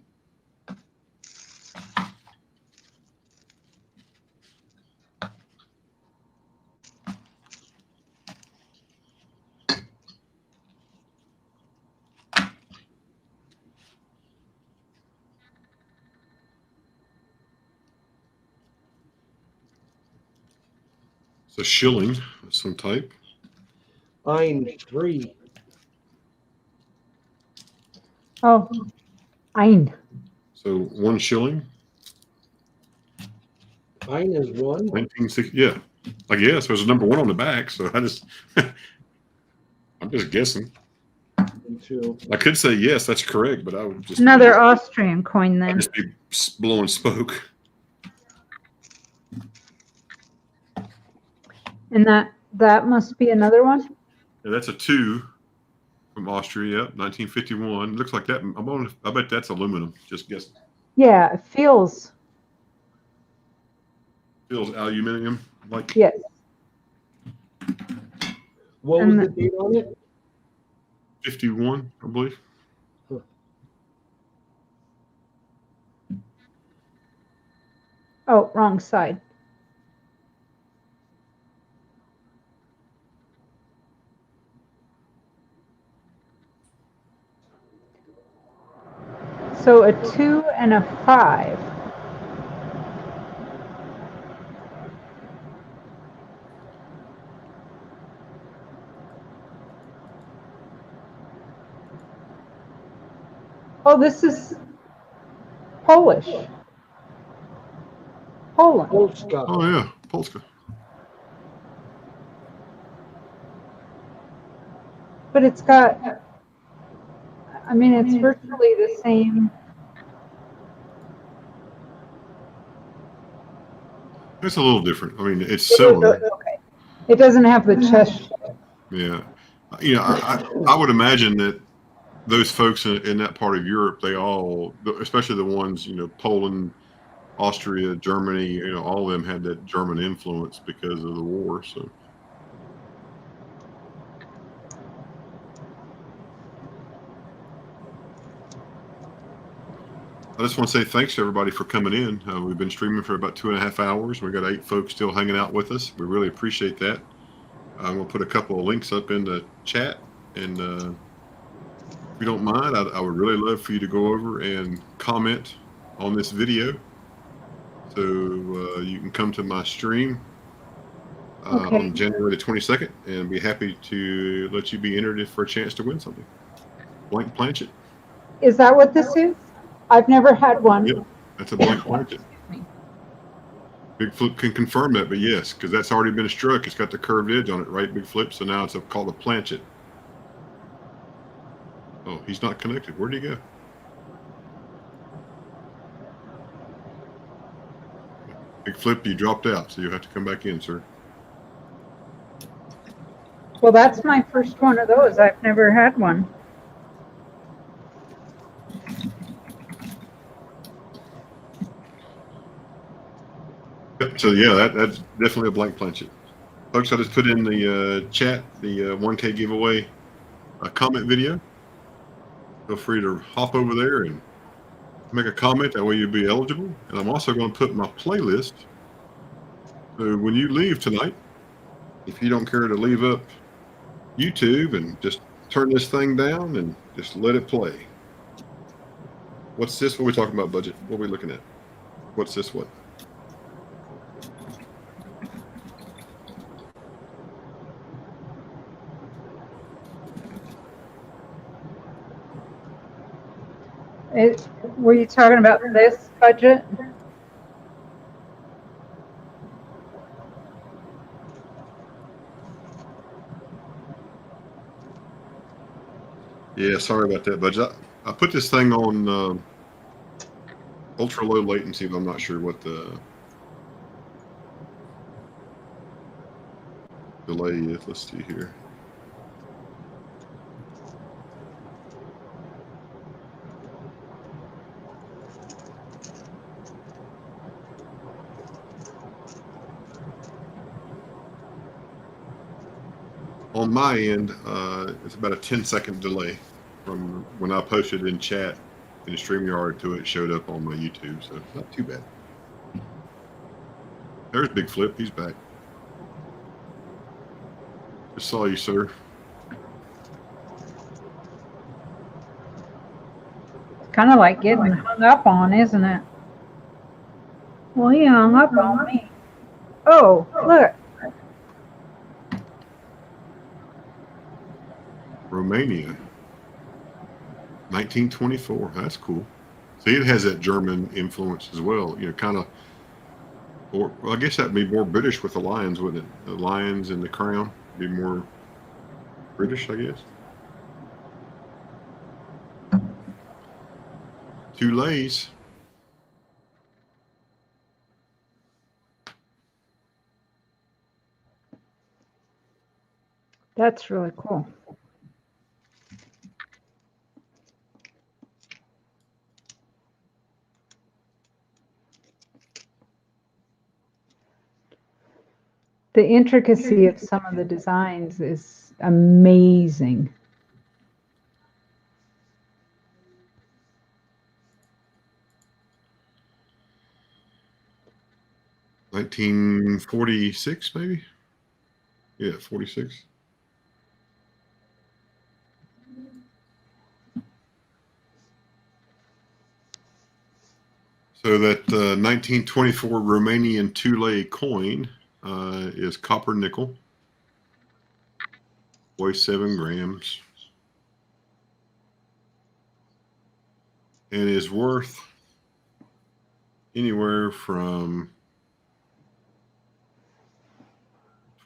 It's a shilling of some type. Ein 3. Oh, ein. So 1 shilling. Ein is 1. 1960. Yeah, I guess there's a number 1 on the back. So I'm just guessing. 2. I could say yes, that's correct, but I would just Another Austrian coin then. I'd just be blowing smoke. And that must be another one? Yeah, that's a 2 from Austria. Yep, 1951. Looks like that. I bet that's aluminum. Just guess. Yeah, it feels Aluminum like. yes. What was the date on it? 51, I believe. Oh, wrong side. So a 2 and a 5. Oh, this is Polish. Poland. Polska. Oh yeah, Polska. But it's got, I mean, it's virtually the same. It's a little different. I mean, it's similar. Okay. It doesn't have the chest. Yeah, I would imagine that those folks in that part of Europe, they all, especially the ones, Poland, Austria, Germany, all of them had that German influence because of the war. So. I just want to say thanks to everybody for coming in. We've been streaming for about 2.5 hours. We got 8 folks still hanging out with us. We really appreciate that. I'm going to put a couple of links up in the chat, and if you don't mind, I would really love for you to go over and comment on this video. So you can come to my stream Okay. on January the 22nd and be happy to let you be entered for a chance to win something. Blank planchet. Is that what this is? I've never had one. Yep, that's a blank planchet. Big Flip can confirm that, but yes, because that's already been struck. It's got the curved edge on it, right, Big Flip? So now it's called a planchet. Oh, he's not connected. Where'd he go? Big Flip, you dropped out, so you'll have to come back in, sir. Well, that's my first one of those. I've never had one. So yeah, that's definitely a blank planchet. Folks, I just put in the chat the 1K giveaway comment video. Feel free to hop over there and make a comment. That way you'll be eligible. And I'm also going to put my playlist. So when you leave tonight, if you don't care to leave up YouTube and just turn this thing down and just let it play. What's this? What are we talking about, budget? What are we looking at? What's this one? Were you talking about this budget? Yeah, sorry about that, budget. I put this thing on ultra low latency, but I'm not sure what the delay is. Let's see here. On my end, it's about a 10-second delay from when I posted in chat in StreamYard to it showed up on my YouTube, so not too bad. There's Big Flip. He's back. Just saw you, sir. Kind of like getting hung up on, isn't it? Well, he hung up on me. Oh, look. Romania, 1924. That's cool. See, it has that German influence as well. You know, kind of. Or well, I guess that'd be more British with the lions, wouldn't it? The lions and the crown be more British, I guess. Two lays. That's really cool. The intricacy of some of the designs is amazing. $1946, maybe? Yeah, 46. So that 1924 Romanian two-lay coin is copper nickel, weighs 7 grams, and is worth anywhere from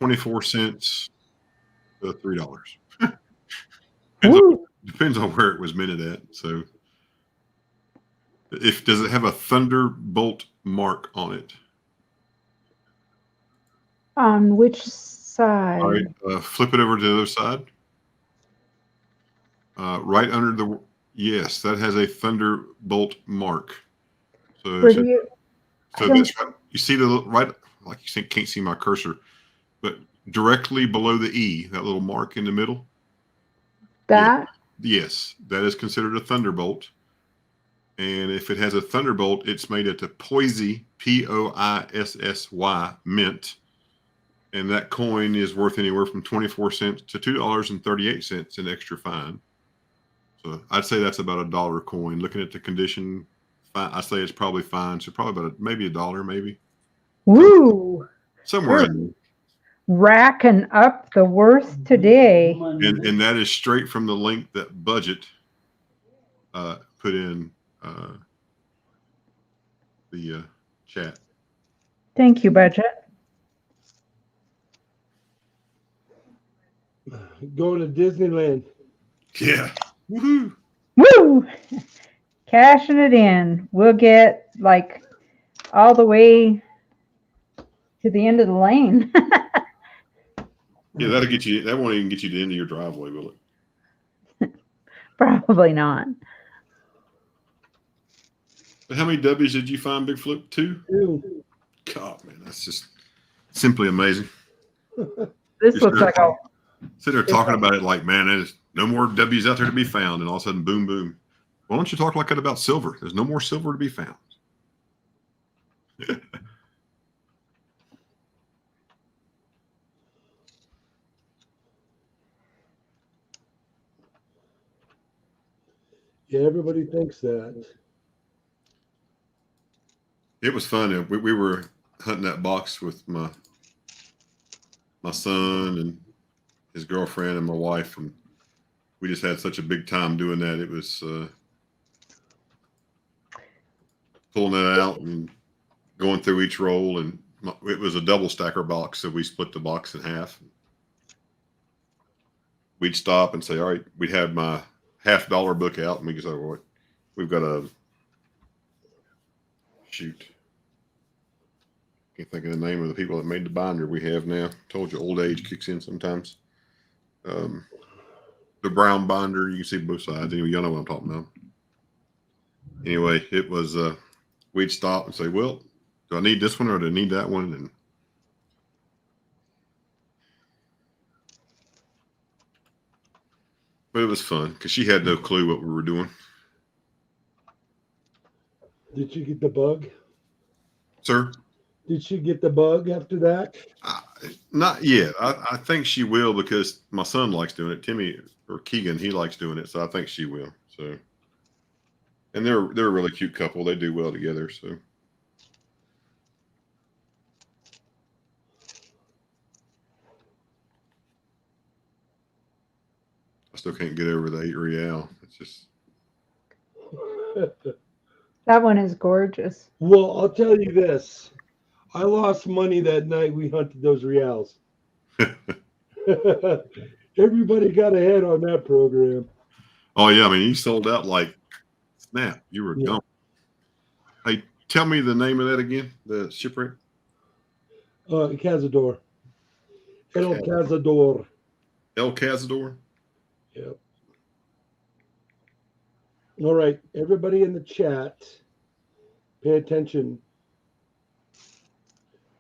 24 cents to $3. Depends on where it was minted at. So, does it have a thunderbolt mark on it? On which side? All right, flip it over to the other side. Right under the yes, that has a thunderbolt mark. So, Where do you? so that's right. You see the right, like you can't see my cursor, but directly below the E, that little mark in the middle. That? Yes, that is considered a thunderbolt. And if it has a thunderbolt, it's made at the Poissy, Poissy mint. And that coin is worth anywhere from 24 cents to $2.38 in extra fine. So I'd say that's about $1 coin. Looking at the condition, fine. I say it's probably fine. So probably about maybe $1, maybe Woo! somewhere We're in there. racking up the worth today. And that is straight from the link that Budget put in the chat. Thank you, Budget. Going to Disneyland. Yeah. Woohoo. Woo! Cashing it in. We'll get like all the way to the end of the lane. Yeah, that'll get you. That won't even get you to the end of your driveway, will it? Probably not. But how many W's did you find, Big Flip? 2? Ew. God, man, that's just simply amazing. This Just looks like a sit there talking about it like, man, there's no more W's out there to be found, and all of a sudden, boom, boom. Why don't you talk like that about silver? There's no more silver to be found. Yeah, everybody thinks that. It was fun. We were hunting that box with my son and his girlfriend and my wife, and we just had such a big time doing that. It was pulling that out and going through each roll, and it was a double stacker box, so we split the box in half. We'd stop and say, all right, we'd have my $50 book out, and we could say, well, we've got a shoot. Can't think of the name of the people that made the binder we have now. Told you old age kicks in sometimes. The brown binder, you can see both sides. Anyway, y'all know what I'm talking about. Anyway, it was we'd stop and say, well, do I need this one or do I need that one? And but it was fun because she had no clue what we were doing. Did you get the bug? Sir? Did she get the bug after that? Not yet. I think she will because my son likes doing it. Timmy or Keegan, he likes doing it, so I think she will. So, and they're a really cute couple. They do well together. So, I still can't get over the 8 real. It's just that one is gorgeous. Well, I'll tell you this. I lost money that night we hunted those reals. Everybody got ahead on that program. Oh yeah, I mean you sold out like snap. You were gone. Hey, tell me the name of that again. The shipwreck. Cazador. El Cazador. El Cazador. Yep. All right, everybody in the chat, pay attention.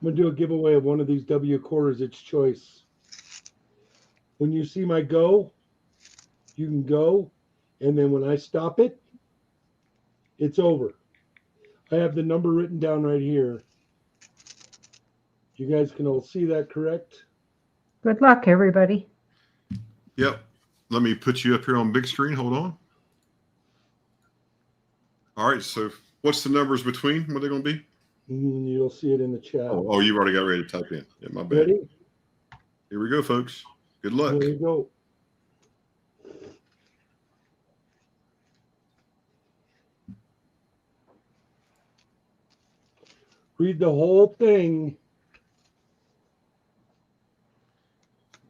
I'm going to do a giveaway of one of these W quarters, its choice. When you see my go, you can go, and then when I stop it, it's over. I have the number written down right here. You guys can all see that, correct? Good luck, everybody. Yep. Let me put you up here on big screen. Hold on. All right. So what's the numbers between? What are they going to be? You'll see it in the chat. Oh, you've already got ready to type in. Yeah, my bad. Ready? Here we go, folks. Good luck. There you go. Read the whole thing.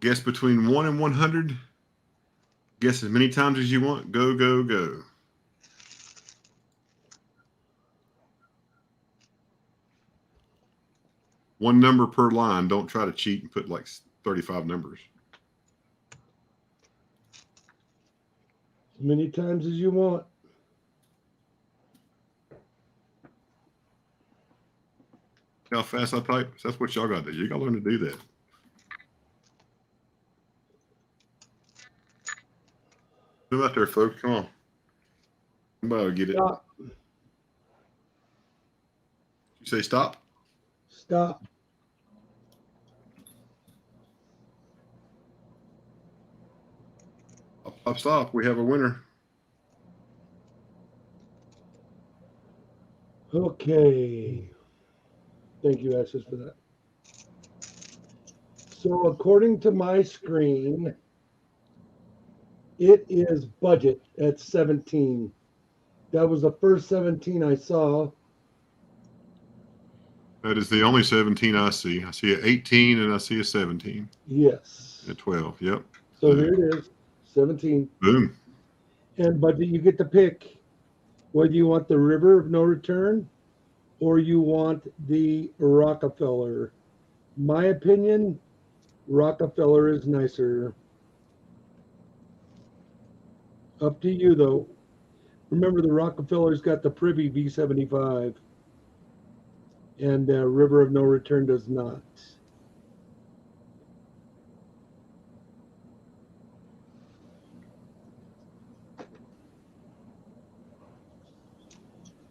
Guess between 1 and 100. Guess as many times as you want. Go, go, go. One number per line. Don't try to cheat and put like 35 numbers. As many times as you want. How fast I type? That's what y'all got to do. You got to learn to do that. Move out there, folks. Come on. Somebody will get it. Stop. You say stop? Stop. Stop. We have a winner. Okay. Thank you, Ashes, for that. So according to my screen, it is budget at 17. That was the first 17 I saw. That is the only 17 I see. I see a 18 and I see a 17. Yes. A 12. Yep. So here it is, 17. Boom. And budget, you get to pick whether you want the River of No Return or you want the Rockefeller. My opinion, Rockefeller is nicer. Up to you, though. Remember, the Rockefeller's got the Privy V75, and River of No Return does not.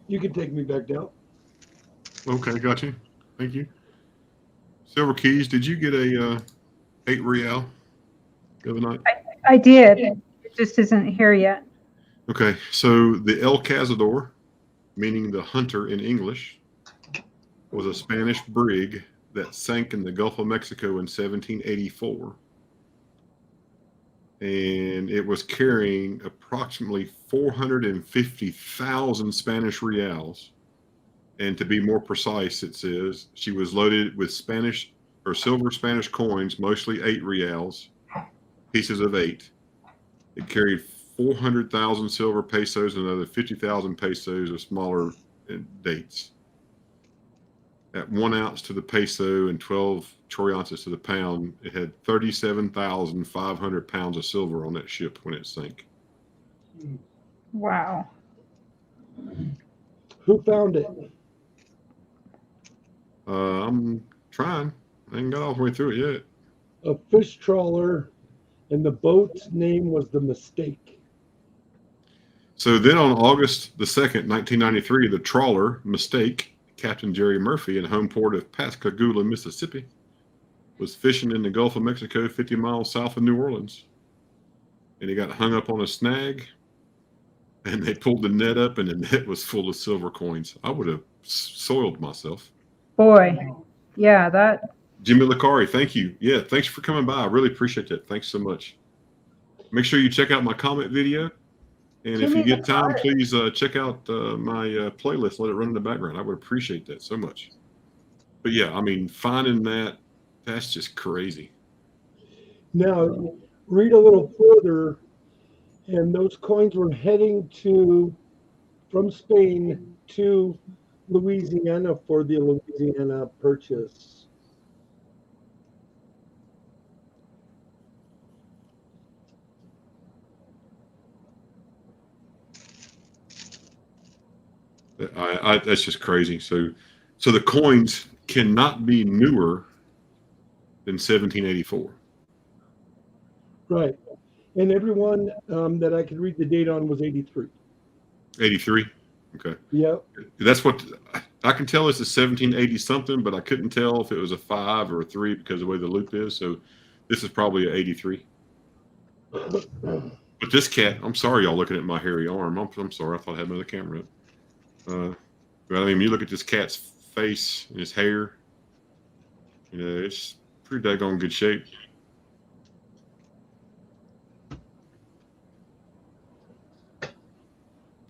You can take me back down. Okay, got you. Thank you. Silver Keys, did you get a 8 real the other night? I did. It just isn't here yet. Okay, so the El Cazador, meaning the hunter in English, was a Spanish brig that sank in the Gulf of Mexico in 1784. And it was carrying approximately 450,000 Spanish reals. And to be more precise, it says she was loaded with Spanish or silver Spanish coins, mostly 8 reals, pieces of 8. It carried 400,000 silver pesos and another 50,000 pesos of smaller dates. At 1 ounce to the peso and 12 troy ounces to the pound, it had 37,500 pounds of silver on that ship when it sank. Wow. Who found it? I'm trying. I ain't got all the way through it yet. A fish trawler, and the boat's name was the Mistake. So then on August the 2nd, 1993, the trawler Mistake, Captain Jerry Murphy in home port of Pascagoula, Mississippi, was fishing in the Gulf of Mexico 50 miles south of New Orleans. And he got hung up on a snag, and they pulled the net up, and the net was full of silver coins. I would have soiled myself. Boy. Yeah, that. Jimmy Licari, thank you. Yeah, thanks for coming by. I really appreciate that. Thanks so much. Make sure you check out my comment video. And if you get time, please check out my playlist. Let it run in the background. I would appreciate that so much. But yeah, I mean, finding that, that's just crazy. Now, read a little further, and those coins were heading from Spain to Louisiana for the Louisiana Purchase. That's just crazy. So the coins cannot be newer than 1784. Right. And everyone that I could read the date on was 83. 83? Okay. Yep. That's what I can tell. It's a 1780 something, but I couldn't tell if it was a 5 or a 3 because of the way the loop is. So this is probably an 83. But this cat, I'm sorry, y'all looking at my hairy arm. I'm sorry. I thought I had another camera up. But I mean, you look at this cat's face and his hair, you know, it's pretty daggone good shape.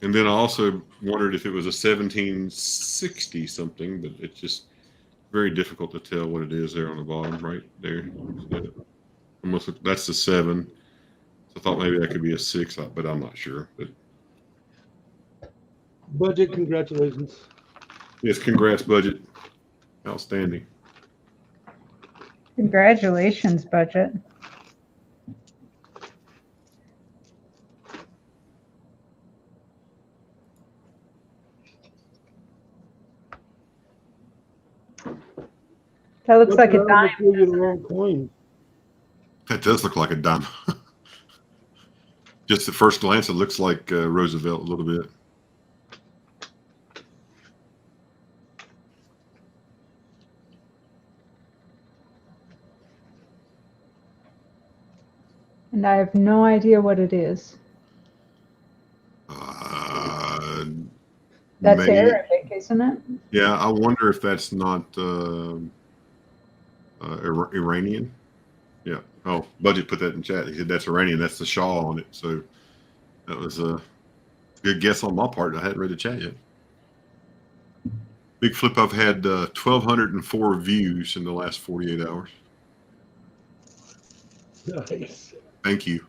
And then I also wondered if it was a 1760 something, but it's just very difficult to tell what it is there on the bottom right there. Almost that's the 7. So I thought maybe that could be a 6, but I'm not sure. But Budget, congratulations. yes, congrats, Budget. Outstanding. Congratulations, Budget. That looks like a dime. You the wrong coin. That does look like a dime. Just at first glance, it looks like Roosevelt a little bit. And I have no idea what it is. That's Maybe. Arabic, isn't it? Yeah, I wonder if that's not Iranian. Yeah. Oh, Budget put that in chat. He said that's Iranian. That's the Shah on it. So that was a good guess on my part. I hadn't read the chat yet. Big Flip, I've had 1,204 views in the last 48 hours. Nice. Thank you.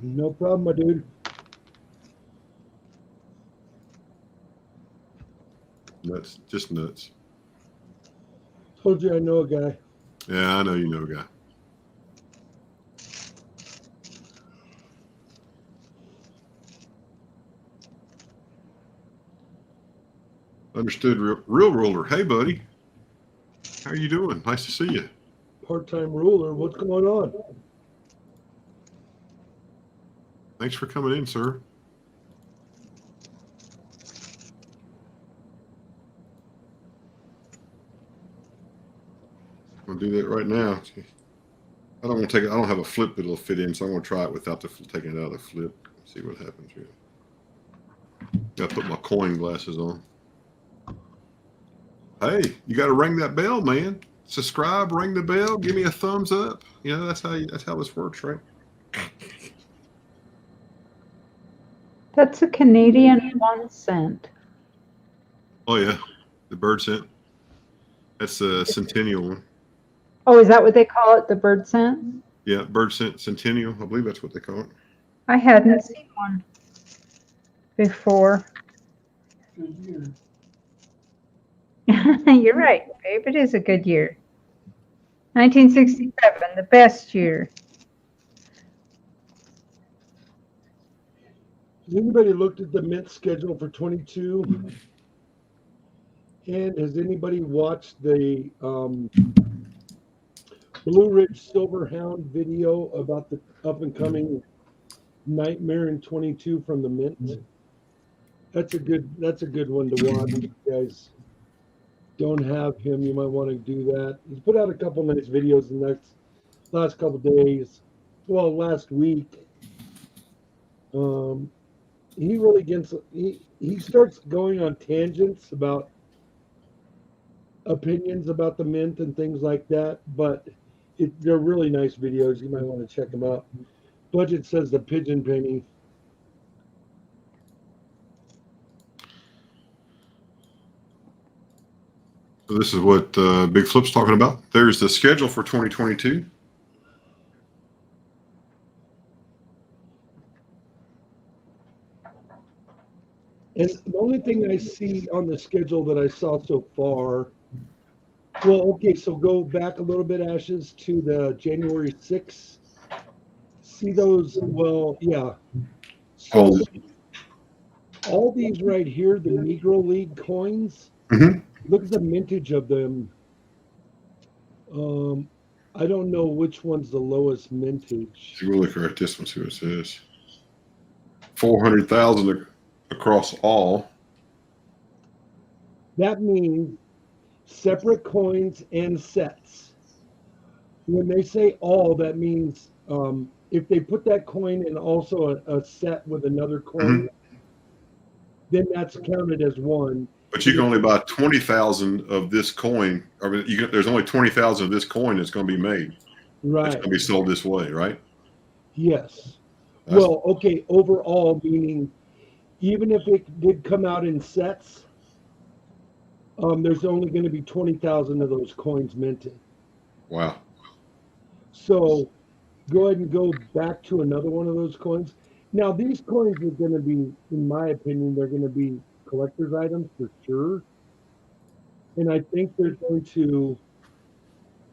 No problem, my dude. Nuts. Just nuts. Told you I know a guy. Yeah, I know you know, guy. Understood. Real ruler. Hey, buddy. How are you doing? Nice to see you. Part-time ruler. What's going on? Thanks for coming in, sir. I'm gonna do that right now. I don't want to take it. I don't have a flip that'll fit in, so I'm gonna try it without taking it out of the flip. See what happens here. Gotta put my coin glasses on. Hey, you got to ring that bell, man. Subscribe, ring the bell, give me a thumbs up. You know, that's how this works, right? That's a Canadian 1 cent. Oh yeah, the bird cent. That's a centennial one. Oh, is that what they call it, the bird cent? Yeah, bird cent centennial. I believe that's what they call it. I hadn't seen one before. Good year. You're right, babe. It is a good year. 1967, the best year. Has anybody looked at the mint schedule for 22? And has anybody watched the Blue Ridge Silverhound video about the up and coming Nightmare in 22 from the mint? That's a good one to watch. If you guys don't have him, you might want to do that. He's put out a couple nice videos in the last couple days. Well, last week. He really gets he starts going on tangents about opinions about the mint and things like that, but they're really nice videos. You might want to check them out. Budget says the pigeon penny. So this is what Big Flip's talking about. There's the schedule for 2022. And the only thing I see on the schedule that I saw so far, well, okay, so go back a little bit, Ashes, to the January 6th. See those? Well, yeah. So all these right here, the Negro League coins, look at the mintage of them. I don't know which one's the lowest mintage. We'll look at this one, see what it says. 400,000 across all. That means separate coins and sets. When they say all, that means if they put that coin in also a set with another coin, then that's counted as one. But you can only buy 20,000 of this coin. I mean, there's only 20,000 of this coin that's going to be made. Right. It's going to be sold this way, right? Yes. Well, okay, overall, meaning even if it did come out in sets, there's only going to be 20,000 of those coins minted. Wow. So go ahead and go back to another one of those coins. Now, these coins are going to be, in my opinion, they're going to be collector's items for sure. And I think they're going to,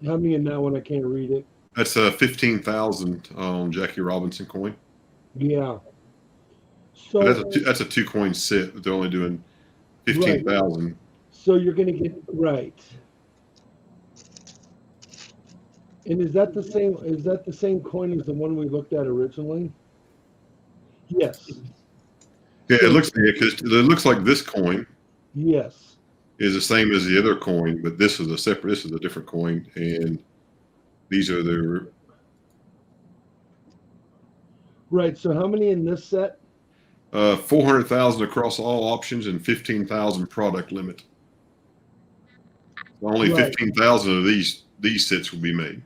how many in that one? I can't read it. That's 15,000 on Jackie Robinson coin. Yeah. So that's a 2-coin set. They're only doing 15,000. Right. So you're going to get right. And is that the same? Is that the same coin as the one we looked at originally? Yes. Yeah, it looks like this coin. Yes. Is the same as the other coin, but this is a different coin, and these are the right. So how many in this set? $400,000 across all options and 15,000 product limit. Only Right. 15,000 of these sets will be made.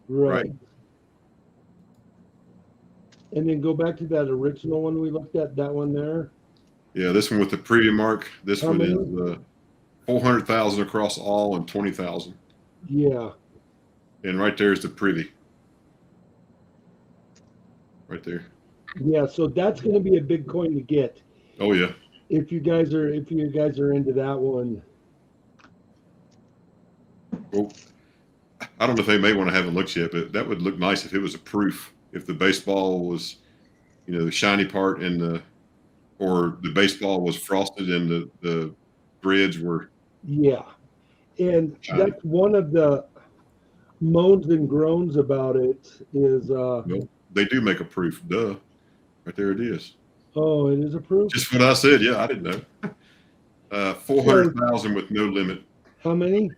Right. And then go back to that original one we looked at, that one there. Yeah, this one with the preview mark. This How one many? is 400,000 across all and 20,000. Yeah. And right there is the privy. Right there. Yeah, so that's going to be a big coin to get. Oh yeah. If you guys are into that one. Well, I don't know if anybody want to have a look yet, but that would look nice if it was a proof. If the baseball was, the shiny part and or the baseball was frosted and the grids were. Yeah. And shiny. that's one of the moans and groans about it is Well, they do make a proof. Duh. Right there it is. oh, it is a proof? Just what I said. Yeah, I didn't know. 400,000 with no limit. How many?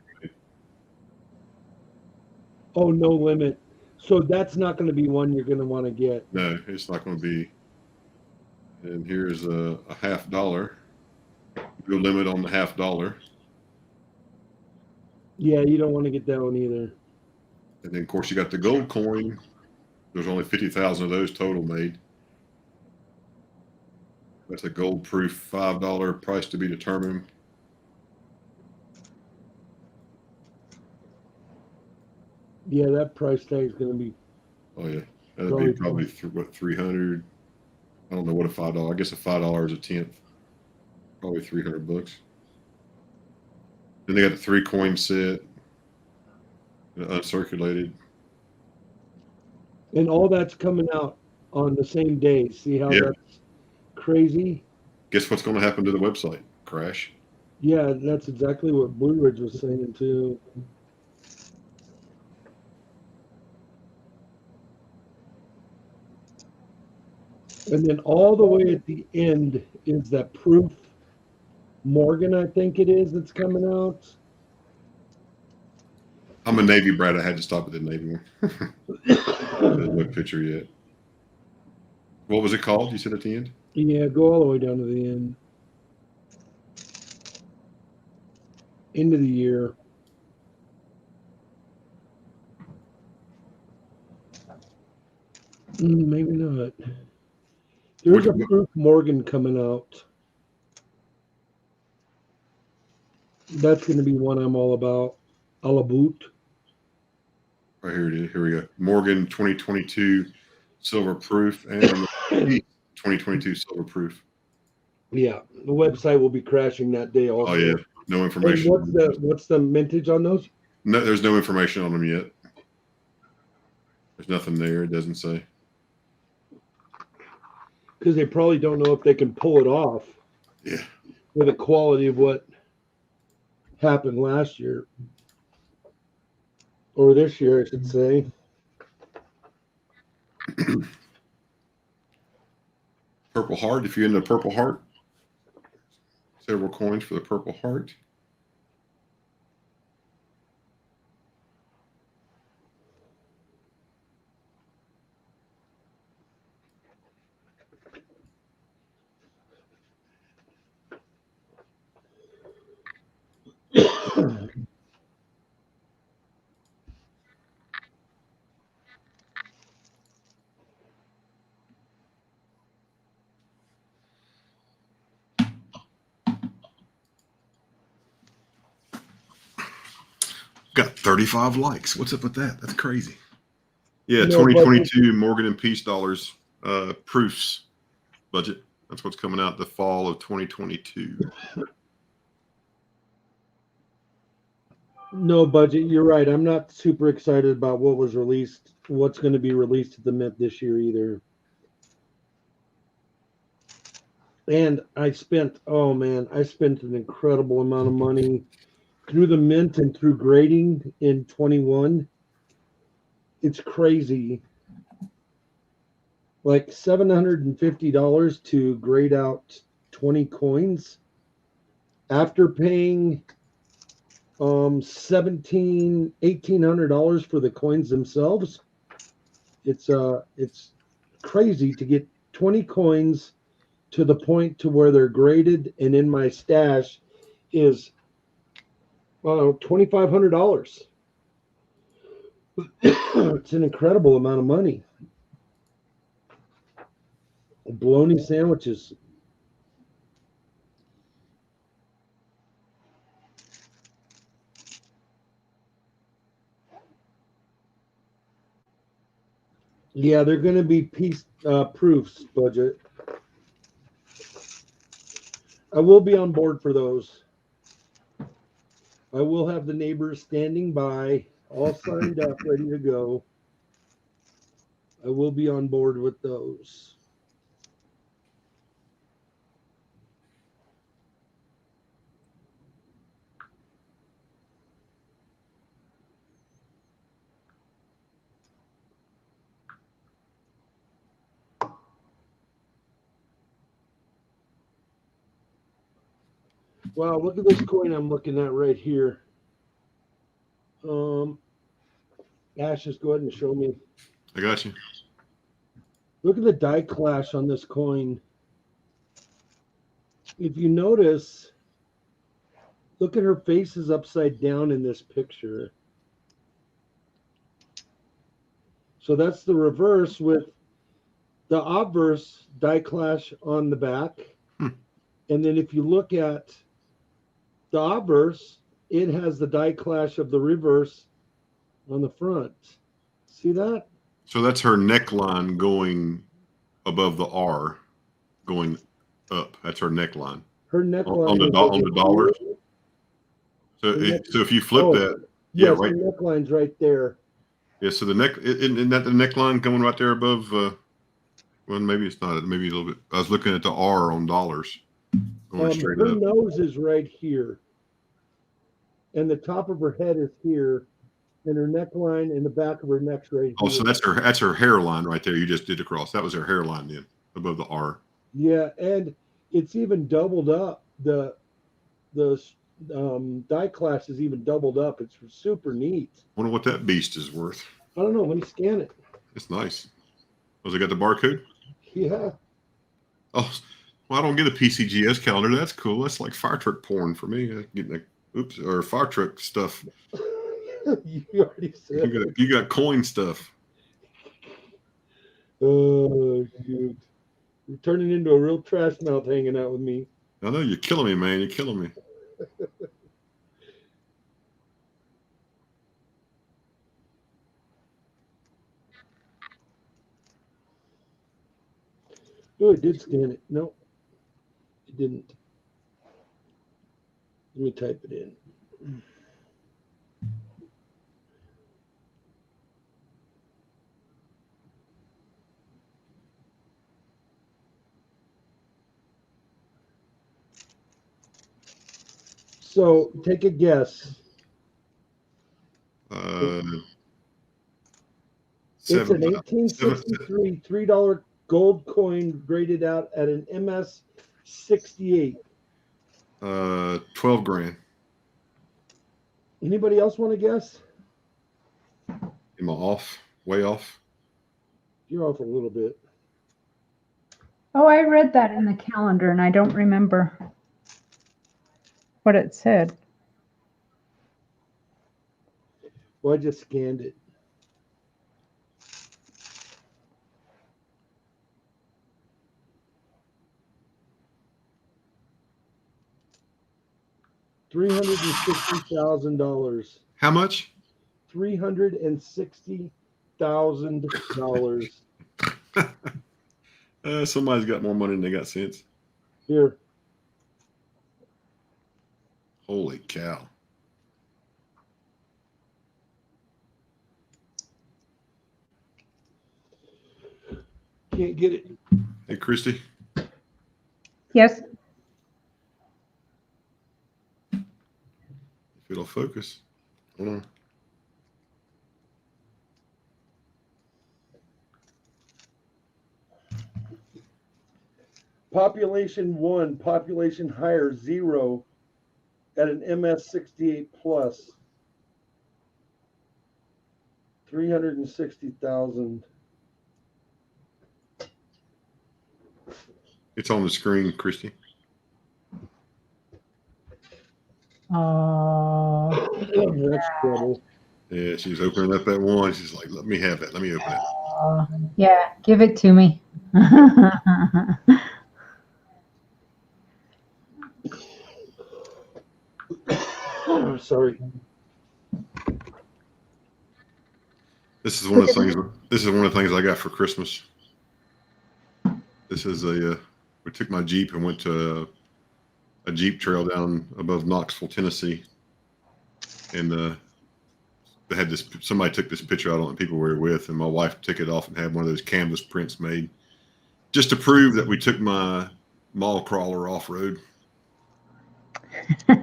Oh, no limit. So that's not going to be one you're going to want to get. No, it's not going to be. And here's a $50. No limit on the $50. Yeah, you don't want to get that one either. And then, of course, you got the gold coin. There's only 50,000 of those total made. That's a gold proof $5 price to be determined. Yeah, that price tag is going to be. Oh yeah, that'd be probably what 300. I don't know what a $5. I guess a $5 is a tenth. Probably $300. Then they got the 3-coin set, uncirculated. And all that's coming out on the same day. See how that's crazy? Guess what's going to happen to the website? Crash. Yeah, that's exactly what Blue Ridge was saying too. And then all the way at the end is that proof Morgan, I think it is, that's coming out. I'm a Navy brat. I had to stop at the Navy one. There's no picture yet. What was it called? You said at the end? Yeah, go all the way down to the end. End of the year. Maybe not. There's a proof Morgan coming out. That's going to be one I'm all about. A la boot. Right here it is. Here we go. Morgan 2022 silver proof and 2022 silver proof. Yeah, the website will be crashing that day also. Oh yeah, no information. And what's the mintage on those? No, there's no information on them yet. There's nothing there. It doesn't say. Because they probably don't know if they can pull it off. Yeah. With the quality of what happened last year. Or this year, I should say. Purple Heart. If you're into Purple Heart, several coins for the Purple Heart. Got 35 likes. What's up with that? That's crazy. Yeah, 2022 Morgan and Peace dollars proofs budget. That's what's coming out the fall of 2022. No budget. You're right. I'm not super excited about what was released, what's going to be released at the Mint this year either. And I spent an incredible amount of money through the Mint and through grading in 21. It's crazy. Like $750 to grade out 20 coins after paying $1,800 for the coins themselves. It's crazy to get 20 coins to the point to where they're graded, and in my stash is $2,500. It's an incredible amount of money. Bologna sandwiches. Yeah, they're going to be proofs, budget. I will be on board for those. I will have the neighbors standing by, all signed up, ready to go. I will be on board with those. Wow, look at this coin I'm looking at right here. Ash, just go ahead and show me. I got you. Look at the die clash on this coin. If you notice, look at her face is upside down in this picture. So that's the reverse with the obverse die clash on the back. And then if you look at the obverse, it has the die clash of the reverse on the front. See that? So that's her neckline going above the R, going up. That's her neckline. Her neckline on the dollar. So if you flip that, yeah, yes, right. Her neckline's right there. Yeah. So the neck, isn't that the neckline going right there above? Well, maybe it's not. Maybe a little bit. I was looking at the R on dollars, going straight her up. nose is right here, and the top of her head is here, and her neckline and the back of her neck's right here. Oh, so that's her hairline right there. You just did across. That was her hairline then, above the R. Yeah, and it's even doubled up. The die clash is even doubled up. It's super neat. Wonder what that beast is worth. I don't know. Let me scan it. It's nice. Was it got the barcode? Yeah. Oh, well, I don't get a PCGS calendar. That's cool. That's like fire truck porn for me. Getting or fire truck stuff. You already said you got coin stuff. Oh, shoot. You're turning into a real trash mouth hanging out with me. I know you're killing me, man. You're killing me. Oh, it did scan it. No, it didn't. Let me type it in. So take a guess. It's an 1863 $3 gold coin graded out at an MS 68. 12 grand. Anybody else want to guess? Am I off? Way off? You're off a little bit. Oh, I read that in the calendar and I don't remember what it said. Well, I just scanned it. $360,000. How much? $360,000. Somebody's got more money than they got sense. Here. Holy cow. Can't get it. Hey, Christy. Yes. If it'll focus. Hold on. Population 1, population higher 0 at an MS 68 plus. 360,000. It's on the screen, Christy. Oh, That's trouble. Yeah, she's opening up that one. She's like, let me have it. Let me open it. yeah, give it to me. Sorry. This is one of the things. This is one of the things I got for Christmas. This is we took my Jeep and went to a Jeep trail down above Knoxville, Tennessee, and they had this. Somebody took this picture. I don't know the people we were with, and my wife took it off and had one of those canvas prints made, just to prove that we took my mall crawler off road. So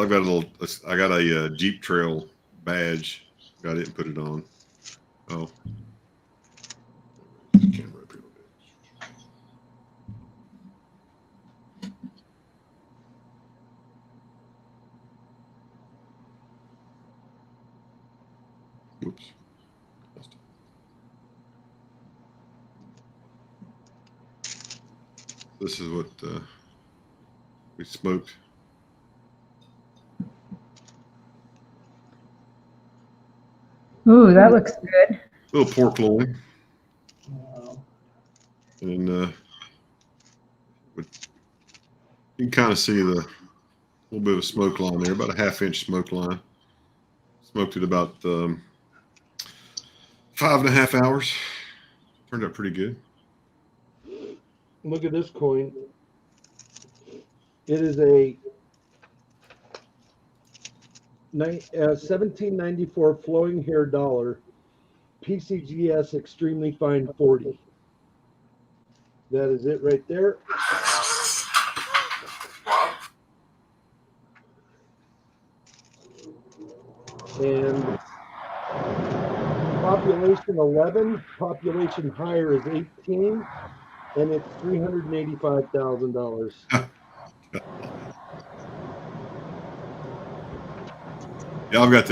I've got I got a Jeep Trail badge. Got it and put it on. Oh. Camera up here a little bit. Oops. This is what we smoked. Ooh, that looks good. A little pork loin. And you can kind of see the little bit of a smoke line there, about a 1/2 inch smoke line. Smoked it about 5.5 hours. Turned out pretty good. Look at this coin. It is a 1794 flowing hair dollar, PCGS extremely fine 40. That is it right there. And population 11, population higher is 18, and it's $385,000. Yeah, I've got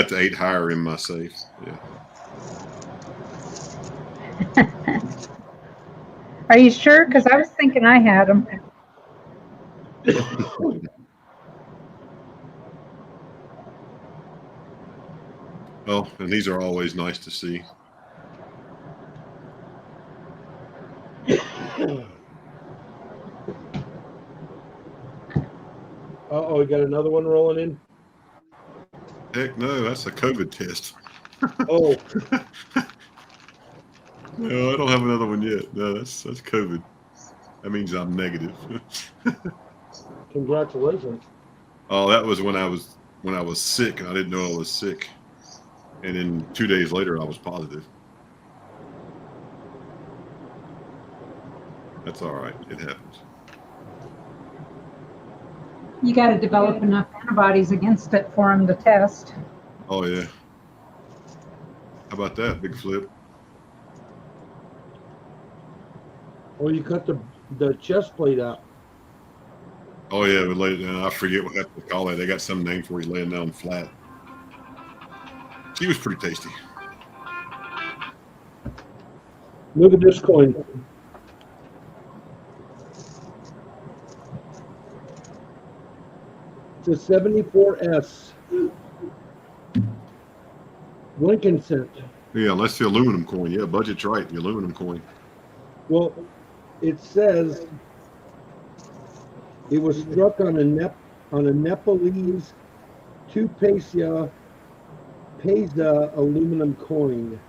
the 8 higher in my safe. Yeah. Are you sure? Because I was thinking I had them. Well, and these are always nice to see. Uh-oh, we got another one rolling in. Heck no, that's a COVID test. Oh, No, I don't have another one yet. No, that's COVID. That means I'm negative. congratulations. Oh, that was when I was sick and I didn't know I was sick. And then 2 days later I was positive. That's all right. It happens. You got to develop enough antibodies against it for them to test. Oh yeah. How about that, big flip? Oh, you cut the chest plate out. Oh yeah, we laid it down. I forget what to call it. They got some name for you laying down flat. She was pretty tasty. Look at this coin. It's a 74S. Lincoln cent. Yeah, that's the aluminum coin. Yeah, budget's right. The aluminum coin. Well, it says it was struck on a Nepalese 2 paisa aluminum coin.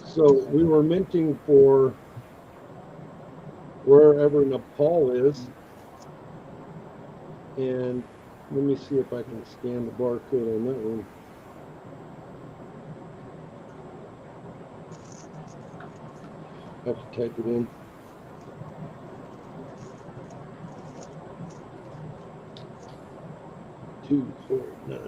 So we were minting for wherever Nepal is. And let me see if I can scan the barcode on that one. I have to type it in. Two, 4, 9.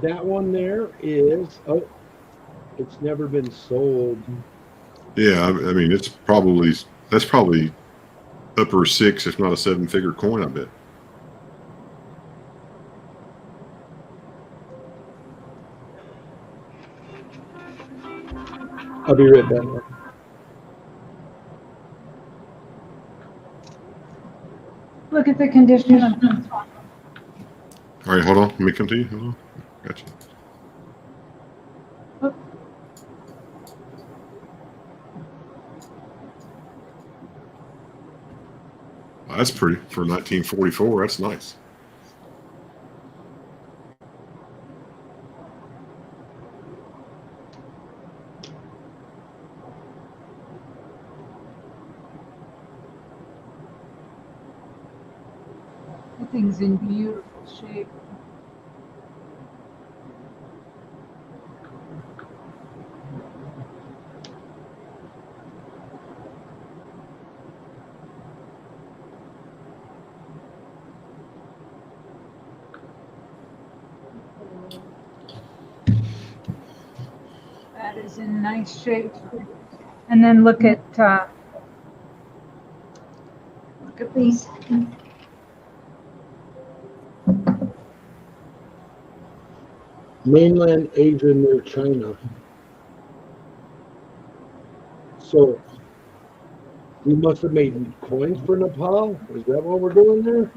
That one there is, oh, it's never been sold. Yeah, I mean that's probably upper 6, if not a 7-figure coin, I bet. I'll be right back. Look at the condition of this one. All right, hold on. Let me come to you. Hold on. Gotcha. Oh. Wow, that's pretty for 1944. That's nice. That thing's in beautiful shape. That is in nice shape. And then look at these. Mainland Asia near China. So we must have made coins for Nepal. Is that what we're doing there?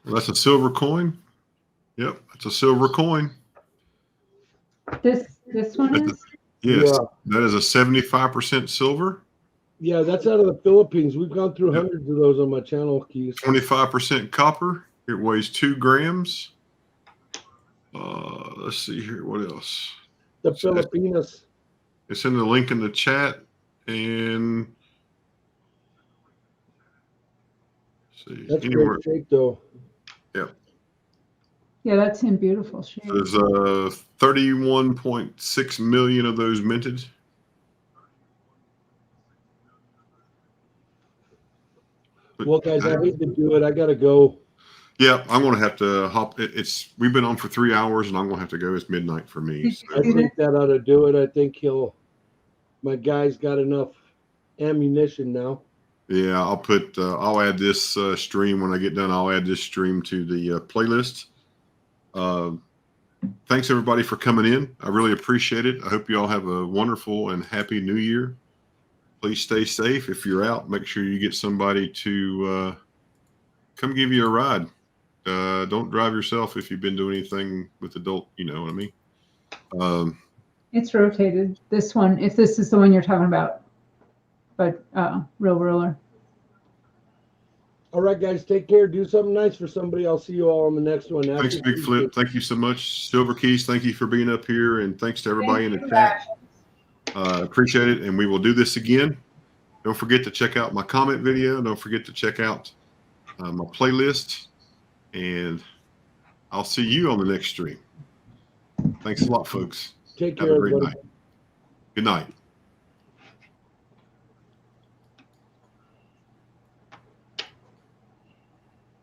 Well, that's a silver coin. Yep, it's a silver coin. This one That's is? Yes, Yeah. that is a 75% silver, Yeah, that's out of the Philippines. We've gone through hundreds of those on my channel, Keys. 25% copper. It weighs 2 grams. Let's see here. What else? The Filipinas. It's in the link in the chat. And let's see. That's Anywhere. great shape, though. Yep. Yeah, that's in beautiful shape. There's 31.6 million of those minted. But, Well, guys, I hate to do it. I got to go. Yeah, I'm going to have to hop. We've been on for 3 hours, and I'm going to have to go. It's midnight for me. So. I think that ought to do it. I think my guy's got enough ammunition now. Yeah, I'll add this stream when I get done. I'll add this stream to the playlist. Thanks everybody for coming in. I really appreciate it. I hope you all have a wonderful and happy new year. Please stay safe. If you're out, make sure you get somebody to come give you a ride. Don't drive yourself if you've been doing anything with adult, you know what I mean? It's rotated. This one, if this is the one you're talking about, but real ruler. All right, guys, take care. Do something nice for somebody. I'll see you all on the next one. Thanks, Big Flip. Thank you so much. Silver Keys, thank you for being up here, and thanks to everybody in the chat. Appreciate it, and we will do this again. Don't forget to check out my comment video. Don't forget to check out my playlist, and I'll see you on the next stream. Thanks a lot, folks. Take Have care, a great everybody. night. Good night.